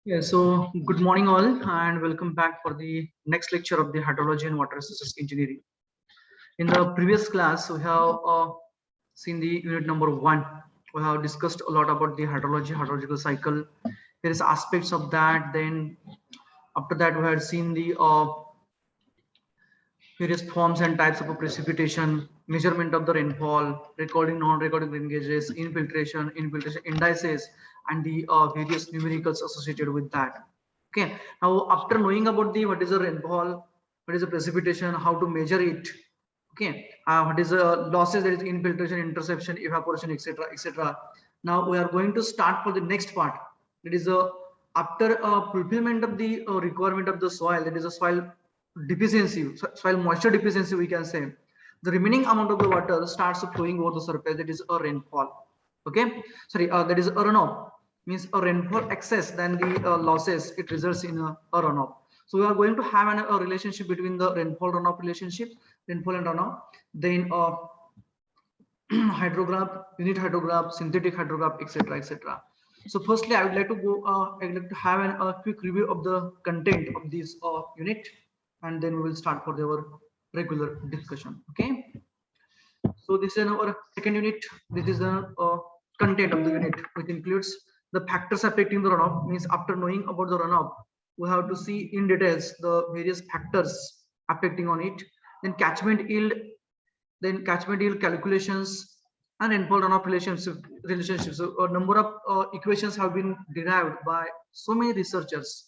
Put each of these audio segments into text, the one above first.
Yeah, so good morning all and welcome back for the next lecture of the hydrology and water resources engineering. In the previous class, we have seen the unit number 1. We have discussed a lot about the hydrological cycle, various aspects of that. Then after that, we had seen the various forms and types of precipitation, measurement of the rainfall, recording, non-recording rain gauges, infiltration indices, and the various numericals associated with that. Okay. Now, after knowing about the what is the rainfall, what is the precipitation, how to measure it, okay, what is the losses, that is infiltration, interception, evaporation, etc., etc. Now we are going to start for the next part. That is after fulfillment of the requirement of the soil, that is a soil deficiency, soil moisture deficiency, we can say. The remaining amount of the water starts flowing over the surface. That is a rainfall. Okay, sorry, that is a runoff. Means a rainfall excess than the losses. It results in a runoff. So we are going to have a relationship between the rainfall runoff relationship, rainfall and runoff. Then hydrograph, unit hydrograph, synthetic hydrograph, etc., etc. So firstly, I would like to go. I'd like to have a quick review of the content of this unit, and then we will start for our regular discussion. Okay. So this is our second unit. This is the content of the unit, which includes the factors affecting the runoff. Means after knowing about the runoff, we have to see in details the various factors affecting on it. Then catchment yield calculations and rainfall runoff relationships. So a number of equations have been derived by so many researchers.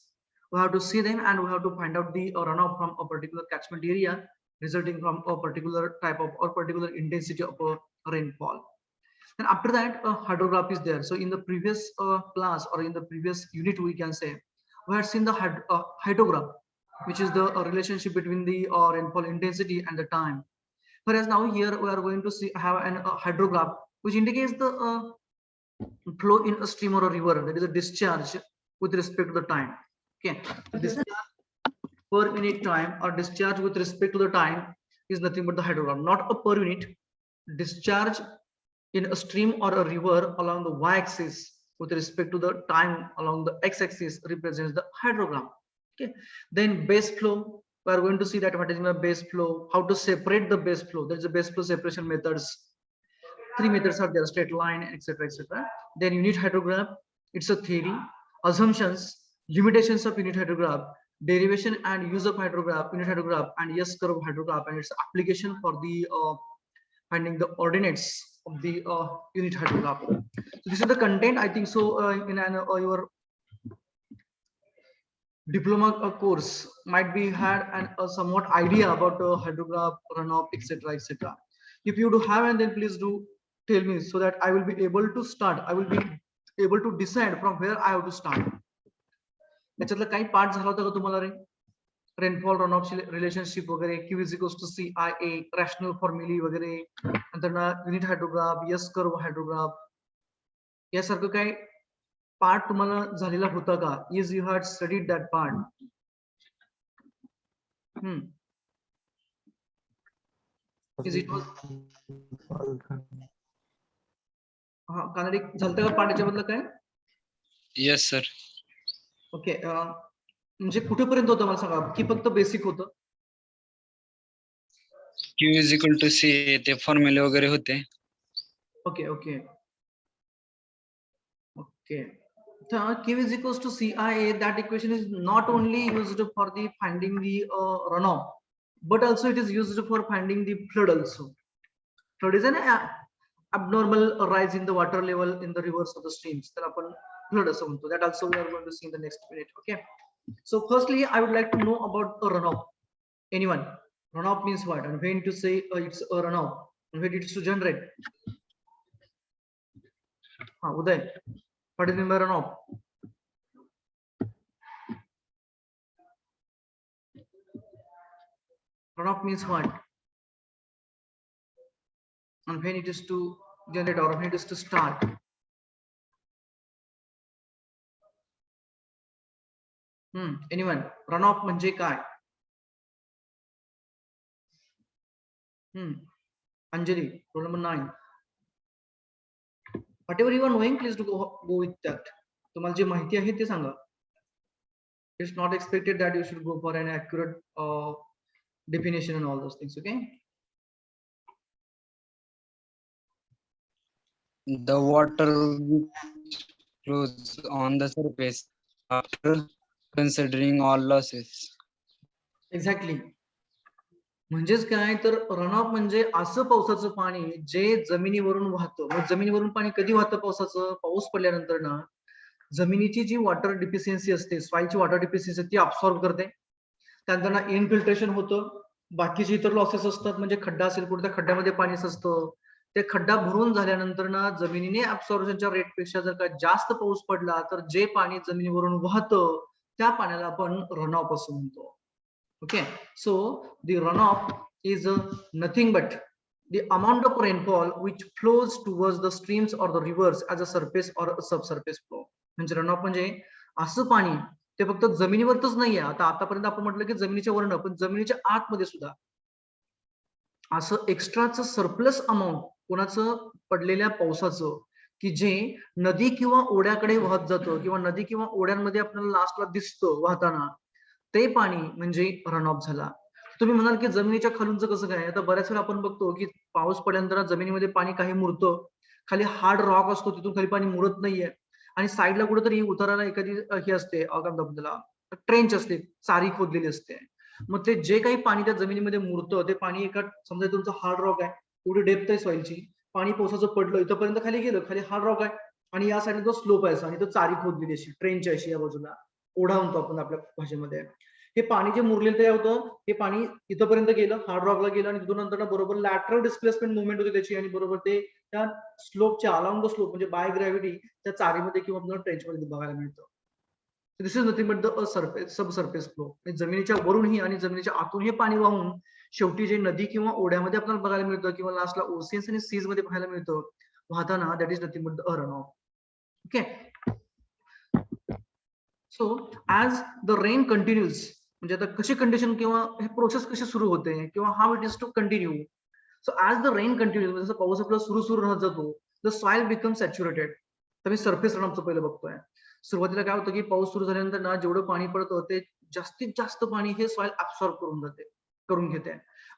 We have to see them and we have to find out the runoff from a particular catchment area resulting from a particular type of or particular intensity of a rainfall. And after that, a hydrograph is there. So in the previous class or in the previous unit, we can say we had seen the hydrograph, which is the relationship between the rainfall intensity and the time. Whereas now here we are going to see have a hydrograph which indicates the flow in a stream or a river. That is a discharge with respect to the time. Okay, so discharge per minute time or discharge with respect to the time is nothing but the hydrograph, not a per unit discharge in a stream or a river along the y-axis with respect to the time along the x-axis represents the hydrogram. Okay, then base flow, we are going to see that what is the base flow, how to separate the base flow. There is a base flow separation methods. 3 methods are there: straight line, etc., etc. Then unit hydrograph, it's a theory, assumptions, limitations of unit hydrograph, derivation and use of unit hydrograph, and S curve hydrograph, and its application for the finding the ordinates of the unit hydrograph. So this is the content, I think so. In your diploma course might be had a somewhat idea about hydrograph, runoff, etc., etc. If you do have, and then please do tell me so that I will be able to start. I will be able to decide from where I have to start. त्याच्यातलं काही part झाला होता का तुम्हाला रे? Rainfall runoff relationship वगैरे, Q is equals to C I A, rational formulae वगैरे, नंतर unit hydrograph, S curve hydrograph, यासारखं काय पार्ट तुम्हाला झालेला होता का? Is you had studied that part? Is it कानडी झालं का पार्ट याच्याबद्दल काय? Yes sir. ओके, म्हणजे कुठेपर्यंत होतं मला सांगा, की फक्त बेसिक होतं? Q is equal to C, ते फॉर्म्युले वगैरे होते. Okay okay okay. Q is equals to CIA. That equation is not only used for the finding the runoff, but also it is used for finding the flood also. Flood is an abnormal rise in the water level in the rivers of the streams. That upon flood also. That also we are going to see in the next minute. Okay. So firstly, I would like to know about a runoff. Anyone? Runoff means what? And when to say it's a runoff, and when it's to generate. Uday. What is the mean runoff? Runoff means what? And when it is to generate or when it is to start. Anyone? Runoff म्हणजे काय? Anjali, roll number 9. Whatever you are knowing, please do go with that. तुम्हाला जे माहिती आहे ते सांगा. It's not expected that you should go for an accurate definition and all those things. Okay. The water which flows on the surface after considering all losses. Exactly. म्हणजेच काय तर run off म्हणजे असं पावसाचं पाणी जे जमिनीवरून वाहतं. मग जमिनीवरून पाणी कधी वाहतं पावसाचं? पाऊस पडल्यानंतर ना जमिनीची जी वॉटर डिफिशियन्सी असते, सॉइलची वॉटर डिफिशियन्सी ती अब्सॉर्ब करते. त्यानंतर ना इनफिल्ट्रेशन होतं. बाकीचे इतर लॉसेस असतात, म्हणजे खड्डा असेल कुठे त्या खड्ड्यामध्ये पाणी असतं. ते खड्डा भरून झाल्यानंतर ना जमिनीने ऍब्सॉर्प्शनच्या रेटपेक्षा जर का जास्त पाऊस पडला तर जे पाणी जमिनीवरून वाहतं त्या पाण्याला आपण रन ऑफ असं म्हणतो. Okay, so the runoff is nothing but the amount of rainfall which flows towards the streams or the rivers as a surface or a subsurface flow. म्हणजे runoff म्हणजे असं पाणी ते फक्त जमिनीवरच नाहीये. आतापर्यंत आपण म्हटलं की जमिनीच्या वरनं, पण जमिनीच्या आतमध्ये सुद्धा असं एक्स्ट्राचं सरप्लस अमाऊंट कोणाचं पडलेल्या पावसाचं की जे नदी किंवा ओढ्याकडे वाहत जातं किंवा नदी किंवा ओढ्यांमध्ये आपल्याला लास्टला दिसतं वाहताना, ते पाणी म्हणजे रन ऑफ झाला. तुम्ही म्हणाल की जमिनीच्या खालूनचं कसं काय? आता बऱ्याच वेळा आपण बघतो की पाऊस पडल्यानंतर जमिनीमध्ये पाणी काही मुरतं, खाली हार्ड रॉक असतो, तिथून खाली पाणी मुरत नाहीये आणि साईडला कुठेतरी उताराला एखादी हे असते, काय म्हणतात त्याला, ट्रेंच असते, चारी खोदलेली असते. मग ते जे काही पाणी त्या जमिनीमध्ये मुरतं ते पाणी एका, समजा तुमचं हार्ड रॉक आहे, एवढी डेप्थ आहे सॉइलची, पाणी पावसाचं पडलं इथपर्यंत खाली गेलं, खाली हार्ड रॉक आहे आणि या साईडला तो स्लोप आहे आणि तो चारी खोदलेली अशी ट्रेंच अशी या बाजूला, ओढा म्हणतो आपण आपल्या भाषेमध्ये. हे पाणी जे मुरलेलं ते होतं, हे पाणी इथपर्यंत गेलं, हार्ड रॉकला गेलं आणि तिथून नंतर बरोबर लॅटरल डिस्प्लेसमेंट मुवमेंट होती त्याची आणि बरोबर ते त्या स्लोपच्या अलॉंग द स्लोप म्हणजे बाय ग्रॅव्हिटी त्या चारीमध्ये किंवा आपल्याला ट्रेंचमध्ये बघायला मिळतं. This is nothing but the surface sub surface flow. जमिनीच्या वरूनही आणि जमिनीच्या आतून हे पाणी वाहून शेवटी जे नदी किंवा ओढ्यामध्ये आपल्याला बघायला मिळतं किंवा लास्टला ओशियन्स आणि सीज मध्ये बघायला मिळतं वाहताना, that is nothing but the run off. Okay. So as the rain continues, म्हणजे आता कशी कंडिशन किंवा हे प्रोसेस कशी सुरू होते किंवा how it is to continue. So as the rain continues, जसं पाऊस आपला सुरू राहत जातो, द सॉइल बिकम सॅच्युरेटेड. तर मी सरफेस रनऑफचं पहिलं बघतोय. सुरुवातीला काय होतं की पाऊस सुरू झाल्यानंतर ना जेवढं पाणी पडतं ते जास्तीत जास्त पाणी हे सॉइल ऍब्सॉर्ब करून घेते.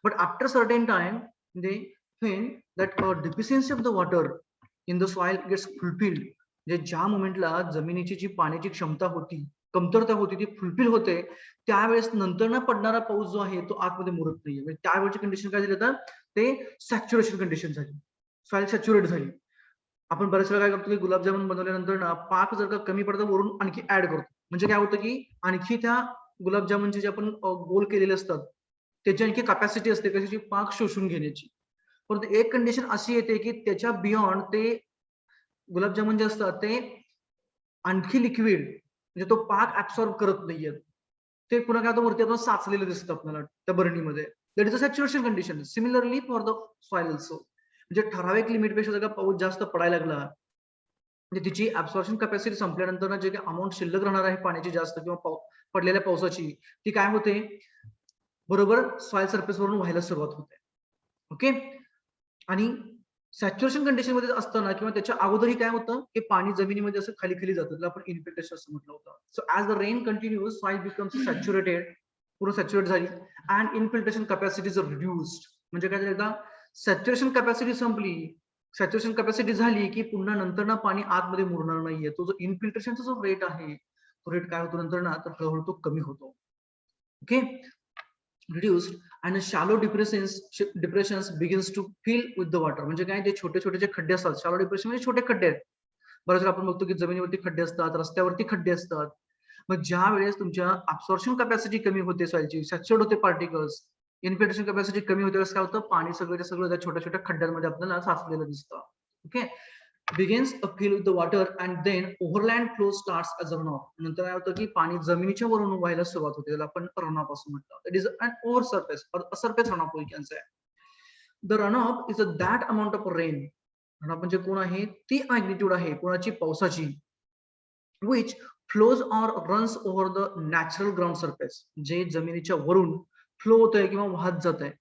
But after certain time they find that deficiency of the water in the soil gets fulfilled. म्हणजे ज्या मोमेंटला जमिनीची जी पाण्याची क्षमता होती, कमतरता होती, ती फुलफिल होते, त्यावेळेस नंतर ना पडणारा पाऊस जो आहे तो आतमध्ये मुरत नाहीये. म्हणजे त्यावेळेची कंडिशन काय झाली, तर ते सॅच्युरेशन कंडिशन झाली, सॉइल सॅच्युरेट झाली. आपण बऱ्याच वेळा काय करतो की गुलाबजामुन बनवल्यानंतर ना पाक जर का कमी पडतं वरून आणखी ऍड करतो, म्हणजे काय होतं की आणखी त्या गुलाबजामुनचे जे आपण गोल केलेले असतात त्याची आणखी कॅपॅसिटी असते कशाची, पाक शोषून घेण्याची. परंतु एक कंडिशन अशी येते की त्याच्या बियॉन्ड ते गुलाबजामुन जे असतात ते आणखी लिक्विड, म्हणजे तो पाक ऍब्सॉर्ब करत नाहीये, ते पुन्हा काय वरती आपण साचलेलं दिसतं आपल्याला त्या बरणीमध्ये. That is a saturation condition. Similarly for the soil also, म्हणजे ठराविक लिमिट पेक्षा जर का पाऊस जास्त पडायला लागला, म्हणजे तिची ऍब्सॉर्प्शन कॅपॅसिटी संपल्यानंतर जे काही अमाऊंट शिल्लक राहणार आहे पाण्याची जास्त किंवा पडलेल्या पावसाची, ती काय होते, बरोबर सॉइल सरफेस वरून व्हायला सुरुवात होते. ओके. आणि सॅच्युरेशन कंडिशन मध्ये असताना किंवा त्याच्या अगोदरही काय होतं की पाणी जमिनीमध्ये असं खाली खाली जातं, त्याला आपण इन्फिल्ट्रेशन असं म्हटलं होतं. So as the rain continues soil becomes saturated, पूर्ण सॅच्युरेट झाली and infiltration capacity is reduced. म्हणजे काय झालं, सॅच्युरेशन कॅपॅसिटी संपली, सॅच्युरेशन कॅपॅसिटी झाली की पुन्हा नंतर ना पाणी आतमध्ये मुरणार नाहीये. तो जो इन्फिल्ट्रेशनचा जो रेट आहे तो रेट काय होतो नंतर ना, तर हळूहळू तो कमी होतो. Okay. reduced and shallow depressions begins to fill with the water. म्हणजे काय, ते छोटे छोटे जे खड्डे असतात, शालो डिप्रेशन म्हणजे छोटे खड्डे आहेत. बरेच आपण बघतो की जमिनीवरती खड्डे असतात, रस्त्यावरती खड्डे असतात. मग ज्या वेळेस तुमच्या अब्सॉर्प्शन कॅपॅसिटी कमी होते, सॉइलची सॅच्युरेट होते पार्टिकल्स, इन्फिल्ट्रेशन कॅपॅसिटी कमी होते, काय होतं, पाणी सगळं त्या छोट्या छोट्या खड्ड्यांमध्ये आपल्याला साचलेलं दिसतं. Okay. begins to fill with the water and then overland flow starts as a runoff. नंतर काय होतं की पाणी जमिनीच्या वरून व्हायला सुरुवात होते, त्याला आपण runoff असं म्हणतो. That is an over surface or a surface runoff we can say. The runoff is that amount of rain. runoff म्हणजे कोण आहे, ती मॅग्निट्यूड आहे कोणाची, पावसाची, which flows or runs over the natural ground surface. जे जमिनीच्या वरून फ्लो होत आहे किंवा वाहत जात आहे.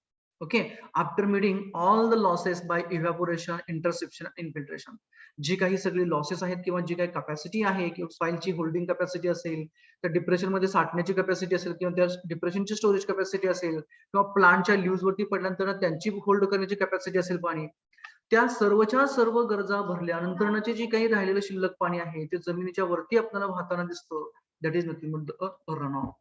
Okay, after meeting all the losses by evaporation, interception, infiltration, जी काही सगळी लॉसेस आहेत किंवा जी काही कॅपॅसिटी आहे किंवा सॉइलची होल्डिंग कॅपॅसिटी असेल, त्या डिप्रेशन मध्ये साठण्याची कॅपॅसिटी असेल किंवा त्या डिप्रेशनची स्टोरेज कॅपॅसिटी असेल किंवा प्लांटच्या लिव्हज वरती पडल्यानंतर त्यांची होल्ड करण्याची कॅपॅसिटी असेल पाणी, त्या सर्वच्या सर्व गरजा भरल्यानंतरचे जे काही राहिलेलं शिल्लक पाणी आहे ते जमिनीच्या वरती आपल्याला वाहताना दिसतं. That is nothing but a run of.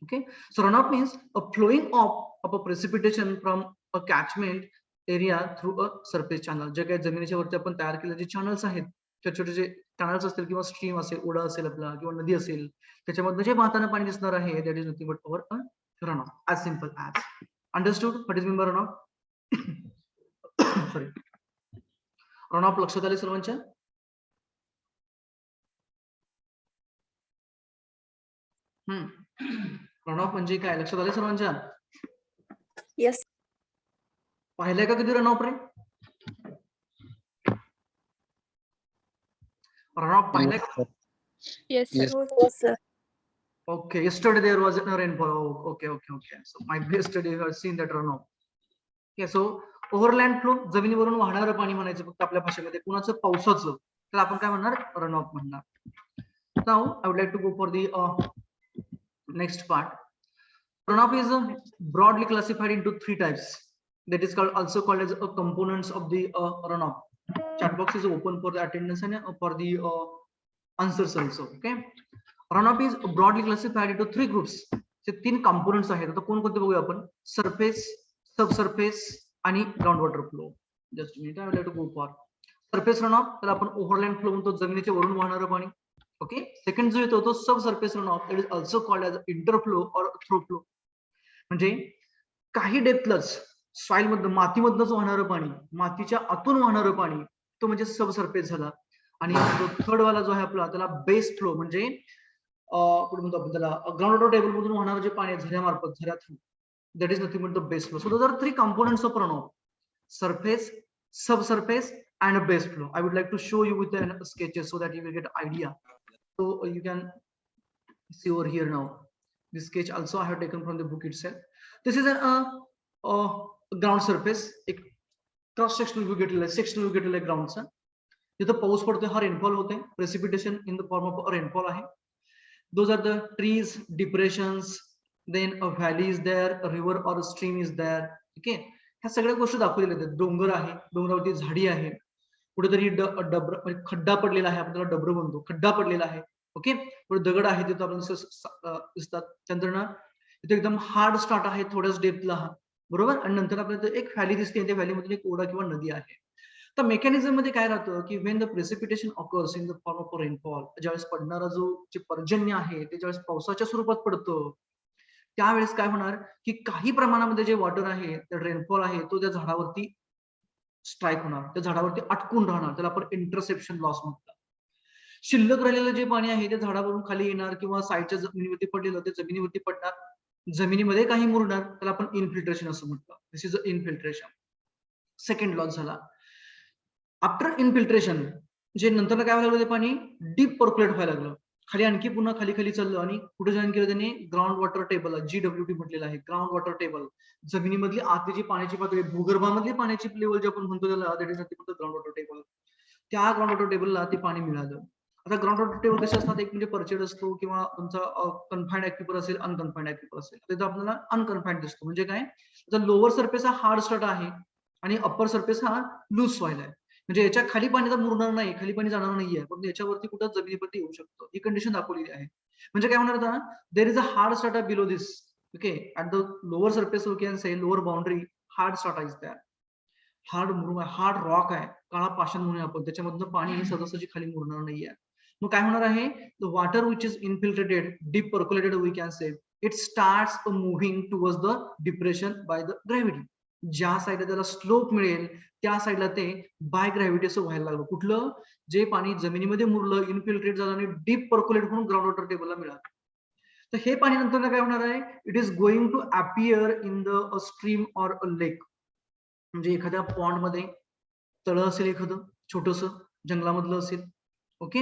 Okay, so runoff means a flowing of a precipitation from a catchment area through a surface channel. जे काही जमिनीच्या वरती आपण तयार केलेले जे चॅनल्स आहेत, छोटे छोटे जे चॅनल्स असतील किंवा स्ट्रीम असेल, ओढा असेल आपला किंवा नदी असेल, त्याच्यामधनं जे वाहताना पाणी दिसणार आहे, that is nothing but our runoff. As simple as. Understood what is mean by runoff? Sorry. runoff लक्षात आले सर्वांच्या? रनऑफ म्हणजे काय लक्षात आले सर्वांच्या? Yes. पाहिलंय का कधी रनऑफ रे? रनऑफ पाहिलंय का? Yes, sir. Yes. Yes, sir. Okay, yesterday there was a rainfall. Oh, okay. So might be yesterday you have seen that runoff. Okay, so overland flow, जमिनीवरून वाहणारं पाणी म्हणायचं फक्त आपल्या भाषेमध्ये. कुणाचं? पावसाचं. तर आपण काय म्हणणार? रनऑफ म्हणणार. Now I would like to go for the next part. Runoff is broadly classified into 3 types. That is also called as components of the runoff. Chat box is open for the attendance and for the answers also. Okay. Runoff is broadly classified into 3 groups. ते 3 components आहेत. आता कोणकोणते बघूया आपण? Surface, subsurface आणि groundwater flow. Just a minute, I would like to go for surface runoff. त्याला आपण overland flow म्हणतो, जमिनीच्या वरून वाहणारं पाणी. Okay. Second जो येतो तो subsurface runoff. That is also called as interflow or through flow. म्हणजे काही डेप्थलाच सॉइल मधनं मातीमधनच वाहणारं पाणी, मातीच्या आतून वाहणारं पाणी, तो म्हणजे सबसरफेस झाला. आणि जो थर्ड वाला जो आहे आपला त्याला बेस फ्लो म्हणजे कुठे म्हणतो आपण त्याला ग्राउंड वॉटर टेबल मधून वाहणारं जे पाणी झऱ्यामार्फत, झऱ्या through, that is nothing but the base flow. So those are 3 components of runoff: surface, subsurface and a base flow. I would like to show you with the sketches so that you will get idea. So you can see over here now. This sketch also I have taken from the book itself. This is a ground surface, एक cross sectional view घेतलेला आहे, sectional view घेतलेला आहे ग्राउंडचा. जिथं पाऊस पडतोय हा rainfall होतोय, precipitation in the form of rainfall आहे. Those are the trees, depressions, then a valley is there, a river or stream is there. Okay, ह्या सगळ्या गोष्टी दाखवलेल्या आहेत. डोंगर आहे, डोंगरावरती झाडी आहे, कुठेतरी डबर म्हणजे खड्डा पडलेला आहे, आपण त्याला डबर म्हणतो, खड्डा पडलेला आहे. ओके, पुढे दगड आहे तिथं आपल्याला दिसतात. त्यानंतर ना तिथे एकदम हार्ड स्टार्ट आहे थोड्याच डेप्थला, बरोबर. आणि नंतर आपल्याला एक व्हॅली दिसते, त्या व्हॅलीमधून एक ओढा किंवा नदी आहे. तर मेकॅनिझम मध्ये काय राहतं की Wien the precipitation occurs in the form of rainfall, ज्यावेळेस पडणारा जो जे पर्जन्य आहे ते ज्यावेळेस पावसाच्या स्वरूपात पडतं, त्यावेळेस काय होणार की काही प्रमाणामध्ये जे वॉटर आहे, रेनफॉल आहे, तो त्या झाडावरती स्ट्राईक होणार, त्या झाडावरती अटकून राहणार. त्याला आपण इंटरसेप्शन लॉस म्हणतात. शिल्लक राहिलेलं जे पाणी आहे ते झाडावरून खाली येणार किंवा साईडच्या जमिनीवरती पडलेलं ते जमिनीवरती पडणार, जमिनीमध्ये काही मुरणार, त्याला आपण इन्फिल्ट्रेशन असं म्हणतो. This is a infiltration. Second loss झाला. आफ्टर इन्फिल्ट्रेशन जे नंतर काय व्हायला लागलं, ते पाणी डीप पर्क्युलेट व्हायला लागलं, खाली आणखी पुन्हा खाली खाली चाललं आणि कुठे जॉईन केलं त्यांनी? ग्राउंड वॉटर टेबल, GWT म्हटलेलं आहे, ग्राउंड वॉटर टेबल. जमिनीमधली आतली जी पाण्याची पातळी, भूगर्भामधली पाण्याची लेवल जे आपण म्हणतो त्याला, that is nothing but ground water table. त्या ग्राउंड वॉटर टेबलला ते पाणी मिळालं. आता ग्राउंड वॉटर टेबल कसे असतात? एक म्हणजे पर्चेड असतो किंवा तुमचा कन्फाइंड ऍक्विफर असेल, अनकन्फाइंड ऍक्विफर असेल. तिथं आपल्याला अनकन्फाइंड दिसतो. म्हणजे काय? तर लोअर सरफेस हा हार्ड स्टार्ट आहे आणि अप्पर सरफेस हा लूज सॉइल आहे. म्हणजे याच्या खाली पाणी तर मुरणार नाही, खाली पाणी जाणार नाहीये, पण याच्यावरती कुठं जमिनीवरती येऊ शकतो, ही कंडिशन दाखवलेली आहे. म्हणजे काय होणार आता? There is a hard start below this. Okay, at the lower surface we can say lower boundary hard start is that. Hard मुरुम आहे, हार्ड रॉक आहे, काळा पाषाण म्हणून आपण, त्याच्यामधनं पाणी सहजासहजी खाली मुरणार नाहीये. मग काय होणार आहे? The water which is infiltrated, deep percolated we can say, it starts moving towards the depression by the gravity. ज्या साईडला त्याला स्लोप मिळेल त्या साईडला ते बाय ग्रॅव्हिटी असं व्हायला लागलं. कुठलं? जे पाणी जमिनीमध्ये मुरलं, इन्फिल्ट्रेट झालं आणि डीप पर्क्युलेट म्हणून ग्राउंड वॉटर टेबलला मिळालं. तर हे पाणी नंतर काय होणार आहे? It is going to appear in the stream or a lake. म्हणजे एखाद्या पॉन्ड मध्ये तळं असेल, एखादं छोटस जंगलामधलं असेल, ओके,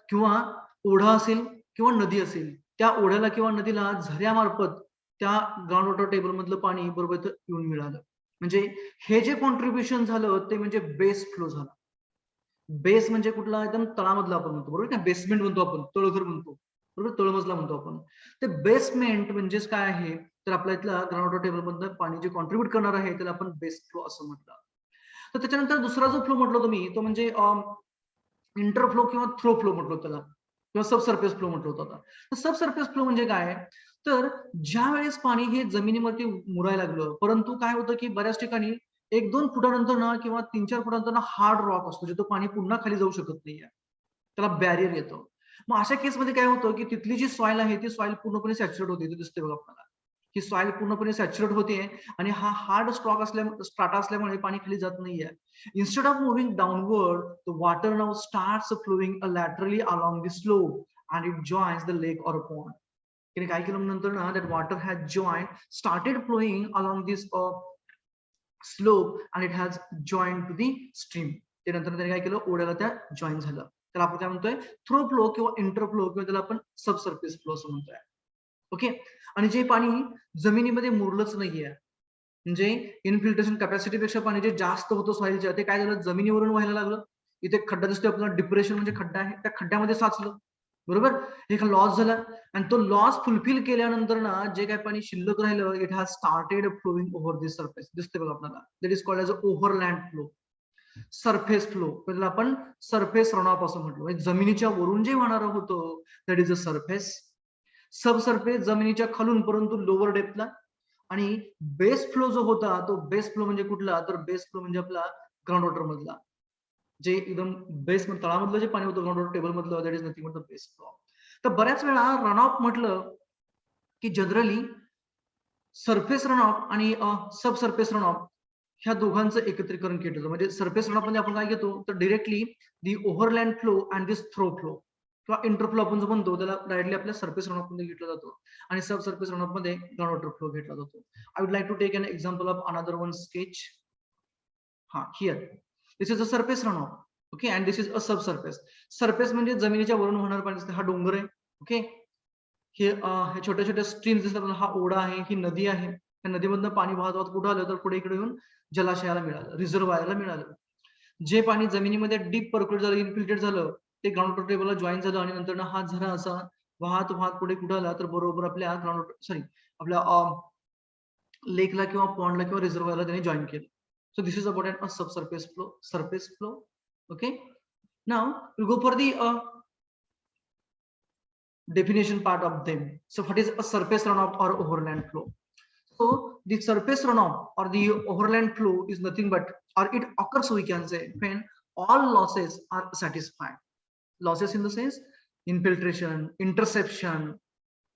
किंवा ओढा असेल किंवा नदी असेल, त्या ओढ्याला किंवा नदीला झऱ्यामार्फत त्या ग्राउंड वॉटर टेबल मधलं पाणी बरोबर इथं येऊन मिळालं. म्हणजे हे जे कॉन्ट्रीब्युशन झालं ते म्हणजे बेस फ्लो झाला. बेस म्हणजे कुठला, एकदम तळामधला आपण म्हणतो बरोबर का, बेसमेंट म्हणतो आपण, तळघर म्हणतो बरोबर, तळमजला म्हणतो आपण. ते बेसमेंट म्हणजेच काय आहे, तर आपल्या इथला ग्राउंड वॉटर टेबल मधलं पाणी जे कॉन्ट्रीब्युट करणार आहे त्याला आपण बेस फ्लो असं म्हटलं. तर त्याच्यानंतर दुसरा जो फ्लो म्हटलो तुम्ही तो म्हणजे इंटरफ्लो किंवा थ्रो फ्लो म्हटलो त्याला, किंवा सब सरफेस फ्लो म्हटलं होतं. आता सब सरफेस फ्लो म्हणजे काय, तर ज्या वेळेस पाणी हे जमिनीवरती मुरायला लागलं, परंतु काय होतं की बऱ्याच ठिकाणी 1-2 फुटानंतर ना किंवा 3-4 फुटानंतर ना हार्ड रॉक असतो, जिथं पाणी पुन्हा खाली जाऊ शकत नाहीये, त्याला बॅरियर येतो. मग अशा केसमध्ये काय होतं की तिथली जी सॉइल आहे ती सॉइल पूर्णपणे सॅच्युरेट होते, दिसते बघा आपल्याला, ही सॉइल पूर्णपणे सॅच्युरेट होते आणि हा हार्ड स्ट्राटा असल्यामुळे पाणी खाली जात नाहीये. Instead of moving downward, the water now starts flowing laterally along the slope and it joins the lake or a pond. त्याने काय केलं नंतर ना, that water had started flowing along this slope and it has joined to the stream. त्यानंतर त्याने काय केलं, ओढ्याला त्या जॉईन झालं. त्याला आपण काय म्हणतोय, थ्रो फ्लो किंवा इंटरफ्लो किंवा त्याला आपण सबसर्फेस फ्लो असं म्हणतोय. ओके. आणि जे पाणी जमिनीमध्ये मुरलंच नाहीये, म्हणजे इनफिल्ट्रेशन कॅपॅसिटी पेक्षा पाणी जे जास्त होतं सॉइलच्या, ते काय झालं, जमिनीवरून व्हायला लागलं. इथे खड्डा दिसतोय आपल्याला, डिप्रेशन म्हणजे खड्डा आहे, त्या खड्ड्यामध्ये साचलं बरोबर, एक लॉस झाला. आणि तो लॉस फुलफिल केल्यानंतर ना जे काही पाणी शिल्लक राहिलं, it has started flowing over this surface, दिसते बघा आपल्याला, that is called as overland flow. Surface flow त्याला आपण सरफेस रनऑफ असं म्हटलं, म्हणजे जमिनीच्या वरून जे वाहणारं होतं that is a surface. Sub surface जमिनीच्या खालून परंतु लोअर डेप्थला. आणि बेस फ्लो जो होता तो बेस फ्लो म्हणजे कुठला, तर बेस फ्लो म्हणजे आपला ग्राउंड वॉटर मधला, जे एकदम बेस तळामधलं जे पाणी होतं ग्राउंड वॉटर टेबल मधलं, that is nothing but the base flow. तर बऱ्याच वेळा रन ऑफ म्हटलं की जनरली सरफेस रन ऑफ आणि सब सरफेस रन ऑफ ह्या दोघांचं एकत्रीकरण केलं जातं. म्हणजे सरफेस रन ऑफ मध्ये आपण काय घेतो, तर directly the overland flow and this through flow किंवा इंटरफ्लो आपण जो म्हणतो त्याला डायरेक्टली आपल्या सरफेस रन ऑफ मध्ये घेतला जातो, आणि सब सरफेस रन ऑफ मध्ये ग्राउंड वॉटर फ्लो घेतला जातो. I would like to take an example of another one sketch. हा, here this is a surface run off, okay, and this is a sub surface. Surface म्हणजे जमिनीच्या वरून वाहणारं पाणी दिसतं, हा डोंगर आहे, ओके. हे छोट्या छोट्या स्ट्रीम्स दिसतात, हा ओढा आहे, ही नदी आहे. त्या नदीमधनं पाणी वाहत वाहत कुठं आलं, तर पुढे इकडे येऊन जलाशयाला मिळालं, रिझर्वायरला मिळालं. जे पाणी जमिनीमध्ये डीप पर्क्युलेट झालं, इन्फिल्ट्रेट झालं, ते ग्राउंड वॉटर टेबलला जॉईन झालं आणि नंतर हा झरा असा वाहत वाहत पुढे कुठं आला, तर बरोबर आपल्या आपल्या लेकला किंवा पॉन्डला किंवा रिझर्वायरला त्याने जॉईन केलं. So this is about a sub surface flow, surface flow. Okay. Now we go for the definition part of them. So what is a surface runoff or overland flow? So the surface runoff or the overland flow is nothing but, or it occurs, we can say, when all losses are satisfied. Losses in the sense infiltration, interception,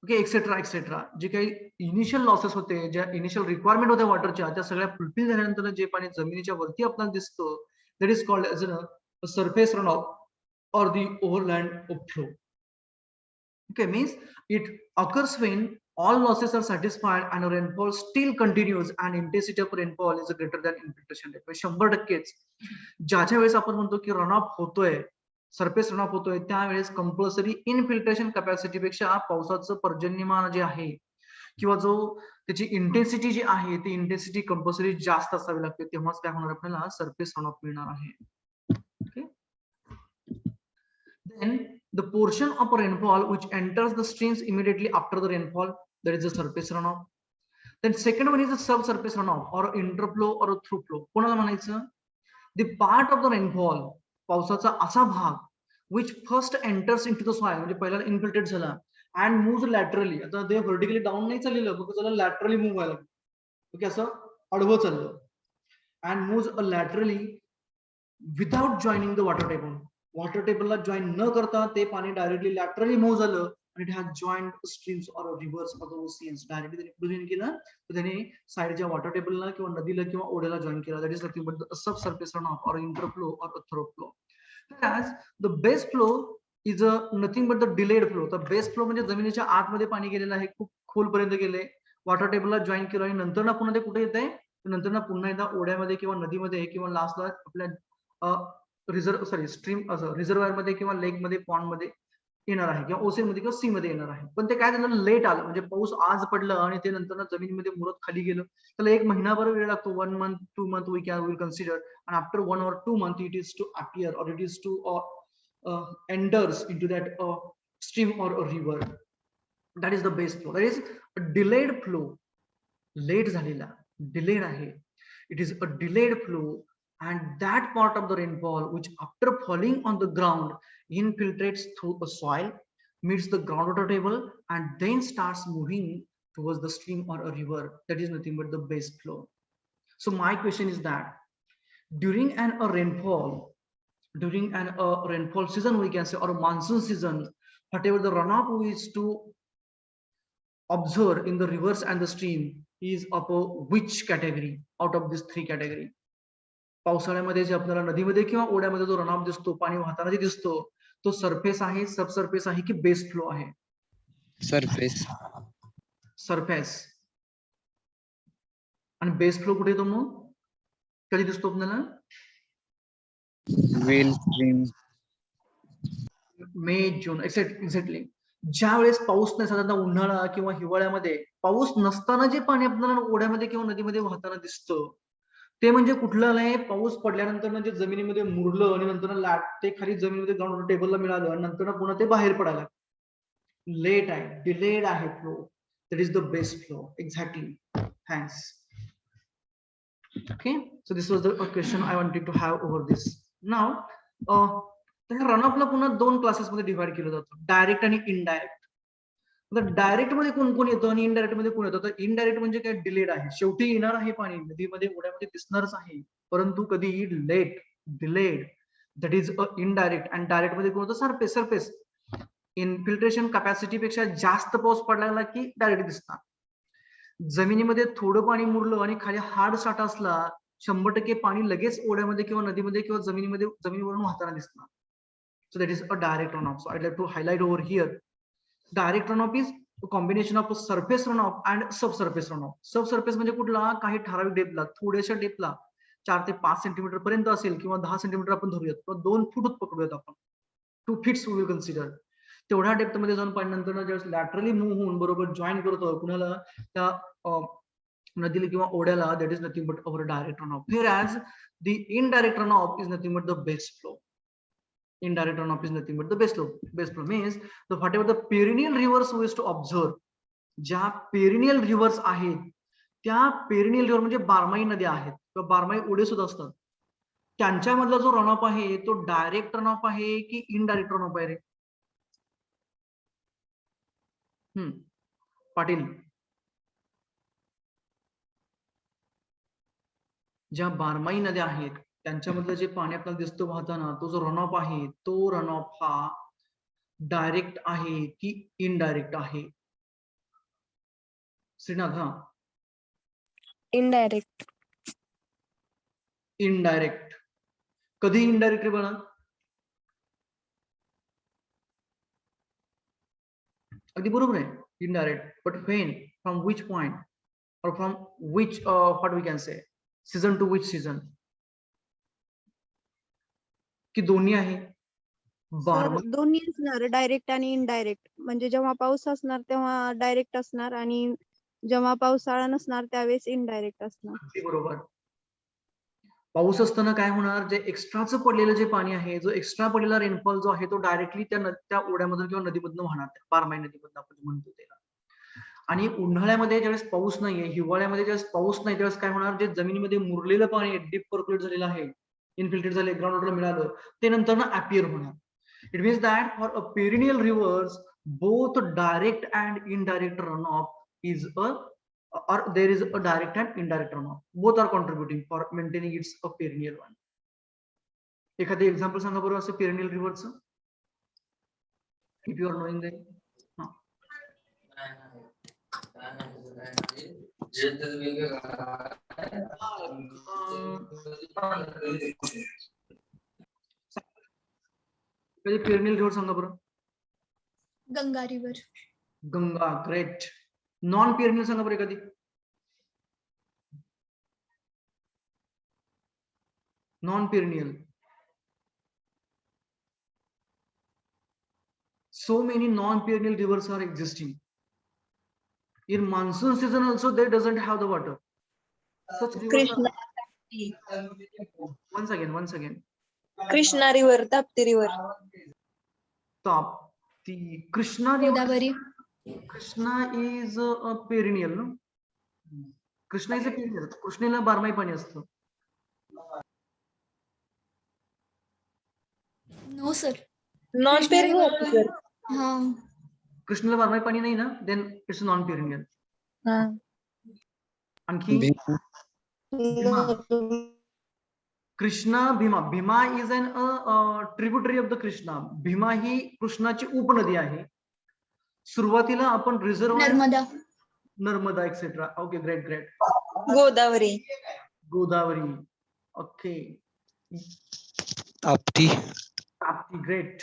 okay, etc etc. जे काही initial losses होते, ज्या initial requirement होत्या वॉटरच्या, त्या सगळ्या fulfil झाल्यानंतर जे पाणी जमिनीच्या वरती आपल्याला दिसतं, that is called as a surface runoff or the overland flow. Okay, means it occurs when all losses are satisfied and rainfall still continues and intensity of rainfall is greater than infiltration rate. 100%च ज्याच्या वेळेस आपण म्हणतो की runoff होतोय, surface runoff होतोय, त्यावेळेस compulsory infiltration capacity पेक्षा पावसाचं पर्जन्यमान जे आहे किंवा जो त्याची इंटेन्सिटी जी आहे ती इंटेन्सिटी कंपल्सरी जास्त असावी लागते, तेव्हाच काय होणार, आपल्याला सरफेस रनऑफ मिळणार आहे. Okay. Then the portion of rainfall which enters the streams immediately after the rainfall, that is the surface runoff. Then second one is the subsurface runoff or interflow or through flow. कोणाला म्हणायचं, the part of the rainfall, पावसाचा असा भाग which first enters into the soil, म्हणजे पहिला infiltrate झाला and moves laterally. आता ते व्हर्टिकली डाऊन नाही चाललेलं, फक्त त्याला लॅटरली मूव्ह व्हायला, ओके, असं आडवं चाललं, and moves laterally without joining the water table. Water टेबलला जॉईन न करता ते पाणी डायरेक्टली लॅटरली मूव्ह झालं आणि it has joined streams or reverse or oceans. Directly त्याने कुठे केलं, तर त्याने साईडच्या वॉटर टेबलला किंवा नदीला किंवा ओढ्याला जॉईन केला. That is nothing but the sub surface runoff or interflow or through flow. Whereas the base flow is a nothing but the delayed flow. तर बेस फ्लो म्हणजे जमिनीच्या आतमध्ये पाणी गेलेलं आहे, खूप खोलपर्यंत गेले, वॉटर टेबलला जॉईन केलं आणि नंतर ना पुन्हा ते कुठे येत आहे, नंतर ना पुन्हा एकदा ओढ्यामध्ये किंवा नदीमध्ये किंवा लास्टला आपल्या स्ट्रीम असं रिझर्वायर मध्ये किंवा लेक मध्ये, पॉन्ड मध्ये येणार आहे किंवा ओसेन मध्ये किंवा सी मध्ये येणार आहे. पण ते काय झालं, लेट आलं. म्हणजे पाऊस आज पडलं आणि ते नंतर जमिनीमध्ये मुरत खाली गेलं, त्याला एक महिनाभर वेळ लागतो. 1 month 2 month will consider, and after 1 or 2 month it is to appear or it is to enters into that stream or a river. That is the base flow. That is a delayed flow. Late झालेला, delayed आहे. It is a delayed flow, and that part of the rainfall which after falling on the ground infiltrates through a soil, meets the groundwater table, and then starts moving towards the stream or a river. That is nothing but the base flow. So my question is that during a rainfall, during a rainfall season, we can say, or a monsoon season, whatever the runoff is to observe in the rivers and the stream is of a which category out of these 3 category. पावसाळ्यामध्ये जे आपल्याला नदीमध्ये किंवा ओढ्यामध्ये जो runoff दिसतो, पाणी वाहताना जे दिसतो, तो सरफेस आहे, सब सरफेस आहे की बेस फ्लो आहे? सरफेस. सरफेस. आणि बेस फ्लो कुठे येतो मग, कधी दिसतो आपल्याला? वेल स्ट्रीम. मे जून, एक्झॅक्टली. ज्या वेळेस पाऊस नाही, साधारणतः उन्हाळा किंवा हिवाळ्यामध्ये पाऊस नसताना जे पाणी आपल्याला ओढ्यामध्ये किंवा नदीमध्ये वाहताना दिसतं, ते म्हणजे कुठलं आहे, पाऊस पडल्यानंतर जे जमिनीमध्ये मुरलं आणि नंतर ते खाली जमिनीमध्ये ग्राउंड टेबलला मिळालं आणि नंतर पुन्हा ते बाहेर पडायला. लेट आहे, डिलेड आहे flow. That is the base flow. Exactly. Thanks. Okay, so this was the question I wanted to have over this. Now रनऑफला पुन्हा 2 क्लासेस मध्ये डिवाइड केलं जातं, डायरेक्ट आणि इनडायरेक्ट. तर डायरेक्ट मध्ये कोण कोण येतो आणि इनडायरेक्ट मध्ये कोण येतो? तर इनडायरेक्ट म्हणजे काय, डिलेड आहे, शेवटी येणार आहे पाणी, नदीमध्ये ओढ्यामध्ये दिसणारच आहे, परंतु कधी late, delayed. That is a indirect. आणि डायरेक्ट मध्ये कोण होतं? सरफेस. सरफेस इन्फिल्ट्रेशन कॅपॅसिटी पेक्षा जास्त पाऊस पडला की डायरेक्ट दिसणार. जमिनीमध्ये थोडं पाणी मुरलं आणि खाली हार्ड साठा असला, 100% पाणी लगेच ओढ्यामध्ये किंवा नदीमध्ये किंवा जमिनीवरून वाहताना दिसणार. So that is a direct runoff. So I'd like to highlight over here. Direct runoff is a combination of a surface runoff and subsurface runoff. Subsurface म्हणजे कुठला, काही ठराविक डेपला, थोड्याशा डेपला 4 ते 5 सेंटीमीटर पर्यंत असेल किंवा 10 सेंटीमीटर आपण धरूयात किंवा 2 फूट पकडूयात आपण, 2 feet we will consider. तेवढ्या डेप्थ मध्ये जाऊन पाणी नंतर ज्यावेळेस लॅटरली मूव्ह होऊन बरोबर जॉईन करतो कुणाला, त्या नदीला किंवा ओढ्याला, that is nothing but our direct runoff. Whereas the indirect runoff is nothing but the base flow. Indirect runoff is nothing but the base flow. Base flow means the whatever the perennial rivers we used to observe, ज्या perennial reverse आहेत, त्या perennial river म्हणजे बारमाही नद्या आहेत किंवा बारमाही ओढे सुद्धा असतात, त्यांच्यामधला जो रनऑफ आहे तो डायरेक्ट रनऑफ आहे की इनडायरेक्ट रनऑफ आहे रे? पाटील. ज्या बारमाही नद्या आहेत त्यांच्यामधलं जे पाणी आपल्याला दिसतो वाहताना, तो जो रनऑफ आहे, तो रनऑफ हा डायरेक्ट आहे की इनडायरेक्ट आहे? श्रीनाथ. हा, इनडायरेक्ट. इनडायरेक्ट. कधी इनडायरेक्ट रे बघा? अगदी बरोबर आहे, indirect. But when, from which point, or from which what we can say, season to which season? की दोन्ही आहे? सर दोन्ही असणार, डायरेक्ट आणि इनडायरेक्ट. म्हणजे जेव्हा पाऊस असणार तेव्हा डायरेक्ट असणार आणि जेव्हा पावसाळा नसणार त्यावेळेस इनडायरेक्ट असणार. अगदी बरोबर. पाऊस असताना काय होणार, जे एक्स्ट्राचं पडलेलं जे पाणी आहे, जो एक्स्ट्रा पडलेला रेनफॉल जो आहे, तो डायरेक्टली त्या ओढ्यामधून किंवा नदीमधून वाहणार, बारमाही नदीमधून आपण म्हणतो त्याला. आणि उन्हाळ्यामध्ये ज्यावेळेस पाऊस नाहीये, हिवाळ्यामध्ये ज्यावेळेस पाऊस नाही, त्यावेळेस काय होणार, जे जमिनीमध्ये मुरलेलं पाणी डीप पर्क्युलेट झालेलं आहे, इन्फिल्ट्रेट झाले, ग्राउंड वॉटर मिळालं, ते नंतर ना अपीयर होणार. It means that for a perennial rivers both direct and indirect runoff is a, or there is a direct and indirect runoff. Both are contributing for maintaining its a perennial one. एखादे example सांगा बरोबर असं perennial रिव्हरचं, if you are knowing them. Perennial river सांगा बरं. Ganga river. Ganga, great. Non perennial सांगा बरं एखादी. Non perennial. so many non-perennial rivers are existing. In monsoon season also they doesn't have the water. Such rivers are, once again Krishna river, Tapti river. Tapti. Krishna river, Godavari. Krishna is a perennial, no? Krishna is a perennial. कृष्णेला बारमाही पाणी असतं. No sir. Non perennial river. हा. कृष्णेला बारमाही पाणी नाही ना, then it's non perennial. आणखी Bhima. Krishna Bhima. Bhima is an tributary of the Krishna. Bhima ही कृष्णाची उपनदी आहे. सुरुवातीला आपण reservoir Narmada. Narmada etcetera. Okay, great great. Godavari. Godavari. Okay. Tapti. Tapti, great.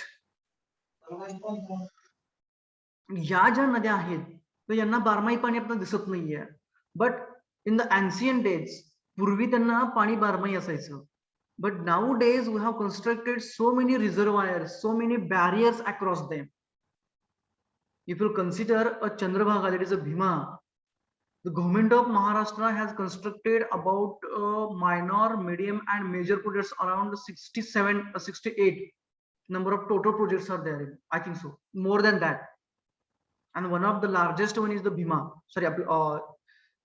या ज्या नद्या आहेत तर यांना बारमाही पाणी आपल्याला दिसत नाहीये. But in the ancient days, पूर्वी त्यांना पाणी बारमाही असायचं. But nowadays we have constructed so many reservoirs, so many barriers across them. If you consider a Chandrabhaga, that is a Bhima, the government of Maharashtra has constructed about minor, medium and major projects around 67, 68 number of total projects are there. I think so, more than that. And one of the largest one is the Bhima, sorry,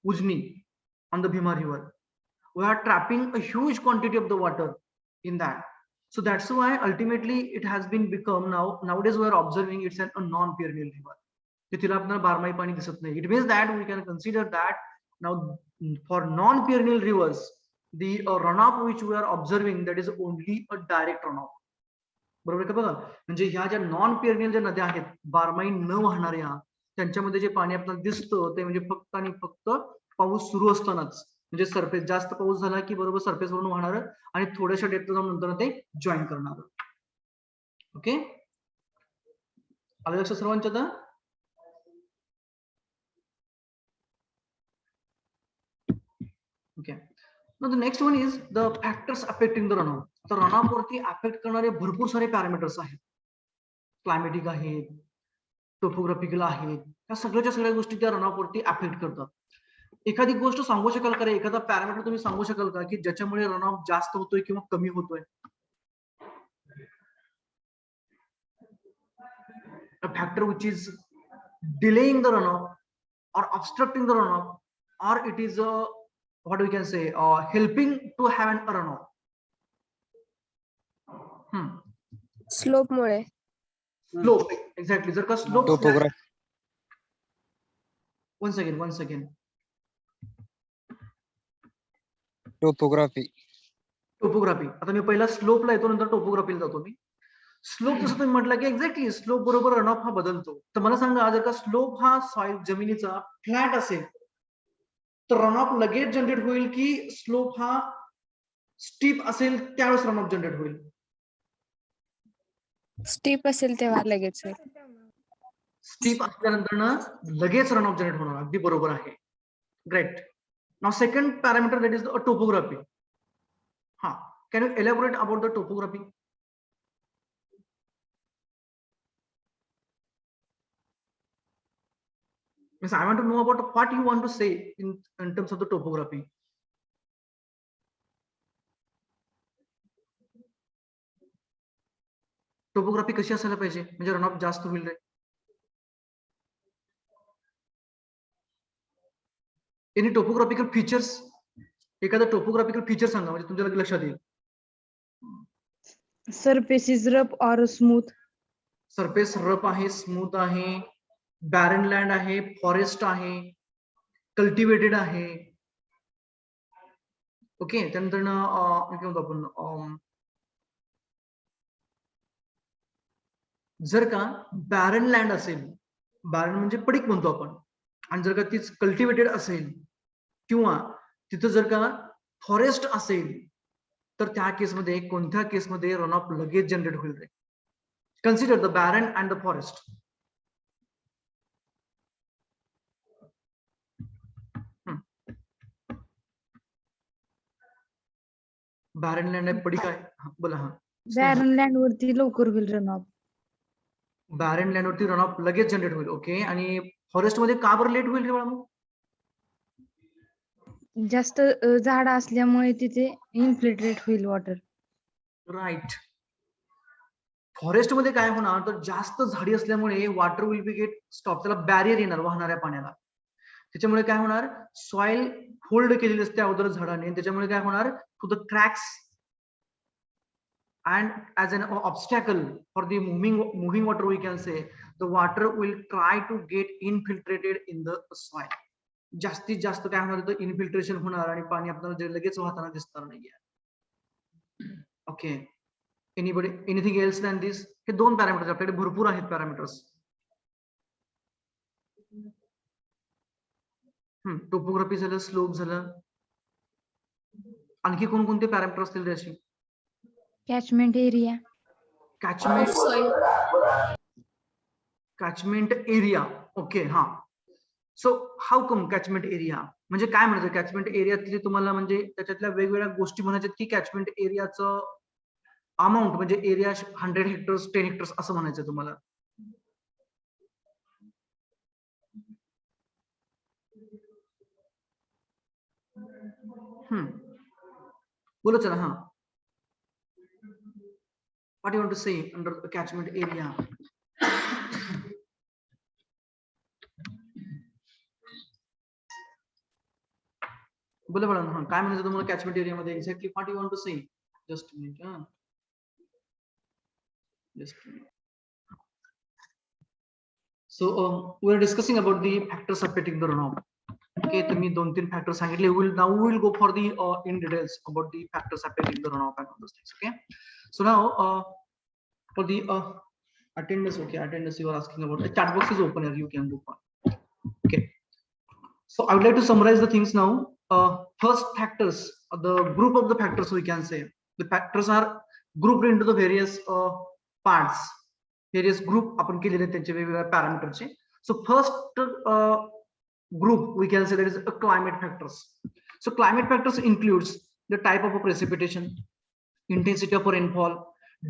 Ujni on the Bhima river. We are trapping a huge quantity of the water in that. So that's why ultimately it has been become nowadays we are observing it's a non-perennial river. तिला आपल्याला बारमाही पाणी दिसत नाही. It means that we can consider that now for non-perennial rivers, the runoff which we are observing, that is only a direct runoff. बरोबर का बघा. म्हणजे ह्या ज्या नॉन पेरनियल ज्या नद्या आहेत, बारमाही न वाहणाऱ्या, त्यांच्यामध्ये जे पाणी आपल्याला दिसतं ते म्हणजे फक्त आणि फक्त पाऊस सुरू असतानाच. म्हणजे सरफेस जास्त पाऊस झाला की बरोबर सरफेस वरून वाहणार आणि थोड्याशा डेप्थ जाऊन नंतर ते जॉईन करणार. ओके, आलं लक्षात सर्वांच्या? आता okay. The next one is the factors affecting the runoff. तर रनऑफ वरती अफेक्ट करणारे भरपूर सारे पॅरामीटर्स आहेत. क्लायमेटिक आहेत, टोपोग्राफिकल आहेत, या सगळ्याच्या सगळ्या गोष्टी त्या रनऑफ वरती अफेक्ट करतात. एखादी गोष्ट सांगू शकाल का, एखादा पॅरामीटर तुम्ही सांगू शकाल का की ज्याच्यामुळे रनऑफ जास्त होतोय किंवा कमी होतोय? A factor which is delaying the runoff or obstructing the runoff, or it is what we can say helping to have an runoff. Slope मुळे. Slope, exactly. जर का slope topography. one second. Topography. आता मी पहिला स्लोपला येतो, नंतर टोपोग्राफीला जातो. मी slope जसं तुम्ही म्हटलं की एक्झॅक्टली स्लोप बरोबर रनऑफ हा बदलतो. तर मला सांगा, जर का स्लोप हा सॉइल जमिनीचा फ्लॅट असेल तर रनऑफ लगेच जनरेट होईल की स्लोप हा स्टीप असेल त्यावेळेस रनऑफ जनरेट होईल? स्टीप असेल तेव्हा लगेच. स्टीप असल्यानंतर लगेच रनऑफ जनरेट होणार. अगदी बरोबर आहे. Great. Now second parameter, that is the topography. हा, can you elaborate about the topography? Means I want to know about what you want to say in terms of the topography. Topography कशी असायला पाहिजे म्हणजे runoff जास्त होईल रे? Any topographical features, एखादा topographical feature सांगा म्हणजे तुमच्या लक्षात येईल. सरफेस इज रफ और स्मूथ. सरफेस रफ आहे, स्मूथ आहे, बॅरन लँड आहे, फॉरेस्ट आहे, कल्टिवेटेड आहे. ओके, त्यानंतर आपण जर का बॅरन लँड असेल, बॅरन म्हणजे पडीक म्हणतो आपण, आणि जर का तीच कल्टिवेटेड असेल किंवा तिथं जर का फॉरेस्ट असेल तर त्या केसमध्ये कोणत्या केसमध्ये रनऑफ लगेच जनरेट होईल रे? Consider the barren and the forest. Barren land आहे, पडीक आहे. बोला. हा, बॅरन लँड वरती लवकर होईल रनऑफ. बॅरेन लँडवरती रन ऑफ लगेच जनरेट होईल. ओके, आणि फॉरेस्ट मध्ये का बरं लेट होईल रे बाळा मग? जास्त झाड असल्यामुळे तिथे इन्फिल्ट्रेट होईल वॉटर. राईट. फॉरेस्ट मध्ये काय होणार, तर जास्त झाडी असल्यामुळे water will be get stop, त्याला बॅरियर येणार वाहणाऱ्या पाण्याला. त्याच्यामुळे काय होणार, सॉइल होल्ड केलेली असते अगोदर झाडाने, त्याच्यामुळे काय होणार, to the cracks and as an obstacle for the moving water, we can say the water will try to get infiltrated in the soil. जास्तीत जास्त काय होणार, तर इन्फिल्ट्रेशन होणार आणि पाणी आपल्याला लगेच वाहताना दिसणार नाहीये. Okay, anybody anything else than this? हे दोन पॅरामीटर्स आपल्याकडे भरपूर आहेत पॅरामीटर्स. टोपोग्राफी झालं, स्लोप झालं, आणखी कोणकोणते पॅरामीटर असतील त्याशी? Catchment area. Catchment area. Okay, हा. So how come catchment area म्हणजे काय म्हणायचं? कॅचमेंट एरियातली तुम्हाला म्हणजे त्याच्यातल्या वेगवेगळ्या गोष्टी म्हणायच्यात की कॅचमेंट एरियाचं अमाऊंट म्हणजे एरिया 100 हेक्टर्स 10 हेक्टर्स असं म्हणायचं तुम्हाला? बोलो चला. हा, what you want to say under the catchment area? बोला बळा. हा, काय म्हणायचं तुम्हाला कॅचमेंट एरिया मध्ये exactly what you want to say? Just a minute. Just a minute. So we are discussing about the factors affecting the runoff. Okay, तर मी 2-3 factor सांगितले. Now we will go for the in details about the factors affecting the runoff and all those things. Okay, so now for the attendance. Okay, attendance you are asking about. The chat box is open here, you can go for. Okay, so I would like to summarize the things now. First, factors, the group of the factors, we can say the factors are grouped into the various parts, various group आपण केलेले त्यांचे वेगवेगळ्या पॅरामीटरचे. So first group we can say that is a climate factors. So climate factors includes the type of a precipitation, intensity of a rainfall,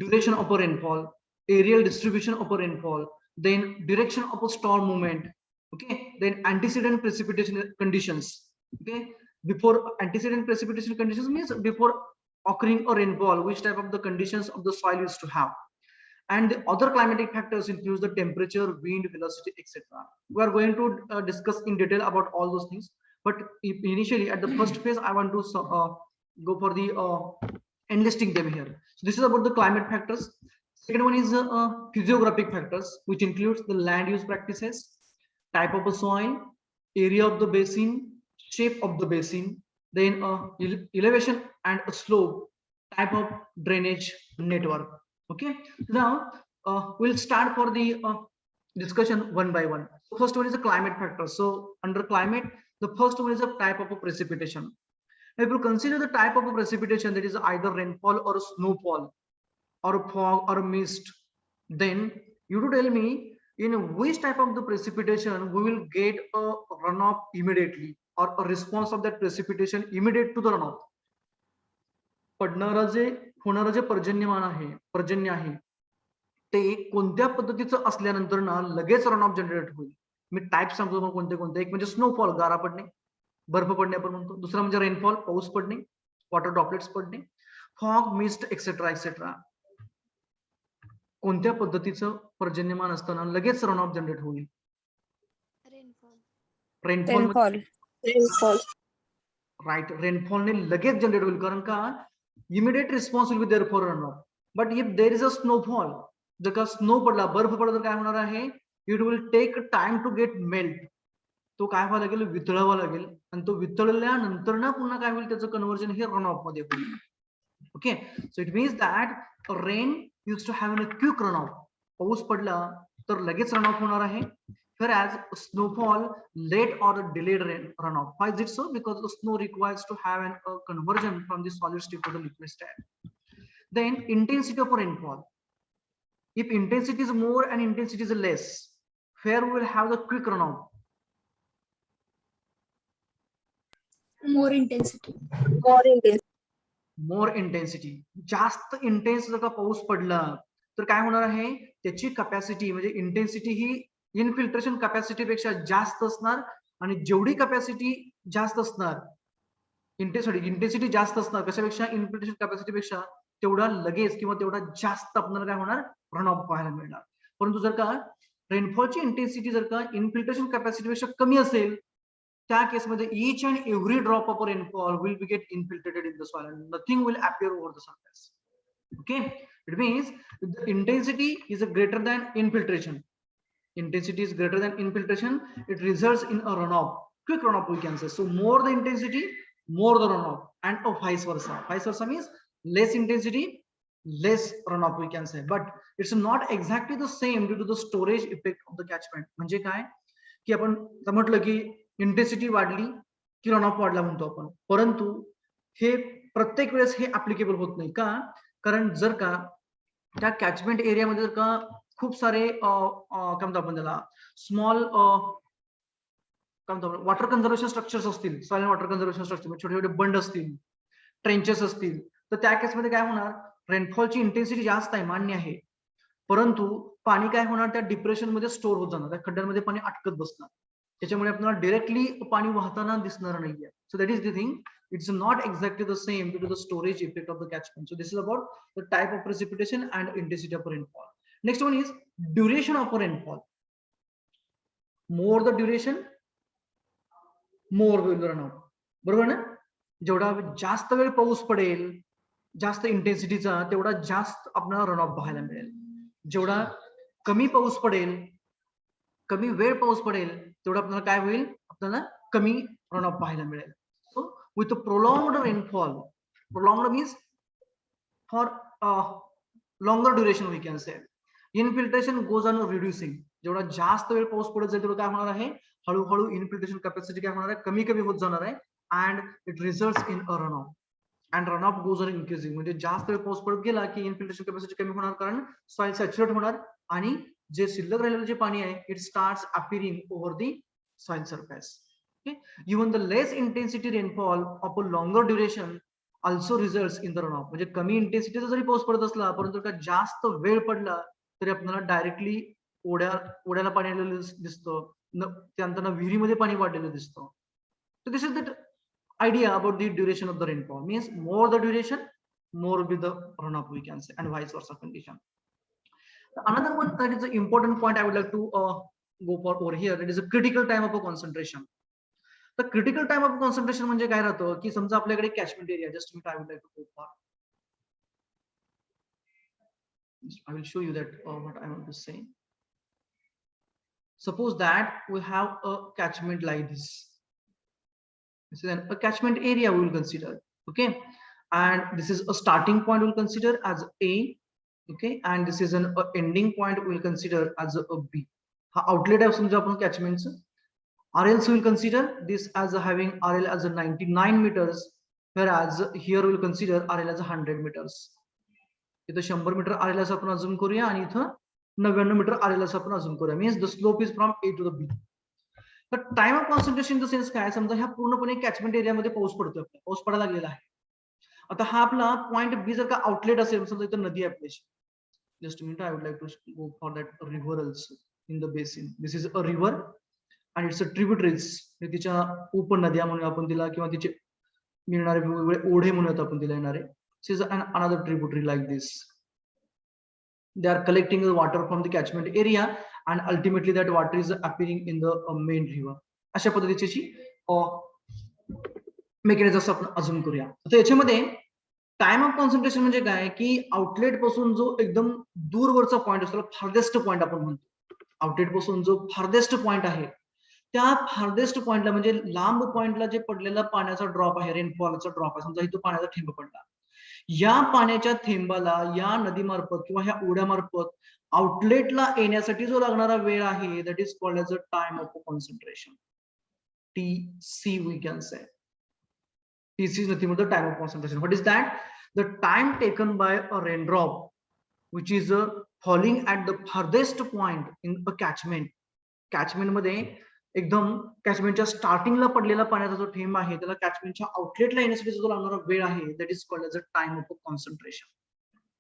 duration of a rainfall, aerial distribution of a rainfall, then direction of a storm movement. Okay, then antecedent precipitation conditions. Okay, before antecedent precipitation conditions means before occurring a rainfall, which type of the conditions of the soil is to have. And the other climatic factors includes the temperature, wind, velocity, etc. We are going to discuss in detail about all those things, but initially at the first phase I want to go for the enlisting them here. So this is about the climate factors. Second one is physiographic factors, which includes the land use practices, type of the soil, area of the basin, shape of the basin, then elevation and slope, type of drainage network. Okay, now we'll start for the discussion one by one. So first one is the climate factor. So under climate, the first one is a type of a precipitation. If you consider the type of a precipitation, that is either rainfall or a snowfall or a fog or a mist, then you to tell me in which type of the precipitation we will get a runoff immediately or a response of that precipitation immediate to the runoff. पडणारा जे होणारं जे पर्जन्य आहे ते कोणत्या पद्धतीचं असल्यानंतर ना लगेच रन ऑफ जनरेट होईल. मी टाईप सांगतो तुम्हाला कोणते कोणते. एक म्हणजे स्नोफॉल, गारा पडणे, बर्फ पडणे आपण म्हणतो. दुसरा म्हणजे रेनफॉल, पाऊस पडणे, वॉटर ड्रॉपलेट्स पडणे, फॉग, मिस्ट, एक्सेट्रा एक्सेट्रा. कोणत्या पद्धतीचं पर्जन्यमान असताना लगेच रन ऑफ जनरेट होईल? रेनफॉल. राईट, रेनफॉलने लगेच जनरेट होईल. कारण का immediate response will be there for runoff. But if there is a snowfall, जर का स्नो पडला, बर्फ पडला, तर काय होणार आहे, it will take time to get melt. तो काय व्हायला लागेल, वितळावा लागेल, आणि तो वितळल्यानंतर ना पुन्हा काय होईल, त्याचं कन्व्हर्जन हे रन ऑफ मध्ये होईल. Okay, so it means that rain use to have a quick run off. पाऊस पडला तर लगेच रन ऑफ होणार आहे. Whereas snowfall late or delayed runoff. Why is it so? Because the snow requires to have a conversion from the solid state to the liquid state. Then intensity of rainfall. If intensity is more and intensity is less, where we will have the quick runoff? More intensity. More intensity. जास्त intense जर का पाऊस पडला तर काय होणार आहे, त्याची कॅपॅसिटी म्हणजे इंटेन्सिटी ही इनफिल्ट्रेशन कॅपॅसिटी पेक्षा जास्त असणार, आणि जेवढी कॅपॅसिटी जास्त असणार, इंटेन्सिटी जास्त असणार कशापेक्षा, इनफिल्ट्रेशन कॅपॅसिटी पेक्षा, तेवढा लगेच किंवा तेवढा जास्त आपल्याला काय होणार, रन ऑफ पाहायला मिळणार. परंतु जर का रेनफॉलची इंटेन्सिटी जर का इनफिल्ट्रेशन कॅपॅसिटी पेक्षा कमी असेल, त्या केसमध्ये each and every drop of rainfall will be get infiltrated in the soil and nothing will appear over the surface. Okay, it means the intensity is greater than infiltration. Intensity is greater than infiltration, it results in a runoff, quick runoff we can say. So more the intensity, more the runoff, and vice versa. Vice versa means less intensity, less runoff we can say. But it's not exactly the same due to the storage effect of the catchment. म्हणजे काय की आपण म्हटलं की intensity वाढली की runoff वाढला म्हणतो आपण, परंतु हे प्रत्येक वेळेस हे ऍप्लिकेबल होत नाही. का? कारण जर का त्या कॅचमेंट एरियामध्ये जर का खूप सारे काय म्हणतो आपण त्याला, स्मॉल काय म्हणतो वॉटर कन्झर्वेशन स्ट्रक्चर्स असतील, सॉइल वॉटर कन्झर्वेशन स्ट्रक्चर, छोटे छोटे बंड असतील, ट्रेंचेस असतील, तर त्या केसमध्ये काय होणार, रेनफॉलची इंटेन्सिटी जास्त आहे मान्य आहे, परंतु पाणी काय होणार, त्या डिप्रेशन मध्ये स्टोर होत जाणार, त्या खड्ड्यांमध्ये पाणी अटकत बसणार, त्याच्यामुळे आपल्याला डायरेक्टली पाणी वाहताना दिसणार नाहीये. So that is the thing, it's not exactly the same due to the storage effect of the catchment. So this is about the type of precipitation and intensity of rainfall. Next one is duration of rainfall. More the duration, more will run out. बरोबर ना? जेवढा जास्त वेळ पाऊस पडेल, जास्त इंटेन्सिटीचा, तेवढा जास्त आपल्याला रन ऑफ पाहायला मिळेल. जेवढा कमी पाऊस पडेल, कमी वेळ पाऊस पडेल, तेवढा आपल्याला काय होईल, आपल्याला कमी रन ऑफ पाहायला मिळेल. So with the prolonged rainfall, prolonged means for longer duration we can say, infiltration goes on reducing. जेवढा जास्त वेळ पाऊस पडत जाईल तेवढं काय होणार आहे, हळूहळू इनफिल्ट्रेशन कॅपॅसिटी काय होणार आहे, कमी कमी होत जाणार आहे, and it results in a runoff. And runoff goes on increasing. म्हणजे जास्त वेळ पाऊस पडत गेला की इनफिल्ट्रेशन कॅपॅसिटी कमी होणार, कारण सॉइल सॅच्युरेट होणार, आणि जे शिल्लक राहिलेलं जे पाणी आहे, it starts appearing over the soil surface. Okay, even the less intensity rainfall of a longer duration also results in the runoff. म्हणजे कमी इंटेन्सिटीचा जरी पाऊस पडत असला, परंतु का जास्त वेळ पडला तरी आपल्याला डायरेक्टली ओढ्याला पाणी आलेलं दिसतं, त्यानंतर विहिरीमध्ये पाणी वाढलेलं दिसतं. So this is the idea about the duration of the rainfall. Means more the duration, more will be the runoff we can say, and vice versa condition. Another one that is an important point I would like to go for over here, that is a critical time of a concentration. The critical time of concentration म्हणजे काय राहतं की समजा आपल्याकडे catchment area, just I would like to go for, I will show you that what I want to say. Suppose that we have a catchment like this. This is a catchment area we will consider, okay, and this is a starting point we'll consider as A, okay, and this is an ending point we'll consider as a B. हा outlet आहे समजा आपण कॅचमेंटचं. RL, so we'll consider this as having RL as a 99 meters, whereas here we'll consider RL as a 100 meters. इथं 100 metre RL असं आपण अझूम करूया, आणि इथं 99 मीटर RL असं आपण अझूम करूया. Means the slope is from A to the B. तर time of concentration in the sense काय, समजा ह्या पूर्णपणे कॅचमेंट एरियामध्ये पाऊस पडतोय, पाऊस पडायला लागलेला आहे. आता हा आपला पॉइंट बी जर का आउटलेट असेल, समजा इथं नदी आहे आपल्याशी, just minute, I would like to go for that river also in the basin. This is a river and it's a tributaries. तिच्या उपनद्या म्हणून आपण तिला, किंवा तिचे मिळणारे वेगवेगळे ओढे म्हणून आपण तिला येणारे. This is another tributary like this. They are collecting the water from the catchment area and ultimately that water is appearing in the main river. अशा पद्धतीची मेकॅनिझम आपण अजून करूया. तर याच्यामध्ये टाइम ऑफ कॉन्सन्ट्रेशन म्हणजे काय की आउटलेट पासून जो एकदम दूरवरचा पॉइंट असतो, फार्देस्ट पॉइंट आपण म्हणतो. आउटलेट पासून जो फार्देस्ट पॉइंट आहे, त्या फार्देस्ट पॉइंटला म्हणजे लांब पॉइंटला जे पडलेला पाण्याचा ड्रॉप आहे, रेनफॉलचा ड्रॉप आहे, समजा इथं पाण्याचा थेंब पडला, या पाण्याच्या थेंबाला या नदीमार्फत किंवा ह्या ओढ्यामार्फत आउटलेटला येण्यासाठी जो लागणारा वेळ आहे, that is called as a time of concentration, TC we can say. TC is nothing but the time of concentration. What is that? The time taken by a raindrop which is falling at the farthest point in a catchment. Catchment मध्ये एकदम कॅचमेंटच्या स्टार्टिंगला पडलेला पाण्याचा जो थेंब आहे, त्याला कॅचमेंटच्या आउटलेटला येण्यासाठी जो लागणारा वेळ आहे, that is called as a time of concentration.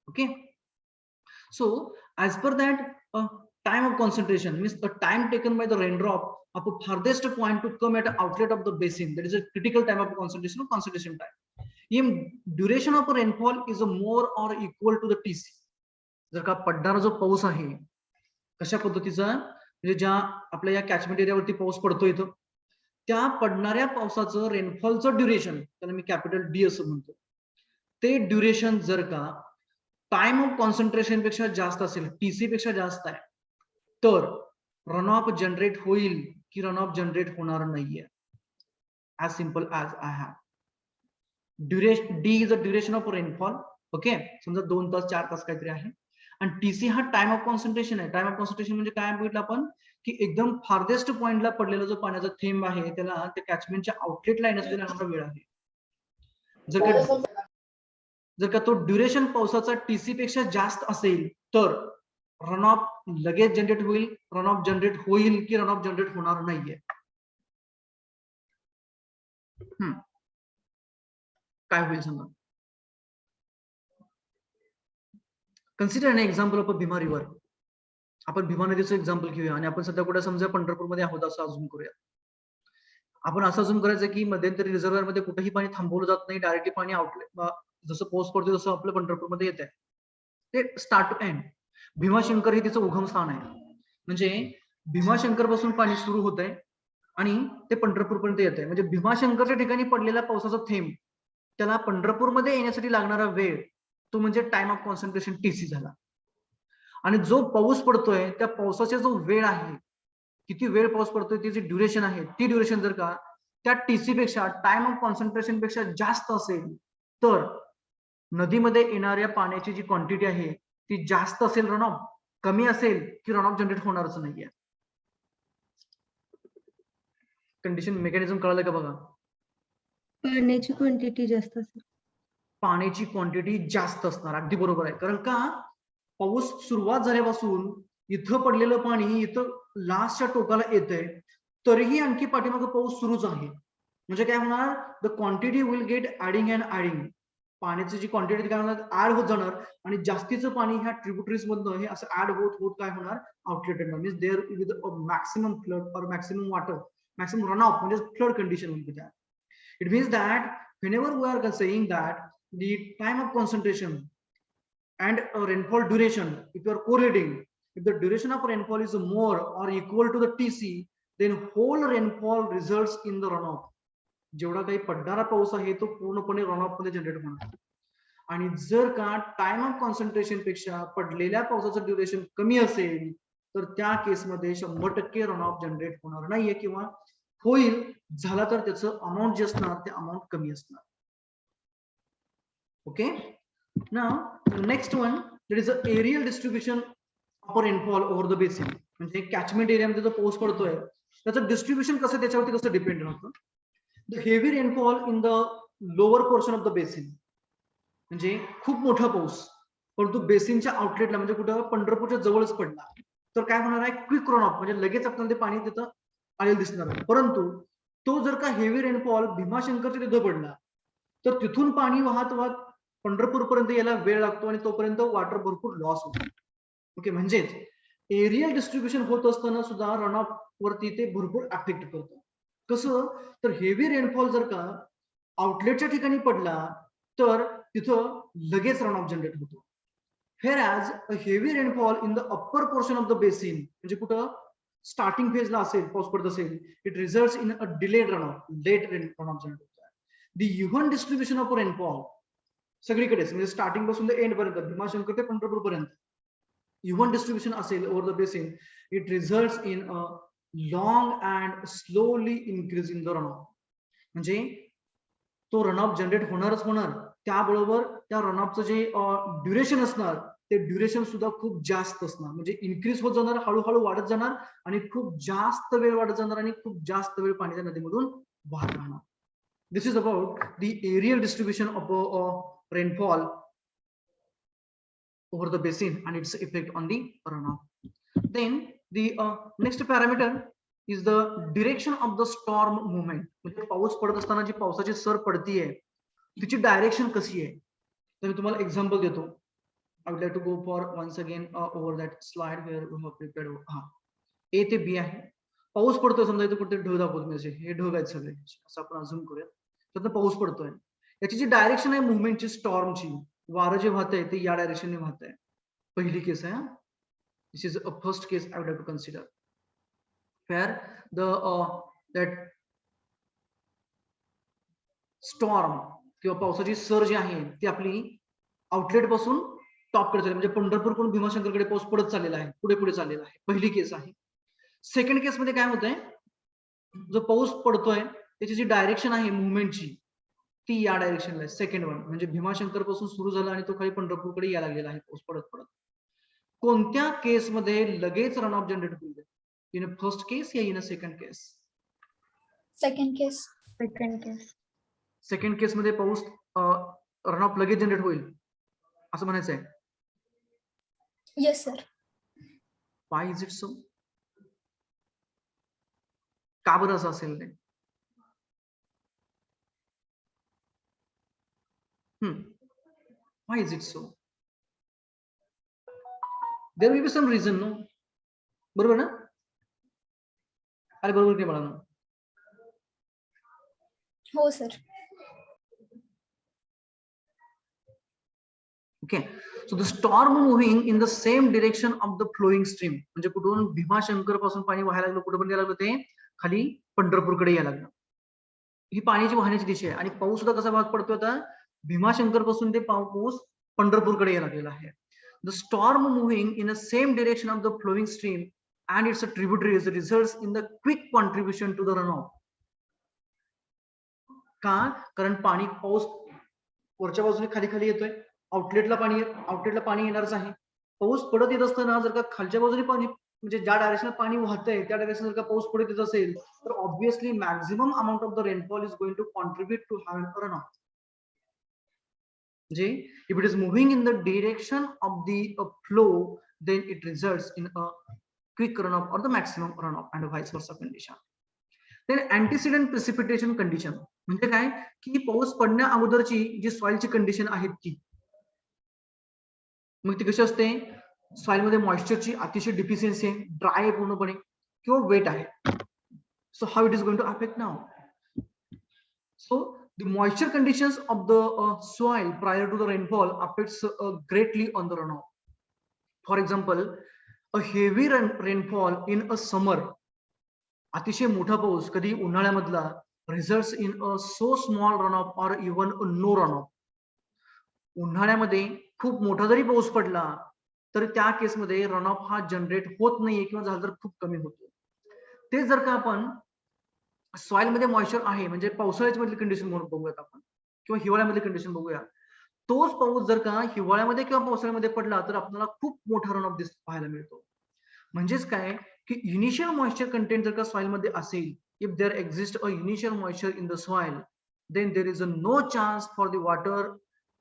Okay, So as per that, time of concentration means the time taken by the raindrop of a farthest point to come at an outlet of the basin, that is a critical time of concentration or concentration time. If duration of a rainfall is more or equal to the TC, जर का पडणारा जो पाऊस आहे कशा पद्धतीचा, म्हणजे ज्या आपल्या या कॅचमेंट एरियावरती पाऊस पडतो इथं, त्या पडणाऱ्या पावसाचं रेनफॉलचं ड्युरेशन, त्याला मी कॅपिटल डी असं म्हणतो, ते ड्युरेशन जर का टाइम ऑफ कॉन्सन्ट्रेशन पेक्षा जास्त असेल, टीसी पेक्षा जास्त आहे, तर रन ऑफ जनरेट होईल की रन ऑफ जनरेट होणार नाहीये. as simple as I have. Duration D is the duration of rainfall. Okay, समजा 2 तास 4 तास काहीतरी आहे, आणि टीसी हा टाइम ऑफ कॉन्सन्ट्रेशन आहे. टाइम ऑफ कॉन्सन्ट्रेशन म्हणजे काय बघितलं आपण की एकदम फार्देस्ट पॉइंटला पडलेला जो पाण्याचा थेंब आहे त्याला त्या कॅचमेंटच्या आउटलेटला येण्यासाठी लागणारा वेळ आहे. जर का तो ड्युरेशन पावसाचा टीसी पेक्षा जास्त असेल तर रन ऑफ लगेच जनरेट होईल, रन ऑफ जनरेट होईल की रन ऑफ जनरेट होणार नाहीये. काय होईल सांगा. Consider N example of a Bhima river. आपण भीमा नदीचं एक्झाम्पल घेऊया आणि आपण सध्या कुठे समजा पंढरपूरमध्ये आहोत असं अजून करूया. आपण असं अजून करायचं की मध्यंतरी रिझर्व्हर मध्ये कुठेही पाणी थांबवलं जात नाही, डायरेक्टली पाणी आउटलेट जसं पाऊस पडतो तसं आपलं पंढरपूरमध्ये येत आहे. ते स्टार्ट टू एंड भीमाशंकर हे तिचं उगम स्थान आहे. म्हणजे भीमाशंकर पासून पाणी सुरू होत आहे आणि ते पंढरपूरपर्यंत येत आहे. म्हणजे भीमाशंकरच्या ठिकाणी पडलेला पावसाचा थेंब त्याला पंढरपूरमध्ये येण्यासाठी लागणारा वेळ तो म्हणजे टाइम ऑफ कॉन्सन्ट्रेशन टीसी झाला. आणि जो पाऊस पडतोय त्या पावसाचा जो वेळ आहे, किती वेळ पाऊस पडतोय त्याची ड्युरेशन आहे, ती ड्युरेशन जर का त्या टीसी पेक्षा टाइम ऑफ कॉन्सन्ट्रेशन पेक्षा जास्त असेल तर नदीमध्ये येणाऱ्या पाण्याची जी क्वांटिटी आहे ती जास्त असेल रन ऑफ, कमी असेल की रन ऑफ जनरेट होणारच नाहीये. कंडिशन मेकॅनिझम कळालं का बघा. पाण्याची क्वांटिटी जास्त असेल, पाण्याची क्वांटिटी जास्त असणार, अगदी बरोबर आहे. कारण का पाऊस सुरुवात झाल्यापासून इथं पडलेलं पाणी इथं लास्टच्या टोकाला येतंय, तरीही आणखी पाठीमागे पाऊस सुरूच आहे. म्हणजे काय होणार, the quantity will get adding and adding. पाण्याची जी क्वांटिटी काय होणार, ऍड होत जाणार आणि जास्तीचं पाणी ह्या ट्रिब्युटरीज मधनं हे असं ऍड होत होत काय होणार, आउटलेट येणार. Means there with maximum flood or maximum water, maximum run off म्हणजे flood condition will be that. It means that whenever we are saying that the time of concentration and rainfall duration, if you are correlating, if the duration of rainfall is more or equal to the TC, then whole rainfall results in the runoff. जेवढा काही पडणारा पाऊस आहे तो पूर्णपणे runoff मध्ये generate होणार. आणि जर का टाइम ऑफ कॉन्सन्ट्रेशन पेक्षा पडलेल्या पावसाचं ड्युरेशन कमी असेल तर त्या केसमध्ये 100% रनऑफ जनरेट होणार नाहीये, किंवा होईल झाला तर त्याचं अमाऊंट जे असणार ते अमाऊंट कमी असणार. Okay, now next one, that is a areal distribution of rainfall over the basin. म्हणजे कॅचमेंट एरियामध्ये जो पाऊस पडतोय त्याचं डिस्ट्रीब्युशन कसं त्याच्यावरती कसं डिपेंड होतं. The heavy rainfall in the lower portion of the basin, म्हणजे खूप मोठा पाऊस परंतु बेसिनच्या आउटलेटला म्हणजे कुठं पंढरपूरच्या जवळच पडला तर काय होणार आहे, क्विक रन ऑफ, म्हणजे लगेच आपल्याला ते पाणी तिथं आलेलं दिसणार आहे. परंतु तो जर का हेवी रेनफॉल भीमाशंकरच्या तिथं पडला तर तिथून पाणी वाहत वाहत पंढरपूर पर्यंत यायला वेळ लागतो आणि तोपर्यंत वॉटर भरपूर लॉस होतो. ओके, म्हणजेच एरियल डिस्ट्रीब्युशन होत असताना सुद्धा रन ऑफ वरती ते भरपूर अफेक्ट करतो. कसं तर हेवी रेनफॉल जर का आउटलेटच्या ठिकाणी पडला तर तिथं लगेच रन ऑफ जनरेट होतो. whereas a heavy rainfall in the upper portion of the basin, म्हणजे कुठं स्टार्टिंग फेजला असेल पाऊस पडत असेल, it results in a delayed run off, late run off generate होतो. The even distribution of rainfall सगळीकडेच म्हणजे स्टार्टिंग पासून ते एंड पर्यंत भीमाशंकर ते पंढरपूर पर्यंत इव्हन डिस्ट्रीब्युशन असेल over the basin, it results in a long and slowly increasing the run off. म्हणजे तो रन ऑफ जनरेट होणारच होणार, त्याबरोबर त्या रन ऑफचं जे ड्युरेशन असणार ते ड्युरेशन सुद्धा खूप जास्त असणार. म्हणजे इन्क्रीज होत जाणार, हळूहळू वाढत जाणार आणि खूप जास्त वेळ वाढत जाणार आणि खूप जास्त वेळ पाणी त्या नदीमधून वाहत राहणार. This is about the aerial distribution of rainfall over the basin and its effect on the runoff. Then the next parameter is the direction of the storm movement. म्हणजे पाऊस पडत असताना जी पावसाची सर पडतीये तिची डायरेक्शन कशी आहे. तर मी तुम्हाला एक्झाम्पल देतो. I would like to go for once again over that slide where we have prepared. A ते B आहे. पाऊस पडतोय, समजा इथे कुठे ढग दाखवतो म्हणजे हे ढग आहेत सगळे, असं आपण झूम करूया. तर पाऊस पडतोय, याची जी डायरेक्शन आहे मुवमेंटची स्टॉर्मची, वारं जे वाहत आहे ते या डायरेक्शनने वाहत आहे. पहिली केस आहे. This is a first case I would like to consider where the that storm किंवा पावसाची सर जी आहे ती आपली आउटलेट पासून टॉप कडे, म्हणजे पंढरपूरकडून भीमाशंकरकडे पाऊस पडत चाललेला आहे, पुढे पुढे चाललेला आहे. पहिली केस आहे. सेकंड केस मध्ये काय होतंय, जो पाऊस पडतोय त्याची जी डायरेक्शन आहे मुवमेंटची ती या डायरेक्शनला आहे. सेकंड वन म्हणजे भीमाशंकर पासून सुरू झाला आणि तो खाली पंढरपूरकडे यायला लागलेला आहे पाऊस पडत पडत. कोणत्या केसमध्ये लगेच रन ऑफ जनरेट होईल, इन अ फर्स्ट केस या in a second case? Second case. Second case मध्ये पाऊस रन ऑफ लगेच जनरेट होईल असं म्हणायचं आहे. Yes sir. Why is it so? का बरं असं असेल ते? Why is it so? There will be some reason, no? बरोबर ना? अरे बरोबर की मला? हो sir. Okay, so the storm moving in the same direction of the flowing stream, म्हणजे कुठून भीमाशंकर पासून पाणी वाहायला लागलं, कुठे पण यायला लागलं ते खाली पंढरपूरकडे यायला लागलं. ही पाण्याची वाहण्याची दिशा आहे. आणि पाऊस सुद्धा कसा भाग पडतोय आता, भीमाशंकर पासून ते पाऊस पंढरपूरकडे यायला लागलेला आहे. The storm moving in the same direction of the flowing stream and its tributaries results in the quick contribution to the runoff. का? कारण पाणी पाऊस वरच्या बाजूने खाली खाली येतोय, आउटलेटला पाणी येणारच आहे. पाऊस पडत येत असताना जर का खालच्या बाजूने पाणी, म्हणजे ज्या डायरेक्शनला पाणी वाहतंय त्या डायरेक्शन जर का पाऊस पडत येत असेल तर obviously maximum amount of the rainfall is going to contribute to have a run off. म्हणजे if it is moving in the direction of the flow then it results in a quick run off or the maximum run off and vice versa condition. Then antecedent precipitation condition म्हणजे काय, की पाऊस पडण्या अगोदरची जी सॉइलची condition आहे ती, मग ती कशी असते, सॉइल मध्ये मॉइश्चरची अतिशय डिफिशियन्सी आहे, ड्राय आहे पूर्णपणे किंवा वेट आहे. So how it is going to affect now. So the moisture conditions of the soil prior to the rainfall affects greatly on the run off. For example, a heavy rainfall in a summer, अतिशय मोठा पाऊस कधी उन्हाळ्यामधला, results in a so small run off or even no run off. उन्हाळ्यामध्ये खूप मोठा जरी पाऊस पडला तर त्या केसमध्ये रन ऑफ हा जनरेट होत नाहीये किंवा झाला तर खूप कमी होतो. ते जर का आपण सॉइल मध्ये मॉइश्चर आहे, म्हणजे पावसाळ्याची मधली कंडिशन म्हणून बघूयात आपण, किंवा हिवाळ्यामधली कंडिशन बघूया, तोच पाऊस जर का हिवाळ्यामध्ये किंवा पावसाळ्यामध्ये पडला तर आपल्याला खूप मोठा रन ऑफ पाहायला मिळतो. म्हणजेच काय, की इनिशियल मॉइश्चर कंटेंट जर का सॉइल मध्ये असेल, if there exist a initial moisture in the soil, then there is a no chance for the water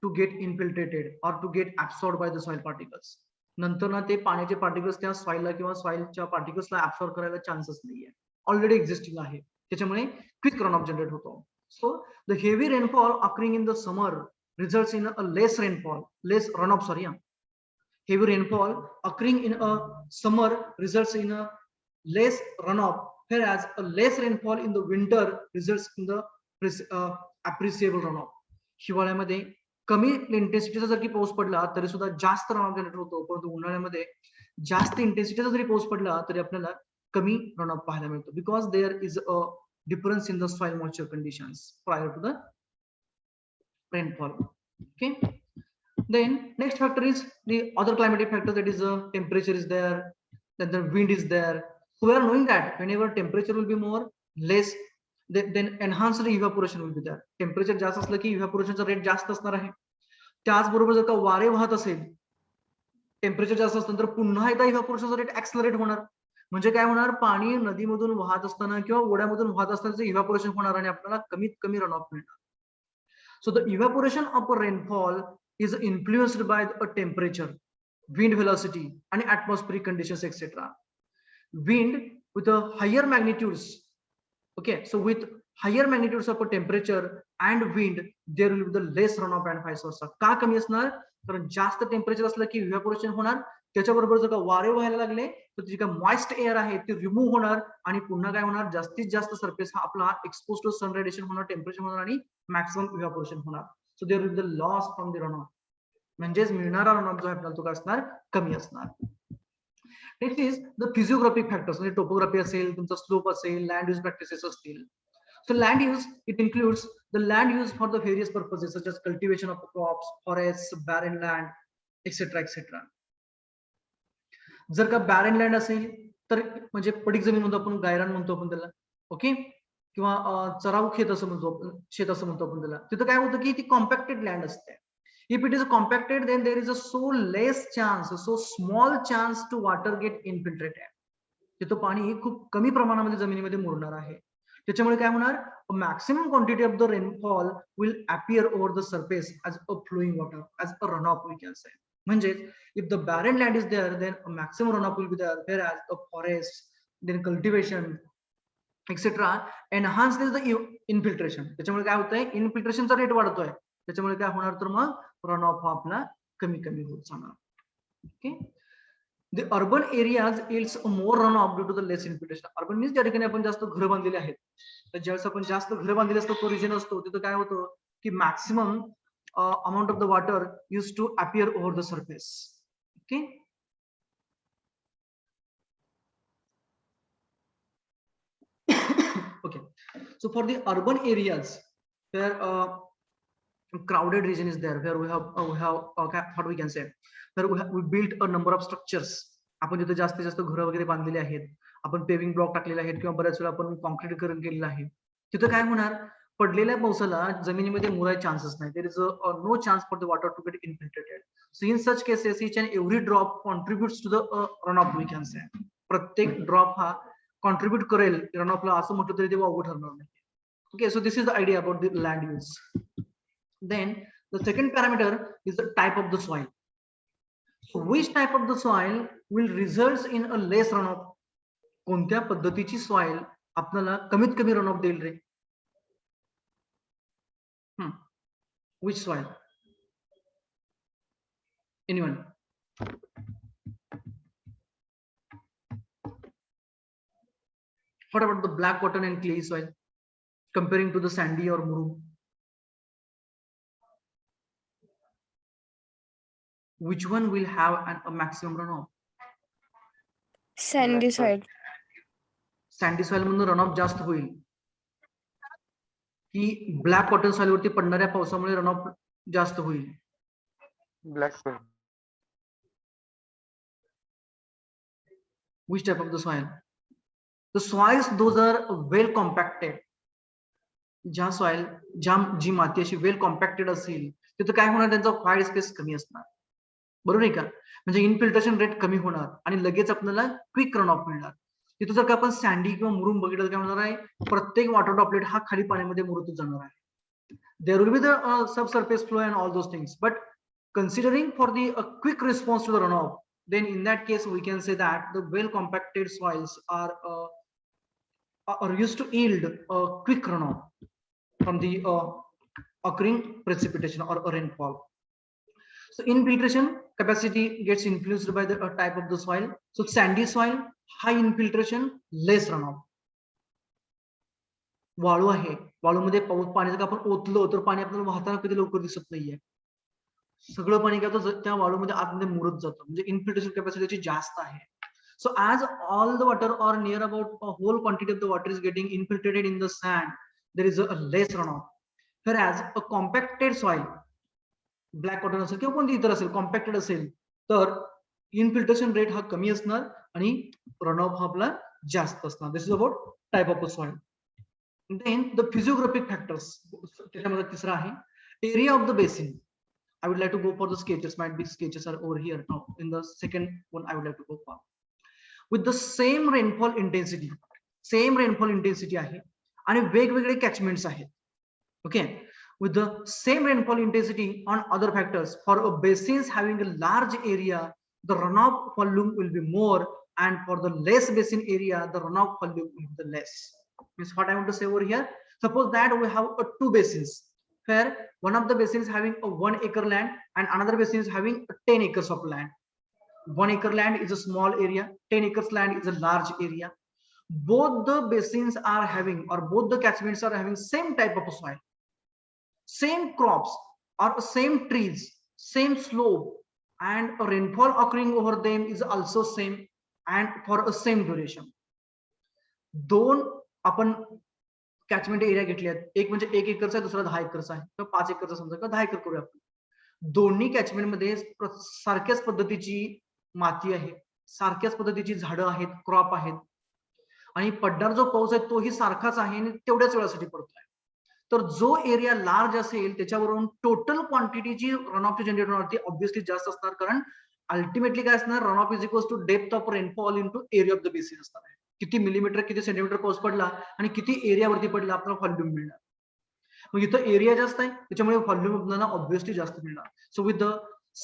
to get infiltrated or to get absorb by the soil particles. नंतर ना ते पाण्याचे particles त्या सॉइलला किंवा सॉइलच्या पार्टिकल्सला absorb करायला चान्सच नाहीये, already existing आहे. त्याच्यामुळे क्विक रन ऑफ जनरेट होतो. So the heavy rainfall occurring in the summer results in a less run of. Heavy rainfall occurring in a summer results in a less runoff, whereas a less rainfall in the winter results in the appreciable runoff. हिवाळ्यामध्ये कमी इंटेन्सिटीचा जर की पाऊस पडला तरी सुद्धा जास्त runoff generate होतो, परंतु उन्हाळ्यामध्ये जास्त इंटेन्सिटीचा जरी पाऊस पडला तरी आपल्याला कमी रनऑफ पाहायला मिळतो, because there is a difference in the soil moisture conditions prior to the rainfall. Okay. Then next factor is the other climatic factor, that is temperature is there, then the wind is there. So we are knowing that whenever temperature will be more less, then enhanced evaporation will be there. Temperature जास्त असलं की evaporation चा rate जास्त असणार आहे. त्याचबरोबर जर का वारे वाहत असेल, टेम्परेचर जास्त असतं तर पुन्हा एकदा evaporation चा रेट ऍक्सलरेट होणार. म्हणजे काय होणार, पाणी नदीमधून वाहत असताना किंवा ओढ्यामधून वाहत असताना इव्हॅपोरेशन होणार आणि आपल्याला कमीत कमी रन ऑफ मिळणार. So the evaporation of a rainfall is influenced by a temperature, wind velocity, and atmospheric conditions, etc. Wind with a higher magnitudes, okay, so with higher magnitudes of a temperature and wind, there will be the less run off and vice versa. का कमी असणार? कारण जास्त temperature असलं की evaporation होणार, त्याच्याबरोबर जर का वारे व्हायला लागले तर जी काय मॉइस्ट एअर आहे ती रिमूव्ह होणार आणि पुन्हा काय होणार, जास्तीत जास्त सरफेस हा आपला एक्सपोज टू सन रेडिएशन होणार, टेम्परेचर होणार आणि मॅक्सिमम इव्हॅपोरेशन होणार. So there will be the loss from the run off, म्हणजेच मिळणारा रन ऑफ जो आहे आपल्याला तो काय असणार, कमी असणार. Next is the physiographic factors, म्हणजे टोपोग्राफी असेल, तुमचा स्लोप असेल, लँड यूज प्रॅक्टिसेस असतील. So land use, it includes the land use for the various purposes such as cultivation of crops, forests, barren land, etc. etc. जर का barren land असेल तर म्हणजे पडीक जमीन म्हणतो आपण, गायरान म्हणतो आपण त्याला, ओके, किंवा चराऊ शेत असं म्हणतो, शेत असं म्हणतो आपण त्याला. तिथं काय होतं की ती कॉम्पॅक्टेड लँड असते. If it is compacted, then there is a so less chance, so small chance to water get infiltrated. तिथं पाणी खूप कमी प्रमाणामध्ये जमिनीमध्ये मुरणार आहे. त्याच्यामुळे काय होणार, maximum quantity of the rainfall will appear over the surface as a flowing water, as a run off we can say. म्हणजे if the barren land is there, then maximum run off will be there, whereas a forest, then cultivation etcetera enhance the infiltration. त्याच्यामुळे काय होतंय, इन्फिल्ट्रेशनचा rate वाढतोय, त्याच्यामुळे काय होणार, तर मग रन ऑफ हा आपला कमी कमी होत जाणार. Okay. The urban areas yields more runoff due to the less infiltration. Urban means ज्या ठिकाणी आपण जास्त घरं बांधलेली आहेत, तर ज्यावेळेस आपण जास्त घरं बांधलेली असतो तो रिजन असतो, तिथं काय होतं की maximum amount of the water use to appear over the surface. Okay. Okay. So for the urban areas, where crowded region is there, where we have what we can say, where we built a number of structures. आपण तिथे जास्तीत जास्त घरं वगैरे बांधलेली आहेत, आपण paving block टाकलेले आहेत किंवा बऱ्याच वेळा आपण कॉन्क्रीटीकरण केलेलं आहे. तिथं काय होणार, पडलेल्या पावसाला जमिनीमध्ये मुरायचे चान्सेस नाही. There is no chance for the water to get infiltrated. So in such cases each and every drop contributes to the run off we can say. प्रत्येक ड्रॉप हा कॉन्ट्रीब्युट करेल रन ऑफला, असं म्हटलं तरी ते वावगं ठरणार नाही. Okay. So this is the idea about the land use. Then the second parameter is the type of the soil. So which type of the soil will result in a less runoff? कोणत्या पद्धतीची soil आपल्याला कमीत कमी run of देईल रे? Which soil? Anyone? What about the black cotton and clay soil comparing to the sandy or murum? Which one will have a maximum runoff? Sandy soil. Sandy soil मधून runoff जास्त होईल की black cotton soil वरती पडणाऱ्या पावसामुळे runoff जास्त होईल? Black soil. Which type of the soil? The soils those are well compacted. ज्या सॉइल, जी माती अशी वेल कॉम्पॅक्टेड असेल तिथं काय होणार, त्यांचा व्हाईट स्पेस कमी असणार, बरोबर आहे का? म्हणजे इनफिल्ट्रेशन रेट कमी होणार आणि लगेच आपल्याला क्विक रन ऑफ मिळणार. तिथं जर का आपण सँडी किंवा मुरुम बघितलं काय होणार आहे, प्रत्येक वॉटर ड्रॉपलेट हा खाली पाण्यामध्ये मुरतच जाणार आहे. There will be the subsurface flow and all those things, but considering for the quick response to the runoff, then in that case we can say that the well compacted soils are used to yield a quick runoff from the occurring precipitation or rainfall. So infiltration capacity gets influenced by the type of the soil. So sandy soil, high infiltration, less runoff. वाळू आहे, वाळूमध्ये पाऊस पाणी जर आपण ओतलं तर पाणी आपल्याला वाहताना कधी लवकर दिसत नाहीये, सगळं पाणी काय होतं त्या वाळूमध्ये आतमध्ये मुरत जातं, म्हणजे इन्फिल्ट्रेशन कॅपॅसिटी जास्त आहे. So as all the water or near about whole quantity of the water is getting infiltrated in the sand, there is a less run off. Whereas a compacted soil, black cotton असेल किंवा कोणती इतर असेल, compacted असेल तर infiltration rate हा कमी असणार आणि रन ऑफ हा आपला जास्त असणार. This is about type of a soil. Then the physiographic factors, त्याच्यामध्ये तिसरा आहे area of the basin. I would like to go for the sketches. Might be sketches are over here now. In the second one, I would like to go for with the same rainfall intensity. Same rainfall intensity आहे आणि वेगवेगळे catchments आहेत. Okay, with the same rainfall intensity on other factors, for a basins having a large area, the runoff volume will be more, and for the less basin area, the runoff volume will be less. Means what I want to say over here. Suppose that we have two basins. where one of the basin is having a 1 acre land and another basin is having 10 acres of land. 1 acre land is a small area, 10 acres land is a large area. Both the basins are having, or both the catchments are having same type of soil, same crops or same trees, same slope, and a rainfall occurring over them is also same and for a same duration. दोन आपण catchment area घेतले आहेत, एक म्हणजे 1 एकरचा आहे, दुसरा 10 एकरचा आहे, किंवा 5 एकरचा समजा किंवा 10 एकर करूया आपण. दोन्ही कॅचमेंट मध्ये सारख्याच पद्धतीची माती आहे, सारख्याच पद्धतीची झाडं आहेत, क्रॉप आहेत, आणि पडणार जो पाऊस आहे तोही सारखाच आहे आणि तेवढ्याच वेळासाठी पडतोय. तर जो एरिया लार्ज असेल त्याच्यावरून टोटल क्वांटिटी जी रन ऑफ जनरेट होणार ती ऑब्व्हियसली जास्त असणार, कारण अल्टिमेटली काय असणार, run off is equals to depth of rainfall into area of the basin असणार आहे. किती मिलीमीटर किती सेंटीमीटर पाऊस पडला आणि किती एरियावरती पडला आपल्याला व्हॉल्यूम मिळणार. मग इथं एरिया जास्त आहे त्याच्यामुळे व्हॉल्यूम आपल्याला ऑब्व्हियसली जास्त मिळणार. So with the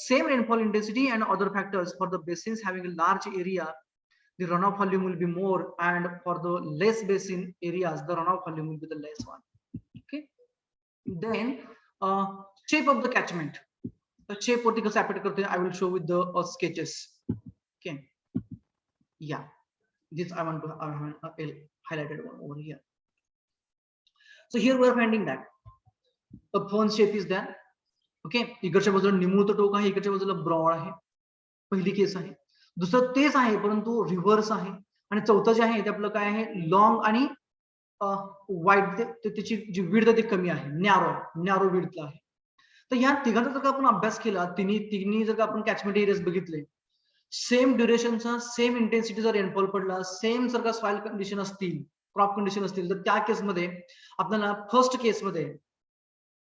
same rainfall intensity and other factors for the basins having a large area the runoff volume will be more, and for the less basin areas the runoff volume will be the less one. Okay, then shape of the catchment, the shape vertical separate karte I will show with the sketches. Okay, yeah, this I want to highlighted one over here. So here we are finding that a fern shape is there. Okay, इकडच्या बाजूला निमुळतं टोक आहे, इकडच्या बाजूला broad आहे, पहिली case आहे. दुसरं तेच आहे परंतु रिव्हर्स आहे, आणि चौथं जे आहे ते आपलं काय आहे, लॉंग आणि वाईड, त्याची जी विड्थ ते कमी आहे, नॅरो विड्थ आहे. तर या तिघांचा जर का आपण अभ्यास केला, तिन्ही जर का आपण कॅचमेंट एरियाज बघितले, सेम ड्युरेशनचा सेम इंटेन्सिटीचा रेनफॉल पडला, सेम जर का सॉइल कंडिशन असतील, क्रॉप कंडिशन असतील, तर त्या केसमध्ये आपल्याला फर्स्ट केसमध्ये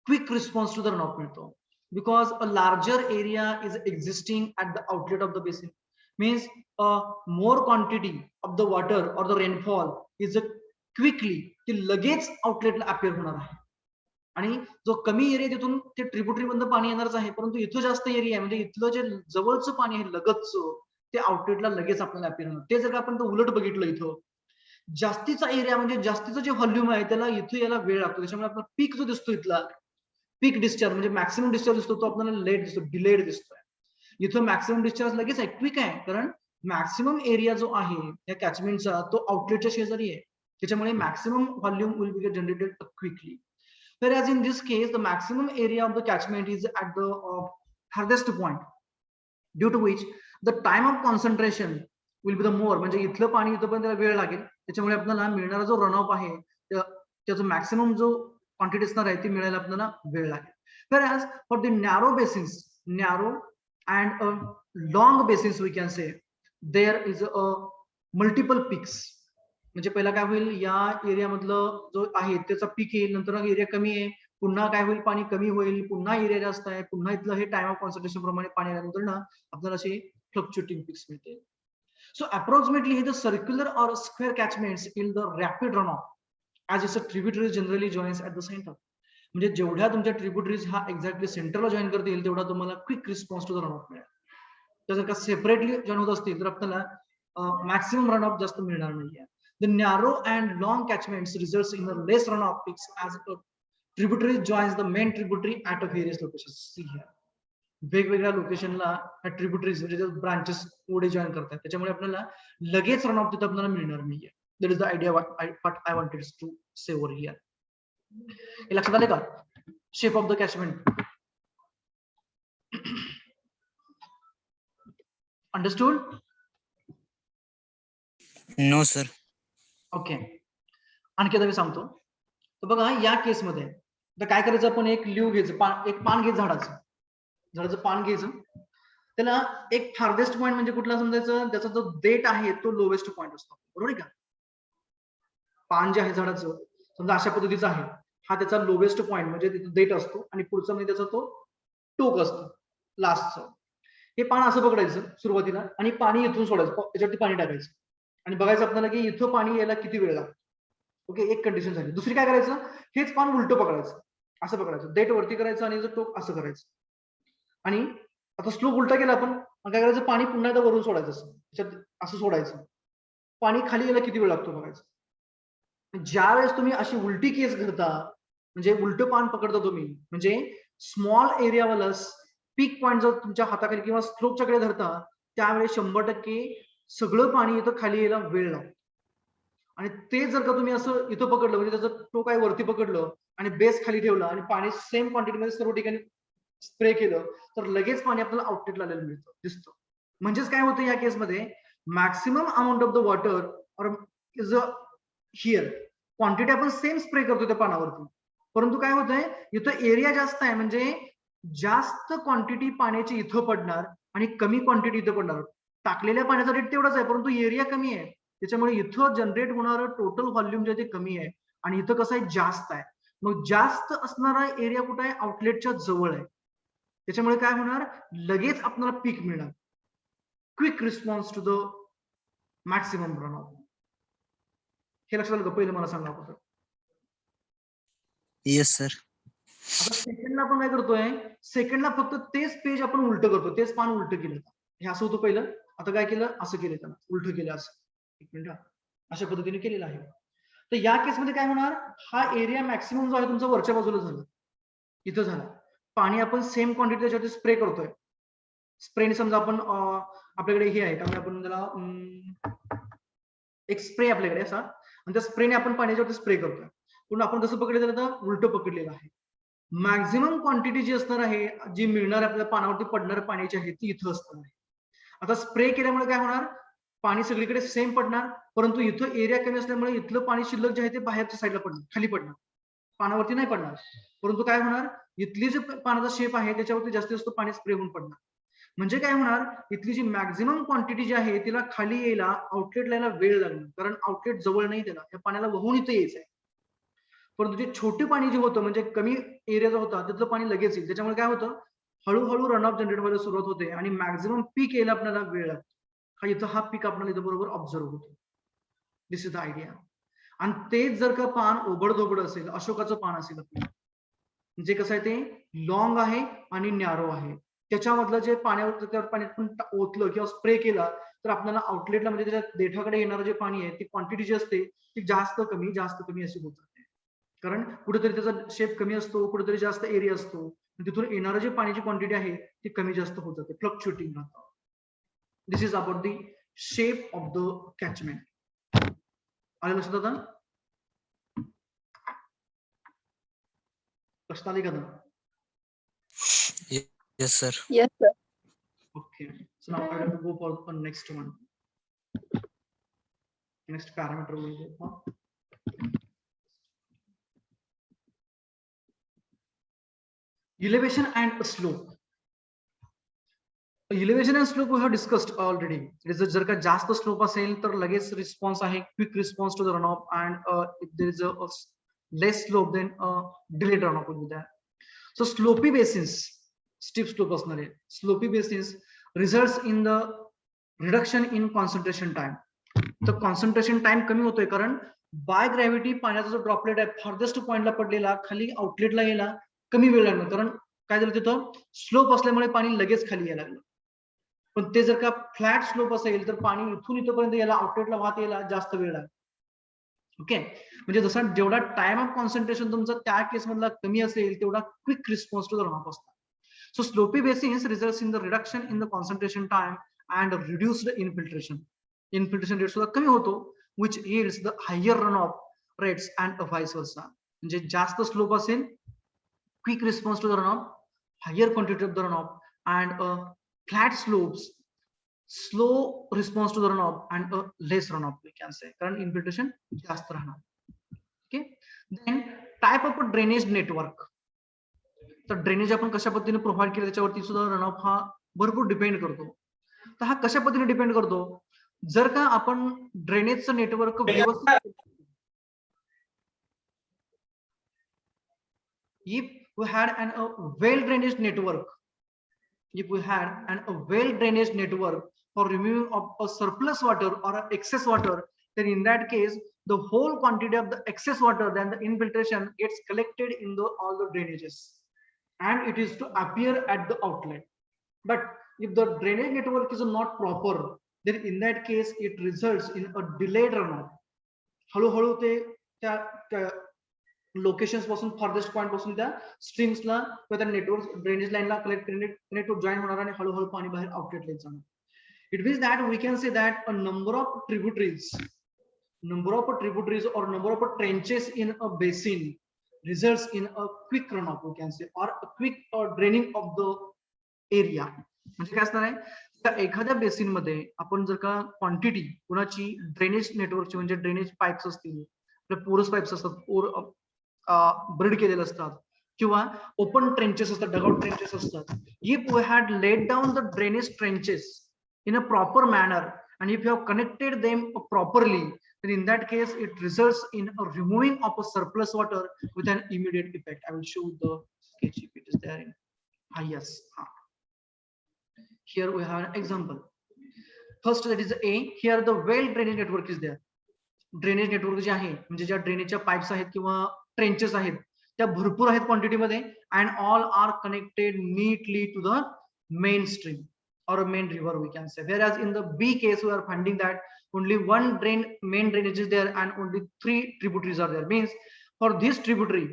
quick response to the run off मिळतो, because a larger area is existing at the outlet of the basin. Means more quantity of the water or the rainfall is quickly ते लगेच आउटलेटला appear होणार आहे, आणि जो कमी area तिथून ते ट्रिब्युटरी मधून पाणी येणारच आहे, परंतु इथं जास्त एरिया आहे म्हणजे इथलं जे जवळचं पाणी आहे लगतचं ते आउटलेटला लगेच आपल्याला अपिअर होणार. ते जर का आपण उलट बघितलं, इथं जास्तीचा एरिया म्हणजे जास्तीचं जे व्हॉल्यूम आहे त्याला इथं यायला वेळ लागतो, त्याच्यामुळे आपला पीक जो दिसतो इथला पीक डिस्चार्ज म्हणजे मॅक्सिमम डिस्चार्ज दिसतो तो आपल्याला लेट दिसतो, डिलेड दिसतोय. इथं मॅक्सिमम डिस्चार्ज लगेच आहे, क्विक आहे, कारण मॅक्सिमम एरिया जो आहे या कॅचमेंटचा तो आउटलेटच्या शेजारी आहे, त्याच्यामुळे maximum volume will be generated quickly. Whereas in this case the maximum area of the catchment is at the farthest point, due to which the time of concentration will be the more, म्हणजे इथलं पाणी इथं पण त्याला वेळ लागेल, त्याच्यामुळे आपल्याला मिळणारा जो रन ऑफ आहे त्याचा मॅक्सिमम जो क्वांटिटी असणार आहे ती मिळायला आपल्याला वेळ लागेल. Whereas for the narrow basins, narrow and long basins we can say there is a multiple peaks. म्हणजे पहिला काय होईल, या एरिया मधलं जो आहे त्याचा पीक येईल, नंतर एरिया कमी आहे, पुन्हा काय होईल, पाणी कमी होईल, पुन्हा एरिया जास्त आहे, पुन्हा इथलं हे टाइम ऑफ कॉन्सन्ट्रेशन प्रमाणे पाणी आल्यानंतर ना आपल्याला असे फ्लक्च्युएटिंग पीक्स मिळते. सो अप्रॉक्सिमेटली हे the circular or square catchments in the rapid run off as it's a tributary generally joins at the centre. म्हणजे जेवढ्या तुमच्या ट्रिब्युटरीज हा एक्झॅक्टली सेंटरला जॉईन करतील तेवढा तुम्हाला quick response to the run off मिळेल. तर जर का सेपरेटली जॉईन होत असतील तर आपल्याला मॅक्सिमम रन ऑफ जास्त मिळणार नाहीये. The narrow and long catchments results in a less runoff peaks as a tributary joins the main tributary at a various locations. See here, वेगवेगळ्या लोकेशनला ट्रिब्युटरीज म्हणजे ब्रांचेस पुढे जॉईन करतात, त्याच्यामुळे आपल्याला लगेच रन ऑफ तिथे आपल्याला मिळणार नाहीये. That is the idea what I wanted to say over here. हे लक्षात आले का, shape of the catchment? Understood? No sir. Okay, आणखी आता मी सांगतो. तर बघा या केसमध्ये तर काय करायचं, आपण एक लीव घ्यायचं, एक पान घ्यायचं, झाडाचं पान घ्यायचं, त्याला एक फार्देस्ट पॉईंट म्हणजे कुठला समजायचं, त्याचा जो देठ आहे तो लोवेस्ट पॉईंट असतो, बरोबर आहे का? पान जे आहे झाडाचं समजा अशा पद्धतीचं आहे, हा त्याचा लोवेस्ट पॉईंट म्हणजे तिथं देठ असतो, आणि पुढचा म्हणजे त्याचा तो टोक असतो लास्टचं. हे पान असं पकडायचं सुरुवातीला आणि पाणी इथून सोडायचं, त्याच्यावरती पाणी टाकायचं आणि बघायचं आपल्याला की इथं पाणी यायला किती वेळ लागतो. ओके, एक कंडिशन झाली. दुसरी काय करायचं, हेच पान उलट पकडायचं, असं पकडायचं, देठ वरती करायचं आणि टोक असं करायचं, आणि आता स्लोप उलटा केला आपण, काय करायचं, पाणी पुन्हा एकदा वरून सोडायचं, असं सोडायचं, पाणी खाली यायला किती वेळ लागतो बघायचं. ज्या वेळेस तुम्ही अशी उलटी केस करता म्हणजे उलट पान पकडता तुम्ही, म्हणजे स्मॉल एरियावाला पीक पॉईंट जर तुमच्या हाताखाली किंवा स्लोपच्या कडे धरता, त्यावेळेस 100% सगळं पाणी इथं खाली यायला वेळ लागतो. आणि ते जर का तुम्ही असं इथं पकडलं, म्हणजे त्याचं तो काय वरती पकडलं आणि बेस खाली ठेवला आणि पाणी सेम क्वांटिटीमध्ये सर्व ठिकाणी स्प्रे केलं, तर लगेच पाणी आपल्याला आउटलेटला आलेलं मिळतं, दिसतं. म्हणजेच काय होतं या केसमध्ये, maximum amount of the water और इज हिअर, क्वांटिटी आपण सेम स्प्रे करतो त्या पानावरती, परंतु काय होतंय इथं एरिया जास्त आहे, म्हणजे जास्त क्वांटिटी पाण्याची इथं पडणार आणि कमी क्वांटिटी इथं पडणार. टाकलेल्या पाण्याचा रेट तेवढाच आहे, परंतु एरिया कमी आहे, त्याच्यामुळे इथं जनरेट होणारं टोटल व्हॉल्यूम जे आहे ते कमी आहे आणि इथं कसं आहे जास्त आहे. मग जास्त असणारा एरिया कुठं आहे, आउटलेटच्या जवळ आहे, त्याच्यामुळे काय होणार, लगेच आपल्याला पीक मिळणार, quick response to the maximum run off. हे लक्षात आलं का? पहिलं मला सांगा अगोदर. Yes sir. आता सेकंडला आपण काय करतोय, सेकंडला फक्त तेच पेज आपण उलट करतो, तेच पान उलट केलं. हे असं होतं पहिलं, आता काय केलं, असं केलं, त्याला उलट केलं असं. एक मिनिट, अशा पद्धतीने केलेलं आहे. तर या केसमध्ये काय होणार, हा एरिया मॅक्सिमम जो आहे तुमचा वरच्या बाजूला झाला, इथं झाला. पाणी आपण सेम क्वांटिटी त्याच्यावरती स्प्रे करतोय. स्प्रेने समजा आपण आपल्याकडे हे आहे, त्यामुळे आपण त्याला एक स्प्रे आपल्याकडे असा, आणि त्या स्प्रेने आपण पाण्याच्यावरती स्प्रे करतोय. पण आपण कसं पकडलेलं तर उलट पकडलेलं आहे. मॅक्झिमम क्वांटिटी जी असणार आहे, जी मिळणार आपल्याला पानावरती पडणार पाण्याची आहे, ती इथं असणार आहे. आता स्प्रे केल्यामुळे काय होणार, पाणी सगळीकडे सेम पडणार, परंतु इथं एरिया कमी असल्यामुळे इथलं पाणी शिल्लक जे आहे ते बाहेरच्या साईडला पडणार, खाली पडणार, पानावरती नाही पडणार. परंतु काय होणार, इथली जे पानाचा शेप आहे त्याच्यावरती जास्तीत जास्त पाणी स्प्रे होऊन पडणार. म्हणजे काय होणार, इथली जी मॅक्झिमम क्वांटिटी जी आहे तिला खाली यायला, आउटलेटला यायला वेळ लागणार, कारण आउटलेट जवळ नाही, त्याला त्या पाण्याला वाहून इथं यायचंय. परंतु जे छोटे पाणी जे होतं, म्हणजे कमी एरियाचा होता, तिथलं पाणी लगेच येईल. त्याच्यामुळे काय होतं, हळूहळू रन ऑफ जनरेट व्हायला सुरुवात होते आणि मॅक्झिमम पीक यायला आपल्याला वेळ लागतो. हा इथं हा पीक आपल्याला इथं बरोबर ऑब्झर्व होतो. दिस इज द आयडिया. आणि तेच जर का पान ओबडधोबड असेल, अशोकाचं पान असेल आपलं, जे कसं आहे ते लॉंग आहे आणि नॅरो आहे, त्याच्यामधलं जे पाण्यावर पाण्यात पण ओतलं किंवा स्प्रे केला तर आपल्याला आउटलेटला, म्हणजे त्याच्या देठाकडे येणारं जे पाणी आहे ती क्वांटिटी जी असते ती जास्त कमी अशी होत जाते. कारण कुठेतरी त्याचा शेप कमी असतो, कुठेतरी जास्त एरिया असतो, तिथून येणारं जे पाण्याची क्वांटिटी आहे ती कमी जास्त होत जाते, फ्लक्च्युएटिंग राहतं. This is about the shape of the catchment. आलं लक्षात आता? लक्षात आली का? Yes sir. Yes, sir. Okay, so now I have to go for the next one. Next parameter will be elevation and slope. Elevation and slope we have discussed already. It is जर का जास्त slope असेल तर लगेच response आहे, quick response to the run off, and if there is a less slope then delayed run off will be there. So slopy basins, steep slope असणारे slopy basins results in the reduction in concentration time. तर concentration time कमी होतोय, कारण bye gravity पाण्याचा जो droplet आहे farthest पॉइंटला पडलेला खाली आउटलेटला यायला कमी वेळ लागला, कारण काय झालं तिथं स्लोप असल्यामुळे पाणी लगेच खाली यायला लागलं. पण ते जर का फ्लॅट स्लोप असेल तर पाणी इथून इथपर्यंत यायला, आउटलेटला वाहत यायला जास्त वेळ लागतो. ओके, म्हणजे जसा जेवढा टाइम ऑफ कॉन्सन्ट्रेशन तुमचा त्या केस मधला कमी असेल तेवढा quick response to the run off असतो. So slopy basins results in the reduction in the concentration time and reduced infiltration. Infiltration rate सुद्धा कमी होतो, which yields the higher runoff rates and vice versa. म्हणजे जास्त slope असेल, quick response to the runoff, higher quantity of the runoff, and flat slopes, slow response to the runoff and less runoff we can say, कारण infiltration जास्त राहणार. Okay, then type of a drainage network. तर drainage आपण कशा पद्धतीने provide केलं त्याच्यावरती सुद्धा रनऑफ हा भरपूर डिपेंड करतो. तर हा कशा पद्धतीने डिपेंड करतो, जर का आपण ड्रेनेजचं नेटवर्क व्यवस्थित, if we had a well drainage network, if we had a well drainage network for removing of a surplus water or excess water, then in that case the whole quantity of the excess water, then the infiltration gets collected in the all the drainages and it is to appear at the outlet. But if the drainage network is not proper, then in that case it results in a delayed runoff. हळूहळू ते त्या locations पासून farthest point पासून त्या स्ट्रीम्सला किंवा त्या network drainage लाईनला connect join होणार आणि हळूहळू पाणी बाहेर आउटलेटला जाणार. It means that we can say that a number of tributaries or number of trenches in a basin results in a quick runoff, we can say, or a quick draining of the area. म्हणजे काय असणार आहे, त्या एखाद्या basin मध्ये आपण जर का क्वांटिटी कुणाची ड्रेनेज नेटवर्कची म्हणजे ड्रेनेज पाईप्स असतील, पोरस पाईप्स असतात, ब्रीड केलेले असतात, किंवा ओपन ट्रेंचेस असतात, डगआउट ट्रेंचेस असतात. If we had laid down the drainage trenches in a proper manner and if you have connected them properly, then in that case it results in a removing of a surplus water with an immediate effect. I will show the sketch if it is there in yes. Here we have an example. First, that is A. Here the well drainage network is there. Drainage network जे आहे म्हणजे ज्या ड्रेनेजच्या pipes आहेत किंवा trenches आहेत त्या भरपूर आहेत क्वांटिटी मध्ये, and all are connected neatly to the main stream or a main river, we can say. Whereas in the B case, we are finding that only one main drainage is there and only 3 tributaries are there. Means for this tributary,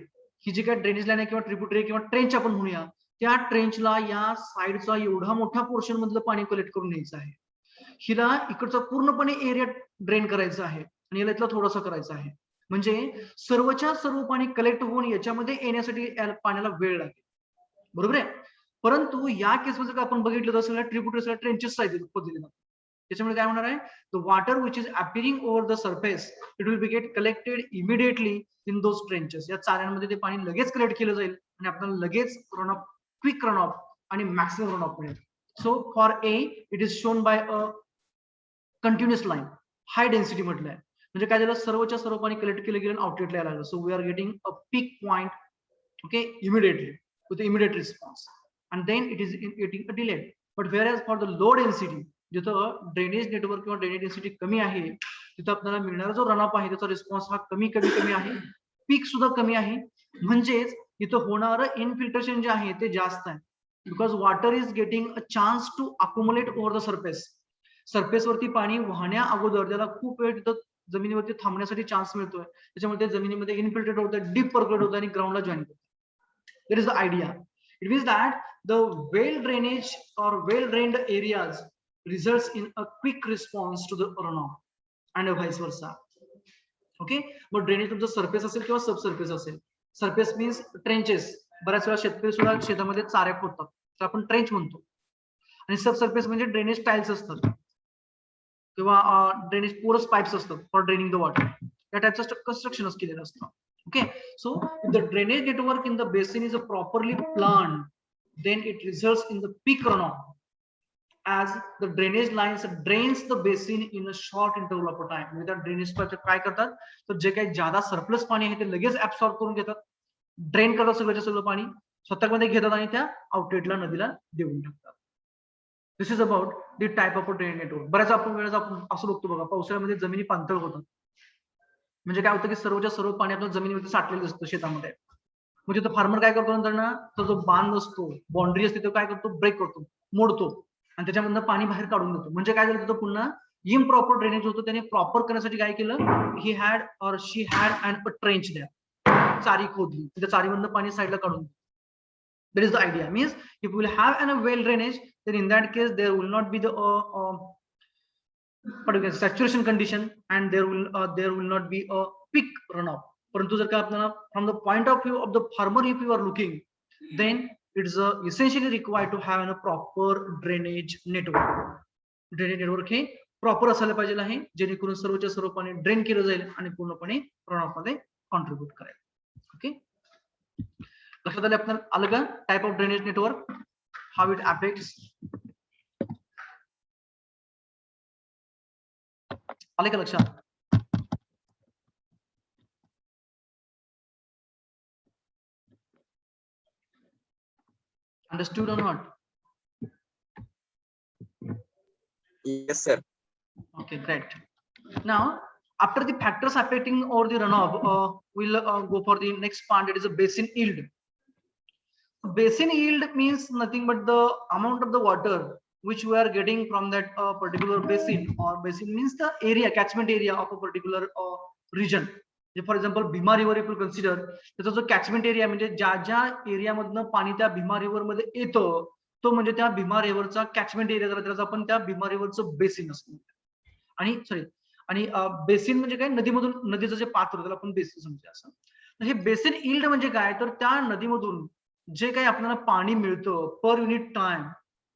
ही जी काय drainage line आहे किंवा tributary किंवा trench आपण म्हणूया, त्या ट्रेंचला या साइडचा एवढा मोठा पोर्शन मधलं पाणी कलेक्ट करून न्यायचं आहे. हिला इकडचा पूर्णपणे एरिया ड्रेन करायचा आहे आणि याला इथला थोडासा करायचा आहे. म्हणजे सर्वच्या सर्व पाणी कलेक्ट होऊन याच्यामध्ये येण्यासाठी पाण्याला वेळ लागेल, बरोबर आहे. परंतु या केसमध्ये आपण बघितलं तर सगळ्या ट्रिब्युटरीजला ट्रेंचेस आहेत पद्धतीने. त्याच्यामुळे काय होणार आहे, the water which is appearing over the surface it will be get collected immediately in those trenches. या चाऱ्यांमध्ये ते पाणी लगेच कलेक्ट केलं जाईल आणि आपल्याला लगेच run of, quick run of आणि मॅक्सिमम रन ऑफ मिळेल. So for a it is shown by a continuous line, high density म्हटलंय. म्हणजे काय झालं, सर्वच्या सर्व पाणी कलेक्ट केलं गेलं आउटलेटला यायला लागलं. So we are getting a peak point, okay, immediately with immediate response. And then it is getting a delay. But whereas for the low density, जिथं ड्रेनेज नेटवर्क किंवा ड्रेनेज डेन्सिटी कमी आहे तिथं आपल्याला मिळणारा जो रनअप आहे त्याचा रिस्पॉन्स हा कमी आहे, पीक सुद्धा कमी आहे. म्हणजेच इथं होणारं इनफिल्ट्रेशन जे आहे ते जास्त आहे. Because water is getting a chance to accumulate over the surface. सरफेसवरती पाणी वाहण्या अगोदर त्याला खूप वेळ तिथं जमिनीवरती थांबण्यासाठी चान्स मिळतोय. त्याच्यामुळे ते जमिनीमध्ये इनफिल्ट्रेट होतं, डीप पर्क्युलेट होतं आणि ग्राउंडला जॉईन होतं. That is the idea. It means that the well drainage or well drained areas results in a quick response to the runoff and vice versa. Okay, but drainage तुमचं surface असेल किंवा subsurface असेल. Surface means trenches. बऱ्याच वेळा शेतकरी सुद्धा शेतामध्ये चाऱ्या खोदतात तर आपण ट्रेंच म्हणतो. आणि सबसर्फेस म्हणजे ड्रेनेज टाइल्स असतात किंवा ड्रेनेज पोरस पाईप्स असतात फॉर ड्रेनिंग द वॉटर. या टाइपचं कन्स्ट्रक्शनच केलेलं असतं. Okay, so if the drainage network in the basin is properly planned, then it results in the peak runoff as the drainage lines drains the basin in a short interval of time. With that drainage काय करतात तर जे काही ज्यादा surplus पाणी आहे ते लगेच ऍब्सॉर्ब करून घेतात, ड्रेन करतात सगळ्याच्या सगळं पाणी स्वतःमध्ये घेतात आणि त्या आउटलेटला नदीला देऊन टाकतात. This is about the type of drainage network. बऱ्याच आपण वेळेस आपण असं बघतो बघा, पावसाळ्यामध्ये जमिनी पाणथळ होतात. म्हणजे काय होतं की सर्वच्या सर्व पाणी आपल्या जमिनीमध्ये साठलेलं असतं शेतामध्ये. म्हणजे तो फार्मर काय करतो नंतर ना, तो जो बांध असतो, बाउंड्री असते, तो काय करतो, ब्रेक करतो, मोडतो आणि त्याच्यामधनं पाणी बाहेर काढून देतो. म्हणजे काय झालं, तो पुन्हा इम्प्रॉपर ड्रेनेज होतो. त्याने प्रॉपर करण्यासाठी काय केलं, he had or she had and a trench द्या, चारी खोदली, त्या चारीमधनं पाणी साईडला काढून. That is the idea. Means if will have an a well drainage then in that case there will not be the saturation condition and there will not be a peak runoff. परंतु जर का आपल्याला from the point of view of the farmer, if you are looking, then it's essentially required to have a proper drainage network. Drainage network हे proper असायला पाहिजे आहे, जेणेकरून सर्वच्या सर्व पाणी ड्रेन केलं जाईल आणि पूर्णपणे रनऑफ मध्ये कॉन्ट्रीब्युट करेल. ओके, लक्षात आलं का type of drainage network, how it affects. आले का लक्षात? Understood or not? Yes, sir. Okay, great. Now, after the factors affecting or the runoff, we'll go for the next part. It is a basin yield. Basin yield means nothing but the amount of the water which we are getting from that particular basin, or basin means the area, catchment area of a particular region. For example Bhima river if you consider, त्याचा जो catchment area म्हणजे ज्या ज्या एरियामधनं पाणी त्या Bhima river मध्ये येतं तो म्हणजे त्या भीमा रिव्हरचा कॅचमेंट एरिया, त्याला आपण त्या भीमा रिव्हरचं बेसिन असतं. आणि बेसिन म्हणजे काय, नदीमधून नदीचं जे पात्र त्याला आपण बेसिन समजूया असं. तर हे बेसिन इल्ड म्हणजे काय, तर त्या नदीमधून जे काही आपल्याला पाणी मिळतं पर युनिट टाइम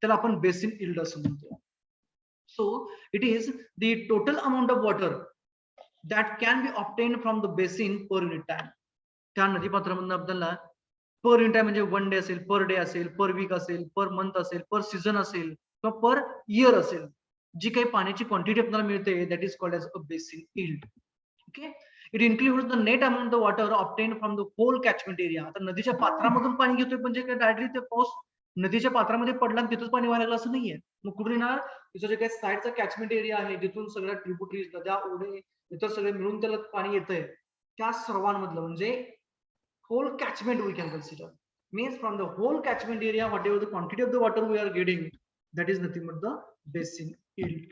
त्याला आपण बेसिन इल्ड असं म्हणतो. So it is the total amount of water that can be obtain from the basin per unit time. त्या नदीपात्रामधून आपल्याला पर युनिट टाइम म्हणजे 1 डे असेल, पर डे असेल, पर वीक असेल, पर मंथ असेल, पर सीझन असेल किंवा पर इयर असेल, जी काही पाण्याची क्वांटिटी आपल्याला मिळते that is called as a basin yield. Okay, it includes the net amount of water obtain from the whole catchment area. आता नदीच्या पात्रामधून पाणी घेतोय म्हणजे काय, डायरेक्टली ते पाऊस नदीच्या पात्रामध्ये पडला आणि तिथंच पाणी व्हायला लागलं असं नाहीये. मग कुठे येणार, तिचं जे काही साईडचा कॅचमेंट एरिया आहे जिथून सगळ्या ट्रिब्युटरीज, नद्या, ओढे इतर सगळे मिळून त्याला पाणी येतंय, त्या सर्वांमधलं म्हणजे whole catchment we can consider. Means from the whole catchment area, whatever the quantity of the water we are getting, that is nothing but the basin yield.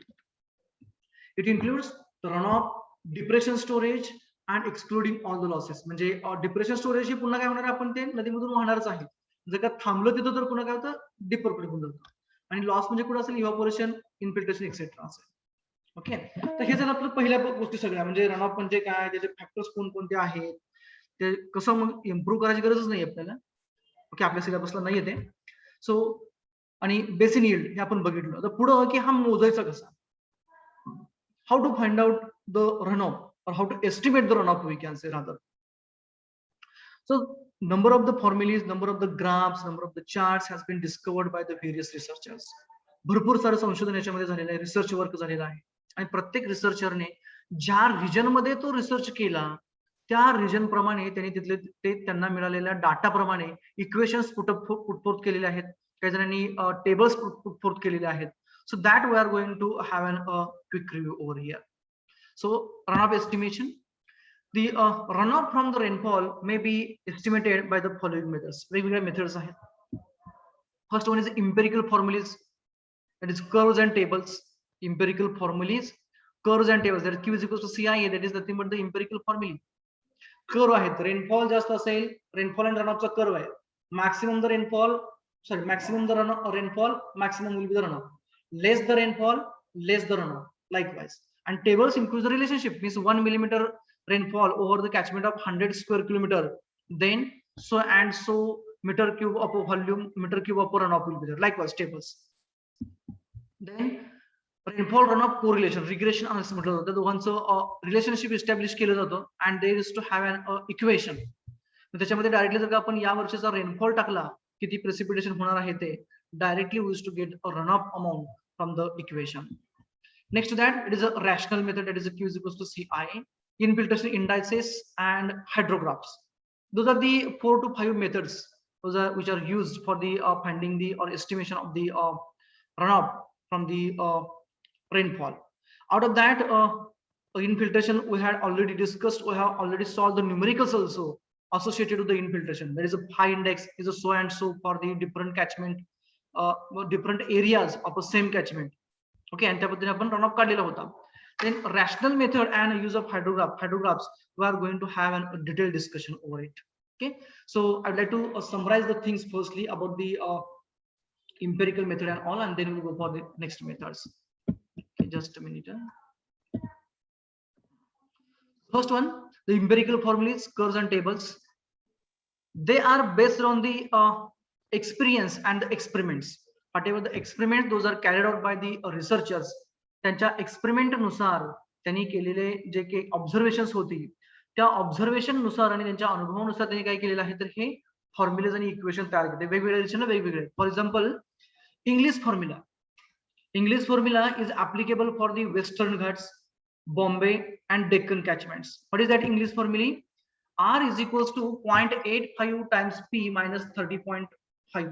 It includes the runoff, depression storage and excluding all the losses. म्हणजे depression storage हे पुन्हा काय होणार, आपण ते नदीमधून वाहणारच आहे. जर का थांबलं तिथं तर पुन्हा काय होतं, डिपर कडे होऊन जातं. आणि लॉस म्हणजे कुठं असेल, इव्हॅपोरेशन, इन्फिल्ट्रेशन एक्सेट्रा असेल. ओके, तर हे झालं आपलं पहिल्या गोष्टी सगळ्या, म्हणजे रनऑफ म्हणजे काय, त्याचे फॅक्टर्स कोणकोणते आहेत, ते कसं मग इम्प्रूव्ह करायची गरजच नाही आपल्याला. ओके, आपल्या सिलेबसला नाही येते. सो आणि बेसिन यील्ड हे आपण बघितलं. तर पुढं की हा मोजायचा कसा, how to find out the run off or how to estimate the runoff, we can say rather. So number of the formulas, number of the graphs, number of the charts has been discovered by the various researchers. भरपूर सारं संशोधन याच्यामध्ये झालेलं आहे, research work झालेला आहे. आणि प्रत्येक रिसर्चरने ज्या रिजन मध्ये तो रिसर्च केला त्या रिजन प्रमाणे त्यांनी तिथले ते त्यांना मिळालेल्या डाटा प्रमाणे इक्वेशन्स पुटफोर्थ केलेले आहेत, काही जणांनी टेबल्स पुटफोर्थ केलेले आहेत. So that we are going to have an quick review over here. So runoff estimation, the runoff from the rainfall may be estimated by the following methods. वेगवेगळ्या methods आहेत. First one is empirical formulas, that is curves and tables. Empirical formulas, curves and tables, that is Q is equals to CIA, that is nothing but the empirical formula. Curve आहेत, rainfall जास्त असेल, rainfall and runoff चा curve आहे. Maximum the rainfall, maximum the rainfall, maximum will be the runoff. Less the rainfall, less the runoff. Likewise. And tables includes the relationship, means 1 millimeter rainfall over the catchment of 100 square kilometer, then so and so meter cube of a volume, meter cube of a runoff will be there. Likewise tables. Then rainfall runoff correlation, regression असं म्हटलं जातं. दोघांचं relationship establish केलं जातं and there is to have an equation. त्याच्यामध्ये directly जर का आपण या वर्षीचा रेनफॉल टाकला, किती प्रेसिपिटेशन होणार आहे ते, directly we use to get a runoff amount from the equation. Next to that, it is a rational method, that is a Q is equals to CI, infiltration indices and hydrographs. Those are the 4 to 5 methods which are used for the finding the or estimation of the runoff from the rainfall. Out of that, infiltration we had already discussed. We have already solved the numericals also associated with the infiltration. There is a pi index is a so and so for the different catchment, different areas of the same catchment. Okay, and त्या पद्धतीने आपण runoff काढलेला होता. Then rational method and use of hydrographs, we are going to have a detailed discussion over it. Okay, so I'd like to summarize the things firstly about the empirical method and all, and then we'll go for the next methods. Okay, just a minute. First one, the empirical formulas, curves and tables. They are based on the experience and the experiments. Whatever the experiment, those are carried out by the researchers. त्यांच्या experiment नुसार त्यांनी केलेले जे काही observations होती त्या observation नुसार आणि त्यांच्या अनुभवानुसार त्यांनी काय केलेलं आहे तर हे फॉर्म्युलेज आणि इक्वेशन तयार केले. वेगवेगळ्या दिशेने वेगवेगळे. For example Inglis formula. Inglis formula is applicable for the western Ghats, Bombay and Deccan catchments. What is that Inglis formula? R is equals to 0.85 times P minus 30.5.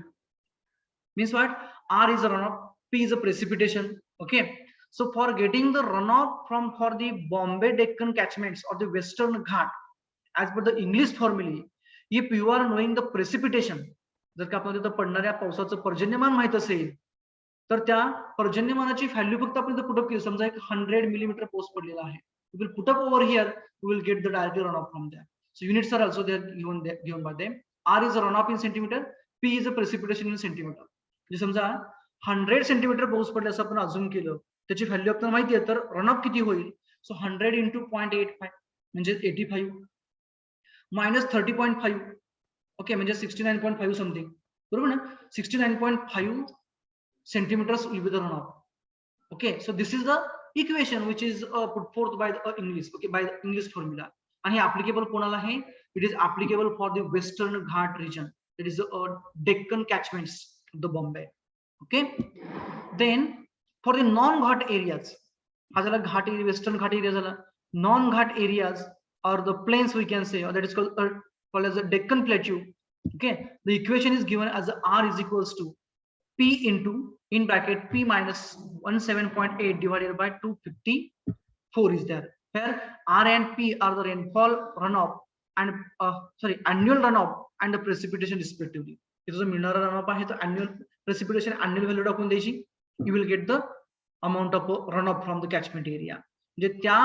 Means what? R is a runoff, P is a precipitation. Okay, so for getting the runoff for the Bombay Deccan catchments or the Western Ghat, as per the English formula, if you are knowing the precipitation, जर का आपल्याला तिथं पडणाऱ्या पावसाचं पर्जन्यमान माहित असेल तर त्या पर्जन्यमानाची व्हॅल्यू फक्त आपण पुट अप केली. समजा एक 100 मिलीमीटर पाऊस पडलेला आहे, you will put up over here, you will get the directly runoff from there. So units are also there given by them. R is a runoff in centimeter, P is a precipitation in centimeter. म्हणजे समजा 100 centimetre पाऊस पडला असं आपण अजून केलं, त्याची value आपल्याला माहिती आहे, तर रनऑफ किती होईल? सो 100 into 0.85 म्हणजे 85 minus 30.5, ओके, म्हणजे 69.5 समथिंग, बरोबर ना? 69.5 centimeters will be the runoff. Okay, so this is the equation which is put forth by the English, okay, by the English formula. And he applicable कोणाला आहे? It is applicable for the Western Ghat region. It is the Deccan catchments of the Bombay. Okay, then for the non-Ghat areas, हा झाला घाट area, Western Ghat area झाला. Non-Ghat areas or the plains we can say, or that is called as the Deccan Plateau. Okay, the equation is given as R is equals to P into, in bracket, P minus 17.8 divided by 254 is there. Where R and P are the rainfall runoff and annual runoff and the precipitation respectively. It is a mineral runoff आहे, तर annual precipitation annual value टाकून द्यायची, you will get the amount of runoff from the catchment area. म्हणजे त्या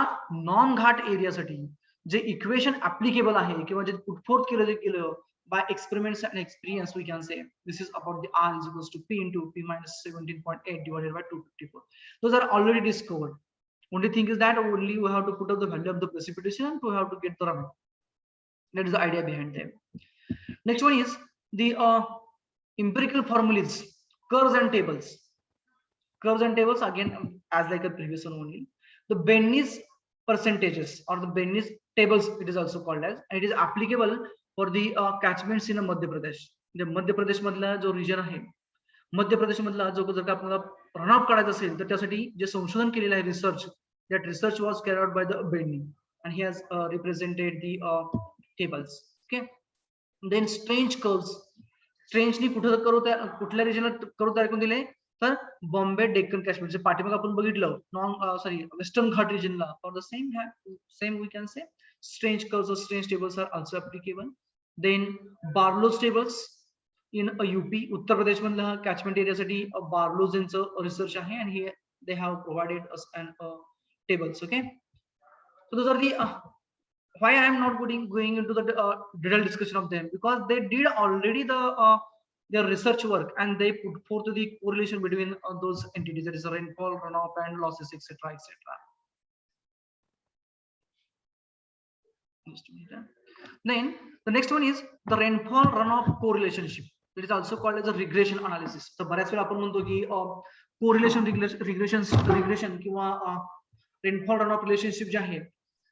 non घाट एरियासाठी जे equation applicable आहे किंवा जे पुट फोर्थ केलं by experiments and experience, we can say this is about the R is equals to P into P minus 17.8 divided by 254. Those are already discovered. Only thing is that only we have to put up the value of the precipitation and we have to get the runoff. That is the idea behind them. Next one is the empirical formulas, curves and tables. Curves and tables again as like the previous one only. The Bennett's percentages or the Bennett's tables, it is also called as, and it is applicable for the catchments in Madhya Pradesh. म्हणजे मध्य प्रदेश मधला जो region आहे, मध्य प्रदेश मधला जो जर का आपल्याला runoff काढायचा असेल तर त्यासाठी जे संशोधन केलेलं आहे, research, that research was carried out by the Benny and he has represented the tables. Okay, then strange curves. Strangely कुठल्या रिजनला कर्व तयार करून दिले, तर बॉम्बे डेक्कन कॅचमेंट, जे पाठीमागे आपण बघितलं वेस्टर्न घाट रिजनला, for the same we can say strange curves or strange tables are also applicable. Then Barlow's tables in a UP, Uttar Pradesh मधला catchment area साठी Barlow's यांचं research आहे and here they have provided us an tables. Okay, so those are the why I am not going into the detailed discussion of them, because they did already their research work and they put forth the correlation between those entities, that is rainfall, runoff and losses, etc., etc. Then the next one is the rainfall runoff correlationship. It is also called as a regression analysis. तर बऱ्याच वेळा आपण म्हणतो की regression किंवा rainfall runoff relationship जे आहे,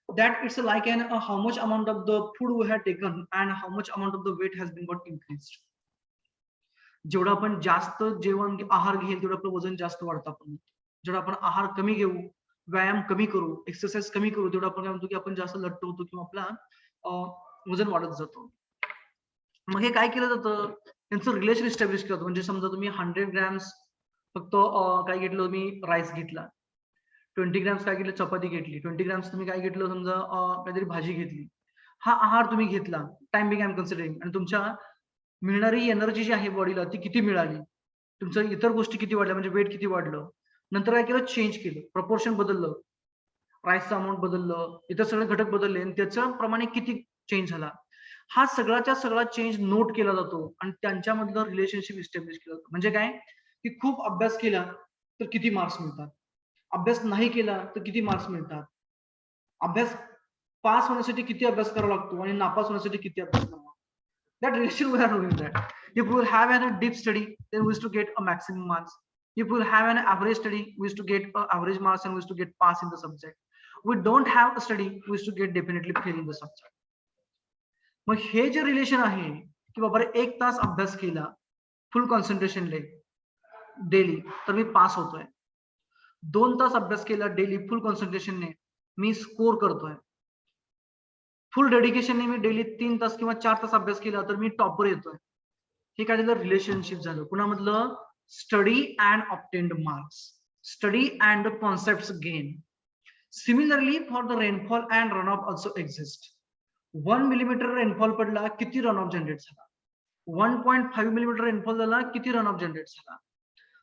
that it's like an how much amount of the food we had taken and how much amount of the weight has been got increased. जेवढा आपण जास्त जेवण आहार घेईल तेवढं आपलं वजन जास्त वाढतं. आपण जेवढा आपण आहार कमी घेऊ, व्यायाम कमी करू, एक्सरसाइज कमी करू, तेवढं आपण काय म्हणतो की आपण जास्त लठ्ठ होतो किंवा आपला वजन वाढत जातो. मग हे काय केलं जातं, त्यांचं रिलेशन इस्टॅब्लिश केलं जातं. म्हणजे समजा तुम्ही 100 ग्रॅम्स फक्त काय घेतलं, तुम्ही राईस घेतला, 20 ग्रॅम्स काय घेतलं, चपाती घेतली, 20 ग्रॅम्स तुम्ही काय घेतलं, समजा काहीतरी भाजी घेतली, हा आहार तुम्ही घेतला, time being I am considering, आणि तुमच्या मिळणारी एनर्जी जी आहे बॉडीला ती किती मिळाली, तुमचं इतर गोष्टी किती वाढल्या, म्हणजे वेट किती वाढलं, नंतर काय केलं, चेंज केलं, प्रपोर्शन बदललं, राईसचं अमाऊंट बदललं, इतर सगळे घटक बदलले आणि त्याच्याप्रमाणे किती चेंज झाला, हा सगळाच्या सगळा चेंज नोट केला जातो आणि त्यांच्यामधलं रिलेशनशिप इस्टॅब्लिश केलं जातं. म्हणजे काय की खूप अभ्यास केला तर किती मार्क्स मिळतात, अभ्यास नाही केला तर किती मार्क्स मिळतात, अभ्यास पास होण्यासाठी किती अभ्यास करावा लागतो आणि नापास होण्यासाठी किती अभ्यास करावा. That relation we are doing that. If we will have a deep study, then we used to get a maximum marks. If we will have an average study, we used to get average marks and we used to get pass in the subject. We don't have a study, we used to get definitely fail in the subject. मग हे जे relation आहे की बाबा 1 तास अभ्यास केला फुल concentration ले डेली तर मी पास होतोय, 2 तास अभ्यास केला डेली फुल कॉन्सन्ट्रेशन ने मी स्कोर करतोय, फुल डेडिकेशनने मी डेली 3 तास किंवा 4 तास अभ्यास केला तर मी टॉपर येतोय. हे काय झालं, रिलेशनशिप झालं. कुणामधलं, study and obtained marks, study and the concepts gain. Similarly for the rainfall and run off also exist. 1 millimetre rainfall पडला, किती रन ऑफ जनरेट झाला, 1.5 मिलीमीटर रेनफॉल झाला, किती रन ऑफ जनरेट झाला.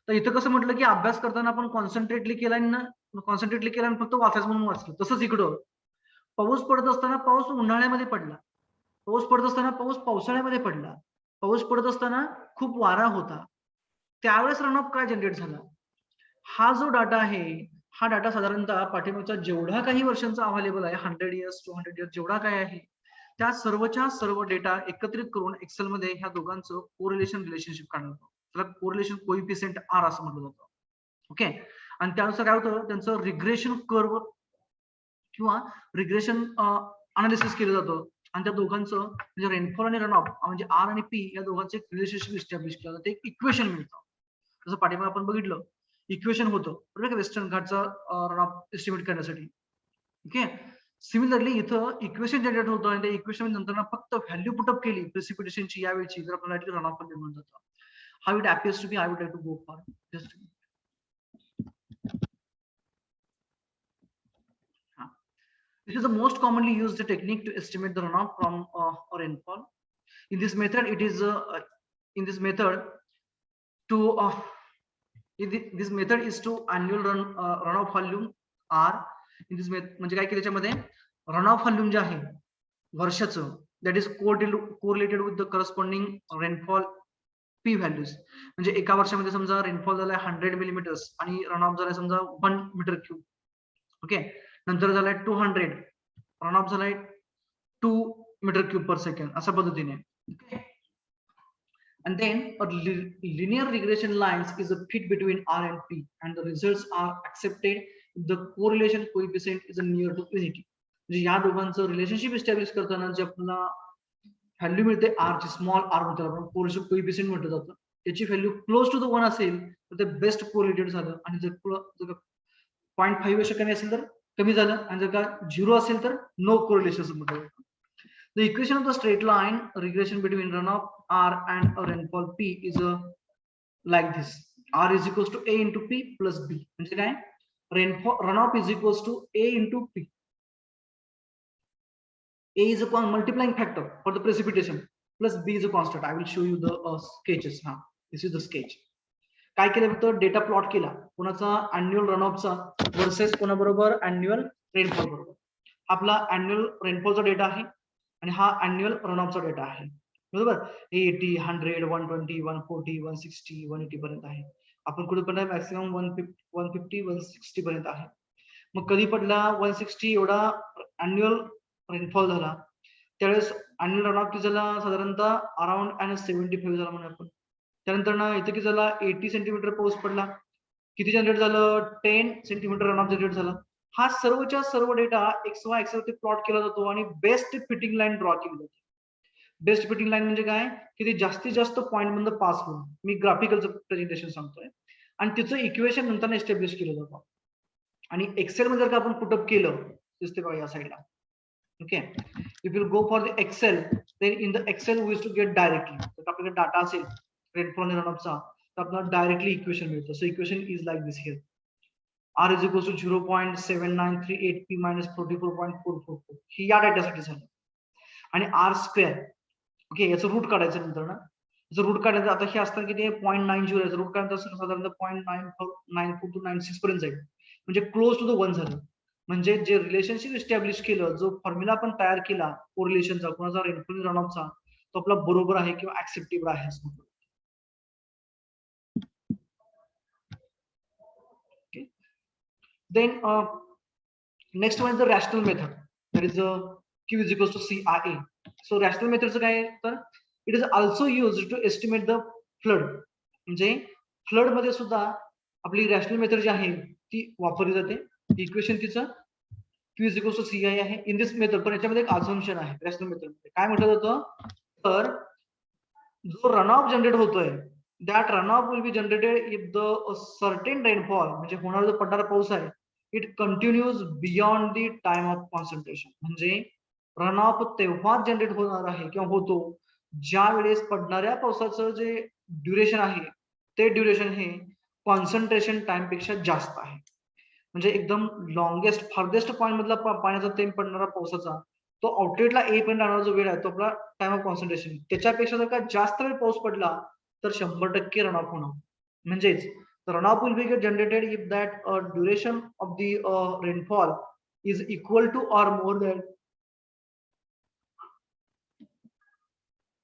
तर इथं कसं म्हटलं की अभ्यास करताना आपण कॉन्सन्ट्रेटली केला ना, कॉन्सन्ट्रेटली केला आणि फक्त वाचायचं म्हणून वाचलं. तसंच इकडं पाऊस पडत असताना पाऊस उन्हाळ्यामध्ये पडला, पाऊस पडत असताना पाऊस पावसाळ्यामध्ये पडला, पाऊस पडत असताना खूप वारा होता, त्यावेळेस रनऑफ काय जनरेट झाला. हा जो डाटा आहे, हा डाटा साधारणतः पाठीमागच्या जेवढा काही वर्षांचा अवेलेबल आहे, 100 इयर्स 200 इयर्स जेवढा काय आहे, त्या सर्वच्या सर्व डेटा एकत्रित करून एक्सेल मध्ये ह्या दोघांचं कोरिलेशन रिलेशनशिप काढलं जातं. त्याला कोरिलेशन कोइफिशियंट आर असं म्हटलं जातं. ओके, आणि त्यानुसार काय होतं, त्यांचं रिग्रेशन कर्व किंवा रिग्रेशन अनालिसिस केलं जातं आणि त्या दोघांचं म्हणजे रेनफॉल आणि रनऑफ म्हणजे आर आणि पी या दोघांचे रिलेशनशिप इस्टॅब्लिश केलं जातं. एक इक्वेशन मिळतं. जसं पाठीमागे आपण बघितलं इक्वेशन होतं बरोबर, वेस्टर्न घाटचा रनऑफ एस्टिमेट करण्यासाठी. ओके, सिमिलरली इथं इक्वेशन जनरेट होतं आणि त्या इक्वेशन नंतर फक्त व्हॅल्यू पुटअप केली प्रेसिपिटेशनची यावेळची, तर आपल्याला रनऑफ म्हणून जातं. How it appears to be, I would like to go for just. This is the most commonly used technique to estimate the runoff from or rainfall. In this method, it is this method is to annual runoff volume R. In this म्हणजे काय केलं त्याच्यामध्ये runoff volume जे आहे वर्षाचं, that is correlated with the corresponding rainfall P values. म्हणजे एका वर्षामध्ये समजा रेनफॉल झालाय 100 मिलीमीटर्स आणि रनऑफ झालाय समजा 1 मीटर क्यूब. ओके, नंतर झालाय 200, रनऑफ झालाय 2 मीटर क्यूब पर सेकंड अशा पद्धतीने. And then a linear regression lines is a fit between R and P and the results are accepted if the correlation coefficient is near to unity. म्हणजे या दोघांचं relationship establish करताना जे आपल्याला value मिळते R ची, स्मॉल r म्हणतो आपण, कोरिलेशन कोएफिशिएंट म्हटलं जातं, त्याची व्हॅल्यू क्लोज टू द 1 असेल तर ते बेस्ट कोरिलेटेड झालं आणि जर 0.5 पेक्षा कमी असेल तर कमी झालं आणि जर का 0 असेल तर नो कोरिलेशन असं म्हटलं जातं. The equation of the straight line regression between runoff R and a rainfall P is like this. R is equals to A into P plus B. म्हणजे काय, runoff is equals to A into P. A is a multiplying factor for the precipitation plus B is a constant. I will show you the sketches. This is the sketch. काय केलं होतं, data plot केला कोणाचा, annual रनऑफचा versus कोणाबरोबर, annual rainfall बरोबर. आपला annual रेनफॉलचा data आहे आणि हा अॅन्युअल रनऑफचा डेटा आहे बरोबर. 80, 100, 120, 140, 160, 180 पर्यंत आहे. आपण कुठे पडला, मॅक्सिमम 150, 160 पर्यंत आहे. मग कधी पडला 160 एवढा अॅन्युअल रेनफॉल झाला, त्यावेळेस अॅन्युअल रनऑफ किती झाला, साधारणतः अराउंड 75 झाला म्हणून आपण. त्यानंतर ना इथे किती झाला, 80 सेंटीमीटर पाऊस पडला, किती जनरेट झालं, 10 सेंटीमीटर रनऑफ जनरेट झाला. हा सर्वच्या सर्व डेटा XY ऍक्सिस वरती प्लॉट केला जातो आणि बेस्ट फिटिंग लाईन ड्रॉ केली जाते. बेस्ट फिटिंग लाईन म्हणजे काय, की ते जास्तीत जास्त पॉईंट मधून पास होऊन, मी ग्राफिकलचं प्रेझेंटेशन सांगतोय, आणि तिचं इक्वेशन नंतर एस्टॅब्लिश केलं जातं. आणि एक्सेल मध्ये जर का आपण पुटअप केलं, दिसते बघा या साईडला. Okay, if you go for the excel, then in the excel we to get directly, तर आपल्याकडे डाटा असेल रेनफॉल आणि रनऑफचा, तर आपल्याला डायरेक्टली इक्वेशन मिळतं. So equation is like this here. R is equals to 0.7938 P minus 44.444. ही या डेटासाठी झालं. आणि R स्क्वेअर, ओके, याचं रूट काढायचं नंतर ना, याचं रूट काढायचं. आता हे असतं की ते 0.90 याचं रूट काढायचं साधारणतः 0.94 to 96 पर्यंत जाईल, म्हणजे क्लोज टू द 1 झालं. म्हणजे जे रिलेशनशिप एस्टॅब्लिश केलं, जो फॉर्म्युला आपण तयार केला कोरिलेशनचा, कोणाचा, रेनफॉल रनऑफचा, तो आपला बरोबर आहे किंवा ऍक्सेप्टेबल आहे असं म्हणतो. Then next one is the rational method. That is Q is equals to CIA. So rational method चं काय, तर it is also used to estimate the flood. म्हणजे फ्लड मध्ये सुद्धा आपली रॅशनल मेथड जी आहे ती वापरली जाते. इक्वेशन तिचं Q is equals to CI आहे इन दिस मेथड. पण याच्यामध्ये एक अझम्पशन आहे रॅशनल मेथड मध्ये. काय म्हटलं जातं, तर जो रनऑफ जनरेट होतोय, that runoff will be generated if the certain rainfall, म्हणजे होणारा जो पडणारा पाऊस आहे, it continues beyond the time of concentration. म्हणजे रनऑफ तेव्हा जनरेट होणार आहे किंवा होतो ज्या वेळेस पडणाऱ्या पावसाचं जे ड्युरेशन आहे, ते ड्युरेशन हे कॉन्सन्ट्रेशन टाइम पेक्षा जास्त आहे. म्हणजे एकदम लॉंगेस्ट फार्देस्ट पॉईंट मधला पाण्याचा थेंब पडणारा पावसाचा, तो आउटलेटला ए पर्यंत राहणारा जो वेळ आहे, तो आपला टाइम ऑफ कॉन्सन्ट्रेशन. त्याच्यापेक्षा जर का जास्त वेळ पाऊस पडला तर 100% रनऑफ होणार. म्हणजेच The runoff will be get generated if that duration of the rainfall is equal to or more than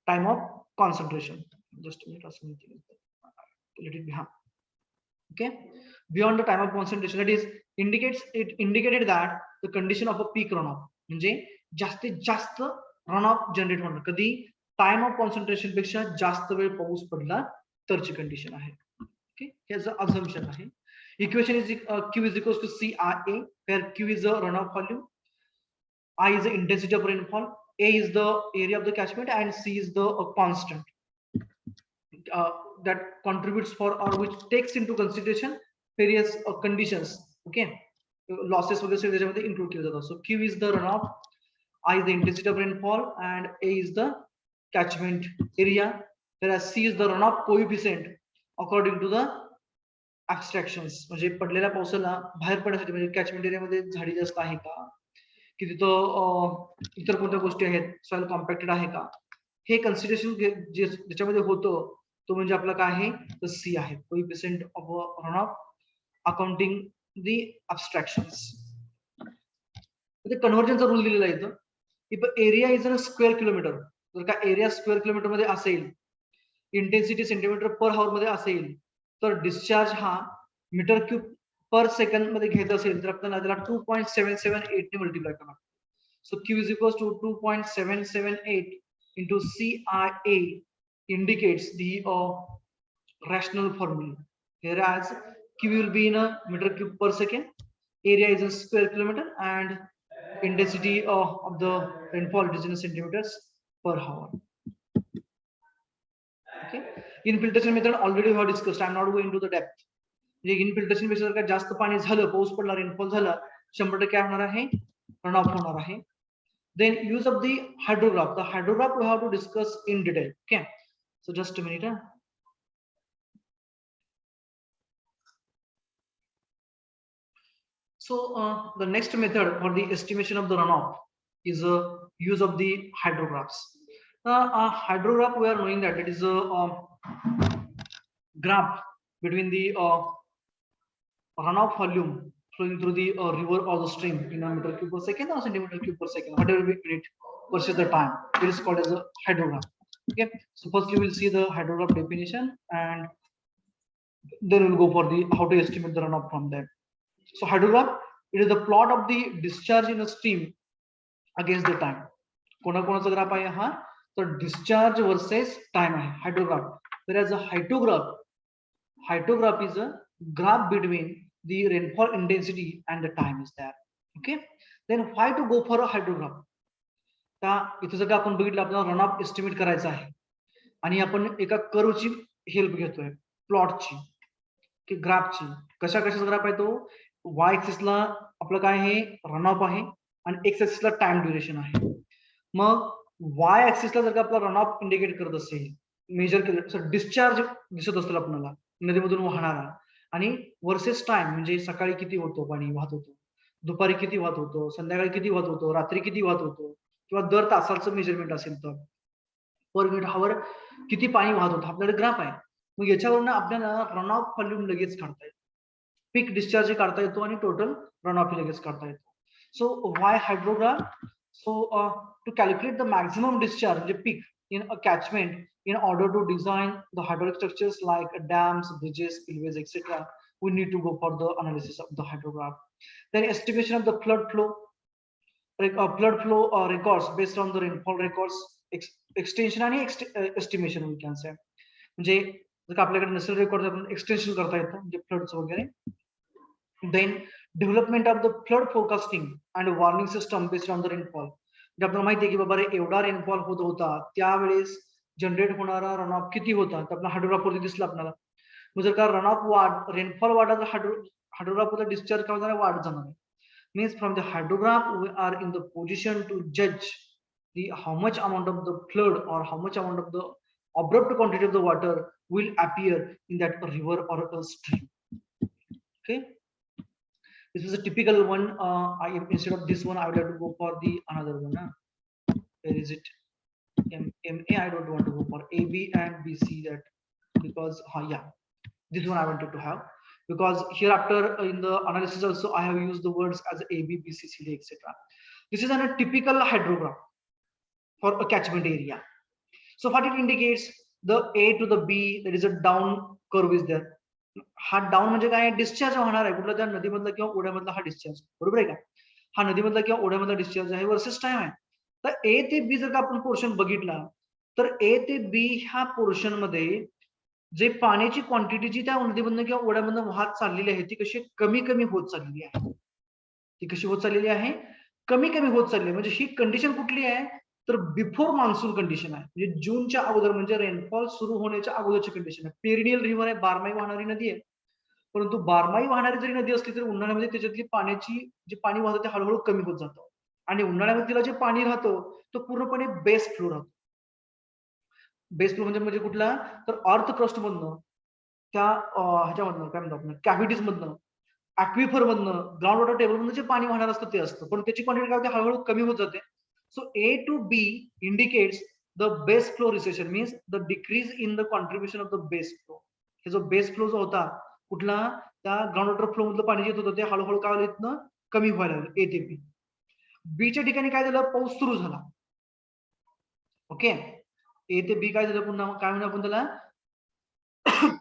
time of concentration. Just a minute, or something. Let it be. Okay, beyond the time of concentration, that is indicated that the condition of a peak runoff म्हणजे जास्तीत जास्त runoff generate होणं कधी time of concentration पेक्षा जास्त वेळ पाऊस पडला तरची कंडिशन आहे. ओके, याचं assumption आहे. Equation is Q is equals to CRA, where Q is the runoff volume, I is the intensity of rainfall, A is the area of the catchment, and C is the constant that contributes for or which takes into consideration various conditions. Okay, losses वगैरे त्याच्यामध्ये include केले जातात. So Q is the runoff, I is the intensity of rainfall, and A is the catchment area, whereas C is the runoff coefficient according to the abstractions. म्हणजे पडलेल्या पावसाला बाहेर पडण्यासाठी म्हणजे कॅचमेंट एरियामध्ये झाडी जास्त आहे का, की तिथं इतर कोणत्या गोष्टी आहेत, सॉइल कॉम्पॅक्टेड आहे का, हे कन्सिडरेशन ज्याच्यामध्ये होतं तो म्हणजे आपला काय आहे, तर सी आहे, coefficient of runoff accounting the abstractions. कन्व्हर्जनचा रूल दिलेला आहे इथं. If area is a square kilometre, जर का एरिया स्क्वेअर किलोमीटर मध्ये असेल, इंटेन्सिटी सेंटीमीटर पर हावर मध्ये असेल, तर डिस्चार्ज हा मीटर क्यूब पर सेकंड मध्ये घेत असेल तर आपल्याला त्याला 2.778 ने मल्टिप्लाय करावं. So Q is equals to 2.778 into CRA indicates the rational formula, whereas Q will be in a meter cube per second, area is a square kilometer, and intensity of the rainfall is in centimeters per hour. Okay, infiltration method already we have discussed. I am not going into the depth. Infiltration पेक्षा जर का जास्त पाणी झालं, पाऊस पडला, rainfall झाला, 100% काय होणार आहे, रन ऑफ होणार आहे. Then use of the hydrograph. The hydrograph we have to discuss in detail. Okay, so just a minute. So the next method for the estimation of the runoff is use of the hydrographs. Hydrograph, we are knowing that it is a graph between the runoff volume flowing through the river or the stream in a meter cube per second or centimeter cube per second, whatever we it versus the time. It is called as a hydrograph. Okay, so first you will see the hydrograph definition, and then we'll go for the how to estimate the runoff from there. So hydrograph, it is the plot of the discharge in a stream against the time. कोणाकोणाचा graph आहे हा, तर discharge versus time आहे hydrograph. Whereas a hydrograph is a graph between the rainfall intensity and the time is there. Okay, then why to go for a hydrograph? का इथे जर का आपण बघितलं आपल्याला रन ऑफ एस्टिमेट करायचा आहे आणि आपण एका कर्वची हेल्प घेतोय, प्लॉटची की ग्राफची. कशा कशाचा ग्राफ आहे तो, वाय ऍक्सिसला आपलं काय आहे, रन ऑफ आहे, आणि एक्स ऍक्सिसला टाइम ड्युरेशन आहे. मग वाय ऍक्सिसला जर का आपला रन ऑफ इंडिकेट करत असेल, मेजर केलं, डिस्चार्ज दिसत असेल आपल्याला नदीमधून वाहणारा, आणि वर्सेस टाइम म्हणजे सकाळी किती होतो पाणी वाहत होतो, दुपारी किती वाहत होतो, संध्याकाळी किती वाहत होतो, रात्री किती वाहत होतो, किंवा दर तासाचं मेजरमेंट असेल तर पर मिनिट हावर किती पाणी वाहत होतं, आपल्याकडे ग्राफ आहे. मग याच्यावरून आपल्याला रन ऑफ व्हॉल्यूम लगेच काढता येतो, पीक डिस्चार्ज काढता येतो, आणि टोटल रन ऑफ लगेच काढता येतो. So why hydrograph, so to calculate the maximum discharge म्हणजे peak in a catchment, in order to design the hydraulic structures like dams, bridges, spillways, etc., we need to go for the analysis of the hydrograph. Then estimation of the flood flow records based on the rainfall records, extension आणि estimation we can say. म्हणजे जर आपल्याकडे नसेल record आपण extension करता येतं म्हणजे floods वगैरे. Then development of the flood forecasting and warning system based on the rainfall. म्हणजे आपल्याला माहिती आहे की बाबा रे एवढा रेनफॉल होत होता, त्यावेळेस जनरेट होणारा रनऑफ किती होता, तर आपला हायड्रोग्राफ वरती दिसला आपल्याला. मग जर का रनऑफ रेनफॉल वाढला तर हायड्रोग्राफ वर डिस्चार्ज काय होणार, वाढ जाणार आहे. Means from the hydrograph we are in the position to जज the how much amount of the flood or how much amount of the abrupt quantity of the water will appear in that river or a stream. Okay, this is a typical one. Instead of this one I would have to go for the another one. Where is it? MA. I don't want to go for AB and BC, that because yeah, This one I wanted to have, because hereafter in the analysis also I have used the words as A, B, B, C, C, D, etc. This is a typical hydrogram for a catchment area. So what it indicates, the A to the B, there is a down curve is there. हा down म्हणजे काय, discharge होणार आहे कुठला त्या नदीमधला किंवा ओढ्यामधला हा discharge, बरोबर आहे का? हा नदीमधला किंवा ओढ्यामधला डिस्चार्ज आहे वर्सेस टाइम आहे. तर ए ते बी जर का आपण पोर्शन बघितला तर ए ते बी ह्या पोर्शन मध्ये जे पाण्याची क्वांटिटी जी त्या नदीमधनं किंवा ओढ्यामधनं वाहत चाललेली आहे ती कशी कमी कमी होत चाललेली आहे. ती कशी होत चाललेली आहे, कमी कमी होत चालली आहे. म्हणजे ही कंडिशन कुठली आहे तर बिफोर मान्सून कंडिशन आहे, म्हणजे जूनच्या अगोदर, म्हणजे रेनफॉल सुरू होण्याच्या अगोदरची कंडिशन आहे. पेरिनियल रिव्हर आहे, बारमाही वाहणारी नदी आहे. परंतु बारमाही वाहणारी जरी नदी असली तरी उन्हाळ्यामध्ये त्याच्यातली पाण्याची जे पाणी वाहतं ते हळूहळू कमी होत जातं, आणि उन्हाळ्यामध्ये तिला जे पाणी राहतो तो पूर्णपणे बेस फ्लो राहतो. बेस फ्लो म्हणजे कुठला तर अर्थ क्रस्ट मधनं, त्या ह्याच्यामधनं काय म्हणतो आपण कॅव्हिटीज मधनं, ऍक्विफर मधनं, ग्राउंड वॉटर टेबल मधनं जे पाणी वाहणार असतं ते असतं, पण त्याची क्वांटिटी काय होते हळूहळू कमी होत जाते. So A to B indicates the base flow recession, means the decrease in the contribution of the base flow. हे जो बेस फ्लो जो होता कुठला त्या ग्राउंड वॉटर फ्लो मधलं पाणी येत होतं ते हळूहळू काय होईल इथनं कमी व्हायला लागलं. ए ते बी. बीच्या ठिकाणी काय झालं, पाऊस सुरू झाला. ओके, ए ते बी काय झालं पुन्हा काय म्हणू आपण त्याला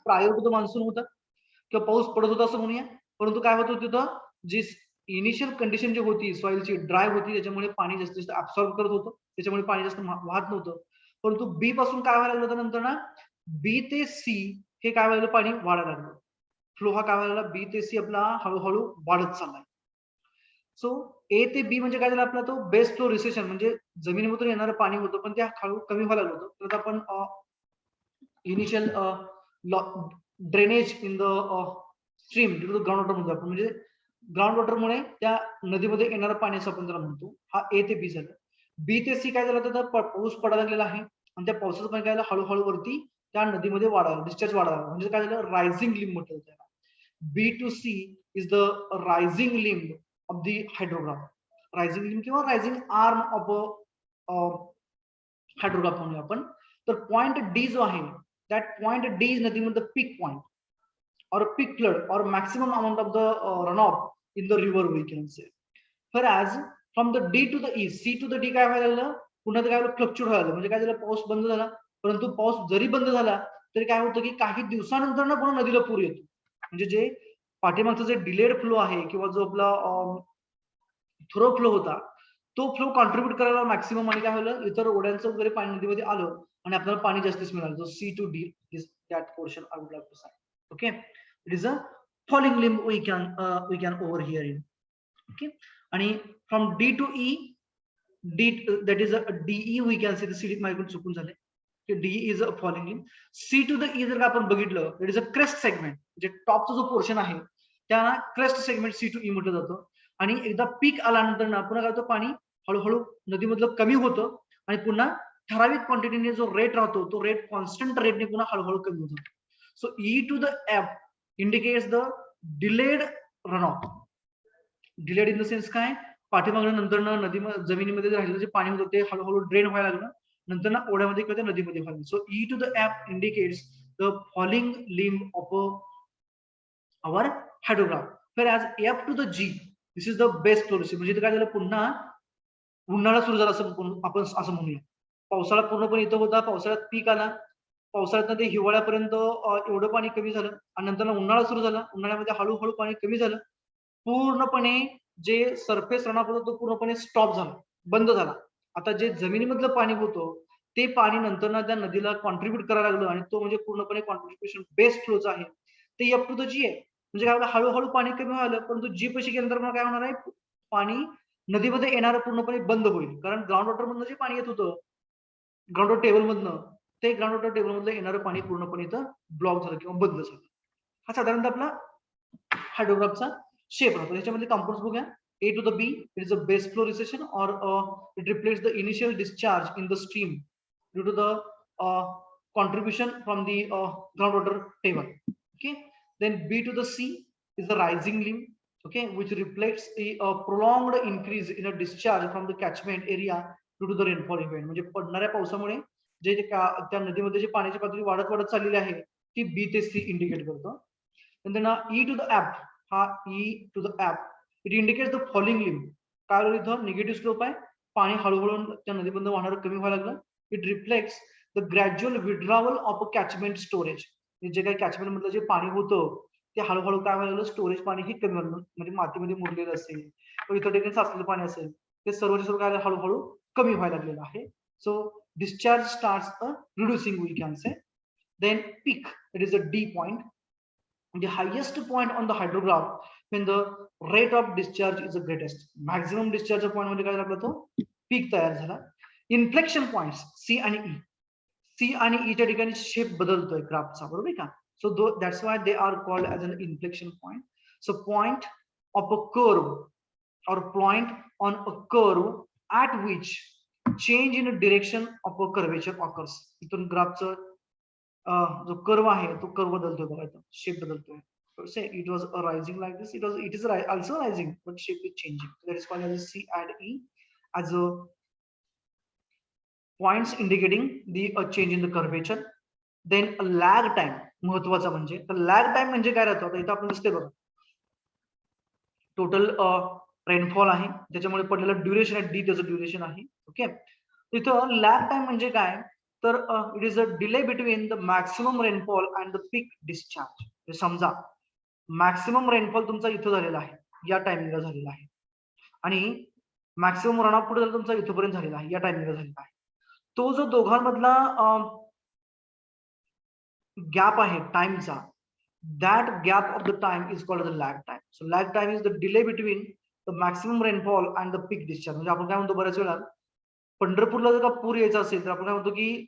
प्रायर टू द मान्सून होता किंवा पाऊस पडत होता असं म्हणूया. परंतु काय होत होतं तिथं जी इनिशियल कंडिशन जी होती सॉइलची ड्राय होती, त्याच्यामुळे पाणी जास्त जास्त ऍब्सॉर्ब करत होतं, त्याच्यामुळे पाणी जास्त वाहत नव्हतं. परंतु बी पासून काय व्हायला लागलं नंतर ना, बी ते सी हे काय व्हायला पाणी वाढायला लागलं. फ्लो हा काय व्हायला बी ते सी आपला हळूहळू वाढत चाललाय. सो ए ते बी म्हणजे काय झालं आपला तो बेस फ्लो रिसेशन, म्हणजे जमिनीमधून येणारं पाणी होतं पण ते हळू कमी व्हायला लागलं होतं. तर आपण initial drainage in the stream due to ground water म्हणतो आपण, म्हणजे ग्राउंड वॉटरमुळे त्या नदीमध्ये येणारं पाणी असं आपण त्याला म्हणतो. हा ए ते बी झालं. बी ते सी काय झालं तर पाऊस पडायला लागलेला आहे आणि त्या पावसाचं पाणी काय झालं हळूहळू वरती त्या नदीमध्ये वाढायला, डिस्चार्ज वाढायला, म्हणजे काय झालं रायझिंग लिंब म्हटलं त्याला. B to C is the rising limb of the hydrograph. Rising limb किंवा रायझिंग आर्म ऑफ हायड्रोग्राफ म्हणूया आपण. तर पॉइंट डी जो आहे that point D is nothing but the peak point or peak flood or maximum amount of the runoff in the river we can say. Whereas from the D to the E, C to the D काय व्हायला लागलं पुन्हा काय fluctuate व्हायला लागलं, म्हणजे काय झालं पाऊस बंद झाला. परंतु पाऊस जरी बंद झाला तरी काय होतं की काही दिवसानंतर ना पुन्हा नदीला पूर येतो. म्हणजे जे पाठीमागचा जे डिलेड फ्लो आहे किंवा जो आपला थ्रो फ्लो होता तो फ्लो कॉन्ट्रीब्युट करायला मॅक्सिमम, आणि काय झालं इतर ओढ्यांचं वगैरे पाणी नदीमध्ये आलं आणि आपल्याला पाणी जास्तीच मिळालं. जो C to D is that portion I would like to say. Okay, it is a falling limb we can over here in. Okay, and from D to E, D that is a DE we can say the CD मायकून चुकून झाले. DE is a falling limb. C to the E जर का आपण बघितलं it is a crest segment, जे टॉपचा जो portion आहे त्याला crest segment C to E म्हटलं जातं. आणि एकदा पीक आल्यानंतर ना पुन्हा काय होतं पाणी हळूहळू नदीमधलं कमी होतं आणि पुन्हा ठराविक क्वांटिटीने जो रेट राहतो तो रेट कॉन्स्टंट रेटने पुन्हा हळूहळू कमी होतो. So E to the F indicates the delayed runoff. Delayed in the sense काय पाठीमागून नंतर नदी जमिनीमध्ये राहिलेलं जे पाणी होतं ते हळूहळू ड्रेन व्हायला लागलं, नंतर ना ओढ्यामध्ये किंवा नदीमध्ये व्हायला. So E to the F indicates the falling limb of our hydrograph. Whereas F to the G, this is the base flow recession. म्हणजे काय झालं पुन्हा उन्हाळा सुरू झाला असं आपण असं म्हणूया. पावसाळा पूर्णपणे इथं होता, पावसाळ्यात पीक आला, पावसाळ्यात ते हिवाळ्यापर्यंत एवढं पाणी कमी झालं आणि नंतर उन्हाळा सुरू झाला, उन्हाळ्यामध्ये हळूहळू पाणी कमी झालं, पूर्णपणे जे सरफेस रनऑफ होतं तो पूर्णपणे स्टॉप झाला, बंद झाला. आता जे जमिनीमधलं पाणी होतं ते पाणी नंतर ना त्या नदीला कॉन्ट्रीब्युट करायला लागलं आणि तो म्हणजे पूर्णपणे कॉन्ट्रीब्युशन बेस फ्लोचा आहे ते एफ टू द जी आहे. म्हणजे काय हळूहळू पाणी कमी व्हायला, परंतु जी पैसे गेल्यानंतर काय होणार आहे पाणी नदीमध्ये येणारं पूर्णपणे बंद होईल, कारण ग्राउंड वॉटर मधनं जे पाणी येत होतं ग्राउंड वॉटर टेबल मधनं ते ग्राउंड वॉटर टेबल मधलं येणारं पाणी पूर्णपणे इथं ब्लॉक झालं किंवा बंद झालं. हा साधारणतः आपला हायड्रोग्राफचा शेप राहतो. याच्यामध्ये कंपाऊंड्स बघूया. A to the B, it is a base flow recession or it reflects the initial discharge in the stream due to the contribution from the groundwater table. Okay, then B to the C is the rising limb, okay, which reflects a prolonged increase in a discharge from the catchment area due to the rainfall event. म्हणजे पडणाऱ्या पावसामुळे जे त्या नदीमध्ये जे पाण्याची पातळी वाढत चाललेली आहे की बी ते सी इंडिकेट करतो. नंतर ना ई टू द ऍप, हा E to the up it indicates the falling limb. काय होईल इथं निगेटिव्ह स्लोप आहे, पाणी हळूहळू त्या नदीबंद वाहणारं कमी व्हायला लागलं. It reflects the gradual withdrawal of a catchment storage. जे काही कॅचमेंट मधलं जे पाणी होतं ते हळूहळू काय व्हायला लागलं, स्टोरेज पाणी हे कमी व्हायला, म्हणजे मातीमध्ये मुरलेलं असेल किंवा इतर ठिकाणी साचलेलं पाणी असेल ते सर्वचे सर्व काय हळूहळू कमी व्हायला लागलेलं आहे. So discharge starts reducing, we can say. Then peak, it is a D point, the highest point on the hydrograph when the rate of discharge is the greatest. Maximum discharge point मध्ये काय झाला तो पीक तयार झाला. Inflection points C आणि E, C आणि E च्या ठिकाणी शेप बदलतोय ग्राफचा, बरोबर आहे का. So that's why they are called as an inflection point. So point of a curve or point on a curve at which change in direction of a curvature occurs. इथून ग्राफचं जो curve आहे तो curve बदलतोय बघा, shape बदलतोय. Say it was rising like this, it is also rising, but shape is changing. That is called as C and E as a points indicating the change in the curvature. Then a lag time, महत्वाचा म्हणजे तर lag time म्हणजे काय राहतो, आता इथं आपण दिसते बघा टोटल रेनफॉल आहे, त्याच्यामुळे पडलेलं ड्युरेशन आहे डी, त्याचं ड्युरेशन आहे. ओके, इथं लॅग टाइम म्हणजे काय तर it is a delay between the maximum rainfall and the peak discharge. समजा मॅक्सिमम रेनफॉल तुमचा इथं झालेला आहे, या टायमिंगला झालेला आहे, आणि मॅक्सिमम रन ऑफ पुढे तुमचा इथपर्यंत झालेला आहे, या टायमिंगला झालेला आहे. तो जो दोघांमधला गॅप आहे टाइमचा, that gap of the time is called the lag time. So lag time is the delay between the maximum rainfall and the peak discharge. म्हणजे आपण काय म्हणतो बऱ्याच वेळा पंढरपूरला जर का पूर यायचा असेल तर आपण काय म्हणतो की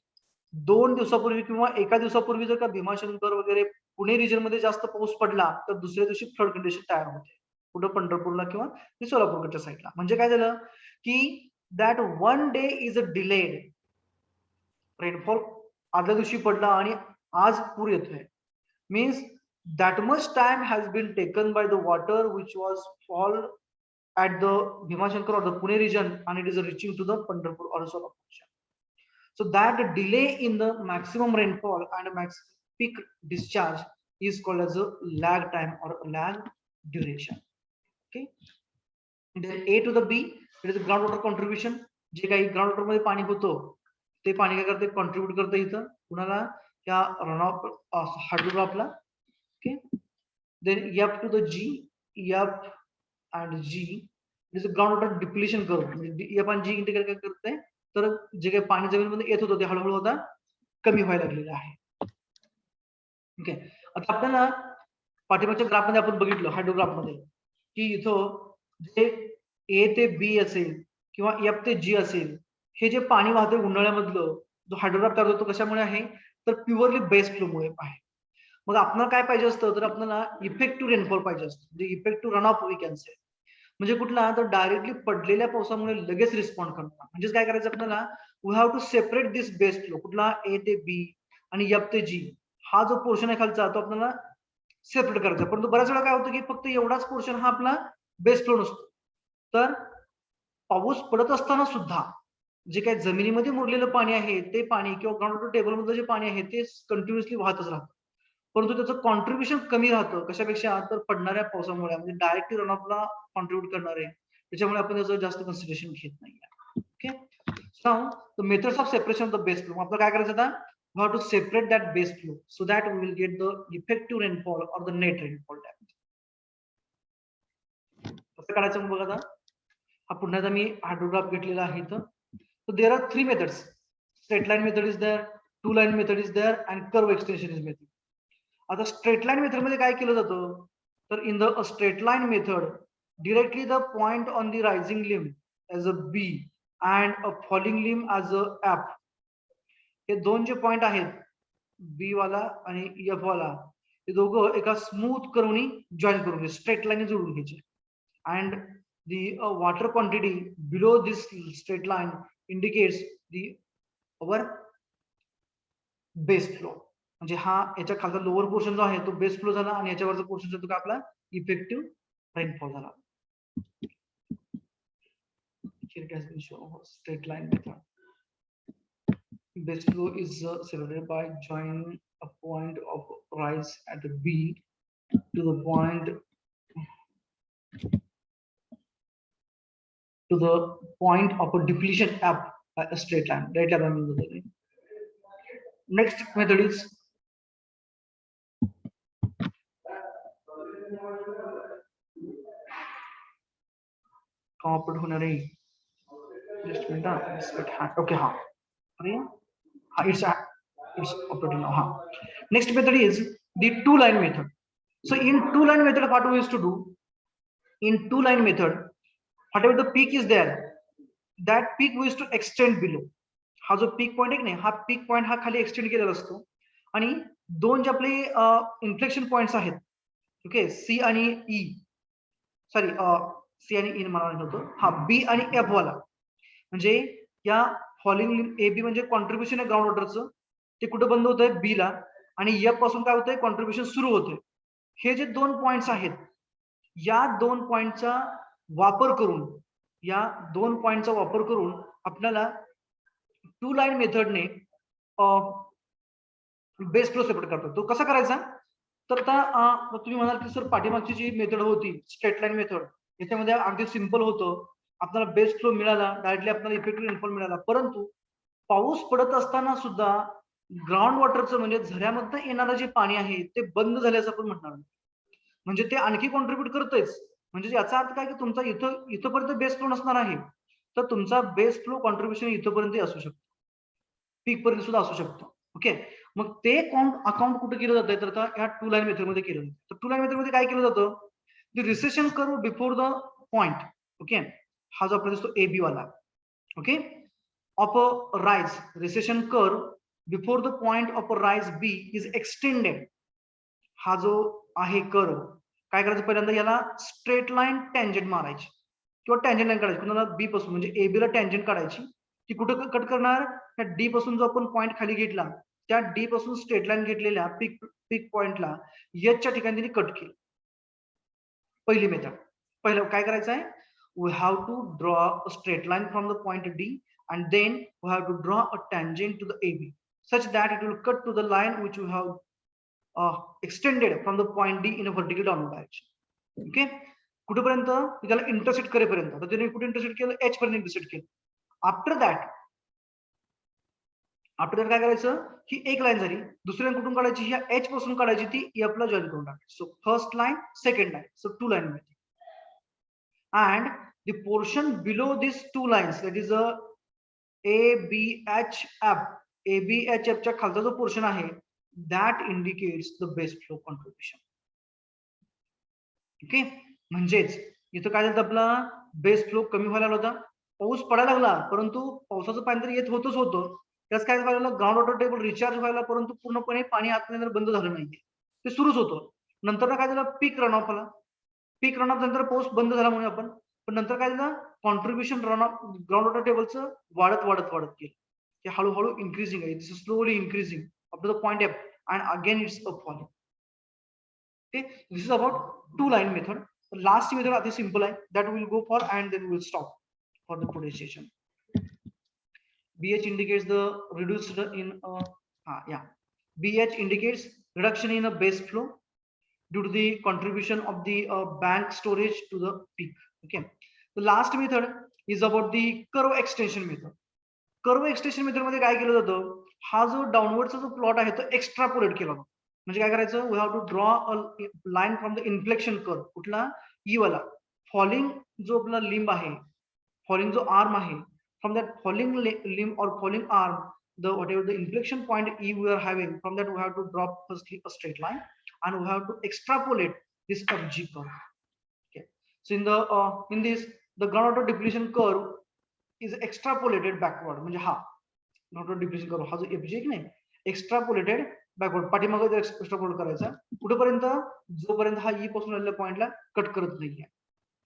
2 दिवसापूर्वी किंवा एका दिवसापूर्वी जर का भीमाशंकर वगैरे पुणे रिजन मध्ये जास्त पाऊस पडला तर दुसऱ्या दिवशी फ्लड कंडिशन तयार होते कुठं पंढरपूरला किंवा सोलापूरच्या साईडला. म्हणजे काय झालं की that one day is a delayed rainfall, आदल्या दिवशी पडला आणि आज पूर येतोय, means that much time has been taken by the water which was fall at the Bhimashankar or the Pune region and it is reaching to the Pandharpur or Solapur. So that delay in the maximum rainfall and max peak discharge is called as a lag time or lag duration. Okay, then A to the B, it is groundwater contribution. जे काही ground मध्ये पाणी होतं ते पाणी काय करते, contribute करते इथं कुणाला, या रन ऑफ हायड्रोग्राफला. Okay, then F to the G, F and G is a groundwater depletion curve. F and G indicate काय करते तर जे काही पाणी जमिनीमध्ये येत होतं ते हळूहळू होता कमी व्हायला लागलेलं आहे. ओके, आता आपल्याला पाठीमागच्या ग्राफ मध्ये आपण बघितलं हायड्रोग्राफ मध्ये की इथं जे ए ते बी असेल किंवा एफ ते जी असेल, हे जे पाणी वाहते उन्हाळ्यामधलं जो हायड्रोग्राफ तयार होतो कशामुळे आहे तर प्युअरली बेस फ्लोमुळे आहे. मग आपल्याला काय पाहिजे असतं तर आपल्याला इफेक्टिव्ह रेनफॉल पाहिजे असतं, म्हणजे effective run off we can say. म्हणजे कुठला तर डायरेक्टली पडलेल्या पावसामुळे लगेच रिस्पॉन्ड करणार. म्हणजेच काय करायचं आपल्याला, we have to separate this base flow, कुठला ए ते बी आणि एफ ते जी, हा जो पोर्शन आहे खालचा तो आपल्याला सेपरेट करायचा. परंतु बऱ्याच वेळा काय होतं की फक्त एवढाच पोर्शन हा आपला बेस फ्लो नसतो, तर पाऊस पडत असताना सुद्धा जे काही जमिनीमध्ये मुरलेलं पाणी आहे ते पाणी किंवा ग्राउंड वॉटर टेबल मधलं जे पाणी आहे ते कंटिन्युअसली वाहतच राहतं, परंतु त्याचं कॉन्ट्रीब्युशन कमी राहतं. कशापेक्षा तर पडणाऱ्या पावसामुळे, म्हणजे डायरेक्टली रन ऑफला कॉन्ट्रीब्युट करणारे, त्याच्यामुळे आपण त्याचं जास्त कन्सिडरेशन घेत नाही. Okay, now the methods of separation of the base flow. आपल्याला काय करायचं आता, we have to separate that base flow so that we will get the effective rainfall or the net rainfall damage. कसं करायचं बघा आता, हा पुन्हा एकदा मी हायड्रोग्राफ घेतलेला आहे इथं. So there are 3 methods. Straight line method is there, two line method is there, and curve extension is method. आता स्ट्रेट लाईन मेथड मध्ये काय केलं जातं तर in the straight line method directly the point on the rising limb as a B and a falling limb as a F, हे दोन जे point आहेत बी वाला आणि एफ वाला, हे दोघं एका स्मूथ कर्वनी जॉईन करून घ्यायचे, स्ट्रेट लाईन जोडून घ्यायचे. And the water quantity below this straight line indicates the our base flow. म्हणजे हा याच्या खालचा लोअर पोर्शन जो आहे तो बेस फ्लो झाला आणि याच्यावरचा पोर्शन जो तो आपला इफेक्टिव्ह रेनफॉल झाला. Here it has been shown straight line method. Base flow is separated by joining a point of rise at B to the point of a depletion up by a straight line. Right line. Next method is कॉपरेट होणार आहे. Just a minute. Okay, ha. It's operating now. Next method is the two-line method. So in two-line method, what we used to do? In two-line method, whatever the peak is there, that peak we used to extend below. हा जो peak point आहे की नाही, हा peak point हा खाली extend केलेला असतो आणि दोन जे आपले inflection points आहेत, ओके, C आणि E, सॉरी C आणि E मला म्हणत होतो, हा B आणि F वाला, म्हणजे या फॉलिंग AB म्हणजे कॉन्ट्रीब्युशन आहे ग्राउंड वॉटरचं, ते कुठे बंद होत आहे B ला, आणि F पासून काय होतंय कॉन्ट्रीब्युशन सुरू होतंय. हे जे दोन पॉइंट्स आहेत, या दोन पॉइंटचा वापर करून आपल्याला टू लाईन मेथडने बेस फ्लो सेपरेट करतो. तो कसा करायचा? तर आता तुम्ही म्हणाल की सर पाठीमागची जी मेथड होती स्ट्रेट लाईन मेथड, याच्यामध्ये अगदी सिंपल होतं, आपल्याला बेस फ्लो मिळाला, डायरेक्टली आपल्याला इफेक्टिव्ह रेनफॉल मिळाला, परंतु पाऊस पडत असताना सुद्धा ग्राउंड वॉटरचं म्हणजे झऱ्यामधनं येणारं जे पाणी आहे ते बंद झाल्याचं आपण म्हणणार, म्हणजे ते आणखी कॉन्ट्रीब्युट करतंयच. म्हणजे याचा अर्थ काय की तुमचा इथपर्यंत बेस फ्लो नसणार आहे, तर तुमचा बेस फ्लो कॉन्ट्रीब्युशन इथपर्यंत असू शकतो, पीक पर्यंत सुद्धा असू शकतो. ओके, मग ते अकाउंट कुठे केलं जातं? तर आता ह्या टू लाईन मेथड मध्ये केलं जातं. तर टू लाईन मेथड मध्ये काय केलं जातं? The recession curve before the point, okay, हा जो आपल्याला दिसतो AB वाला, okay, of a rise, recession curve before the point of a rise B is extended. हा जो आहे कर्व, काय करायचं? पहिल्यांदा याला स्ट्रेट लाईन टँजंट मारायची किंवा टँजंट लाईन काढायची. कुणाला B पासून, म्हणजे AB ला टँजंट काढायची. ती कुठं कट करणार? त्या D पासून जो आपण पॉइंट खाली घेतला, त्या D पासून स्ट्रेट लाईन घेतलेल्या पीक पॉइंटला H च्या ठिकाणी त्यांनी कट केलं. पहिली मेथड. पहिलं काय करायचं आहे? We have to draw a straight line from the point D and then we have to draw a tangent to the AB such that it will cut to the line which we have extended from the point D in a vertical downward direction. Okay, कुठेपर्यंत? त्याला intersect करेपर्यंत. तर त्याने कुठे intersect केलं? H पर्यंत intersect केलं. After that काय करायचं? ही एक लाईन झाली, दुसरी लाईन कुठून काढायची? ह्या H पासून काढायची, ती F ला जॉईन करून टाकायची. So first line, second line, so two line मध्ये. and the portion below these two lines, that is a ABHF, ABHF च्या खालचा जो पोर्शन आहे, that indicates the base flow contribution. Okay, म्हणजेच इथं काय झालं? आपला बेस फ्लो कमी व्हायला होता, पाऊस पडायला लागला, परंतु पावसाचं पाणी तर येत होतं, त्याच काय व्हायला? ग्राउंड वॉटर टेबल रिचार्ज व्हायला, परंतु पूर्णपणे पाणी आतमध्ये बंद झालं नाहीये, ते सुरूच होतं. नंतर काय झालं? पीक रन ऑफ आला. पीक रन ऑफ नंतर पाऊस बंद झाल्यामुळे आपण, पण नंतर काय झालं? Contribution runoff ground water टेबलचं वाढत गेलं, ते हळूहळू इन्क्रीजिंग आहे, this is slowly increasing up to the point F and again it's a falling. Okay, this is about two line method. The last method is simple, that we will go for and then we will stop for the today's session. BH indicates the reduced in BH indicates reduction in a base flow due to the contribution of the bank storage to the peak. Okay, the last method is about the curve extension method. Curve extension method मध्ये काय केलं जातं? हा जो डाउनवर्डचा जो plot आहे तो extrapolate केला जातो. म्हणजे काय करायचं? We have to draw a line from the inflection curve, कुठला? ई वाला. फॉलिंग जो आपला लिंब आहे, फॉलिंग जो आर्म आहे, फ्रॉम दॅट फॉलिंग लिंब और falling arm, the whatever the inflection point E we are having, from that we have to drop firstly a straight line and we have to extrapolate this FG curve. Okay, so in this the groundwater depletion curve is extrapolated backward. म्हणजे हा groundwater depletion curve हा जो FG आहे नाही, extrapolated backward, पाठीमागे extrapolate करायचा कुठेपर्यंत? जोपर्यंत हा E पासून आलेल्या पॉइंटला कट करत नाहीये,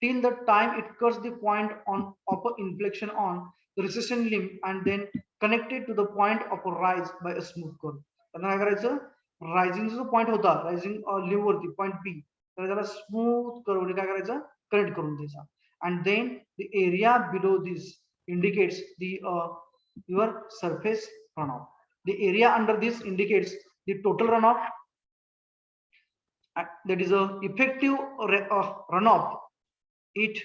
till the time it cuts the point on upper inflection on the recession limb and then connected to the point of a rise by a smooth curve. त्यांना काय करायचं? रायझिंग जो पॉइंट होता, रायझिंग लिंब वरती point P, तर त्याला smooth कर्वने काय करायचं? कनेक्ट करून द्यायचा. and then the area below this indicates the your surface runoff. The area under this indicates the total runoff, that is a effective runoff it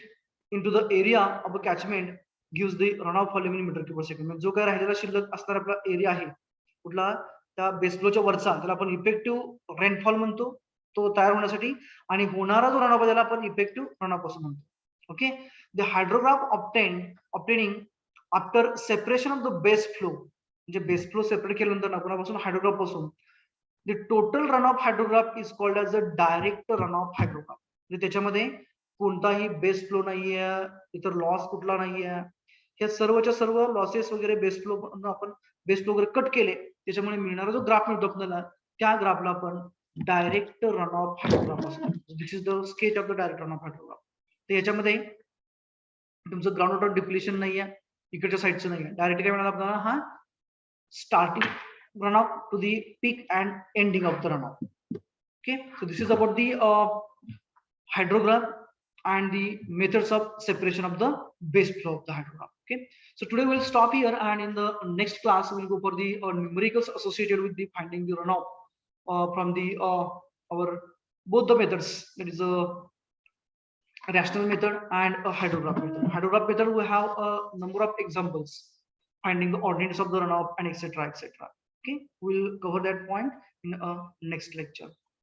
into the area of a catchment gives the runoff volume in meter cube per second. म्हणजे जो काय राहिलेला शिल्लक असणारा आपला area आहे कुठला त्या बेस फ्लोच्या वरचा, त्याला आपण इफेक्टिव्ह रेनफॉल म्हणतो तो तयार होण्यासाठी, आणि होणारा जो रनऑफ त्याला आपण इफेक्टिव्ह रनऑफ असं म्हणतो. Okay, the hydrograph obtaining after separation of the base flow, म्हणजे बेस फ्लो सेपरेट केल्यानंतर कोणापासून हायड्रोग्राफ पासून, the total runoff hydrograph is called as the direct runoff hydrograph. म्हणजे त्याच्यामध्ये कोणताही बेस फ्लो नाहीये, इतर लॉस कुठला नाहीये, हे सर्वच्या सर्व लॉसेस वगैरे बेस फ्लो आपण बेस फ्लो वगैरे कट केले, त्याच्यामुळे मिळणारा जो ग्राफ मिळतो आपल्याला त्या ग्राफला आपण डायरेक्ट रन ऑफ हायड्रोग्राफ असतो. This is the sketch of the direct runoff hydrograph. तर याच्यामध्ये तुमचं ग्राउंड वॉटर डिप्लेशन नाहीये, इकडच्या साईडचं नाहीये, डायरेक्ट काय मिळाला आपल्याला, हा starting run off to the peak and ending of the run off. Okay, so this is about the hydrograph and the methods of separation of the base flow of the hydrograph. Okay, so today we'll stop here, and in the next class we'll go for the numericals associated with the finding the runoff from the our both the methods, that is a rational method and a hydrograph method. Hydrograph method we have a number of examples finding the ordinates of the runoff and etc. Okay, we'll cover that point in a next lecture.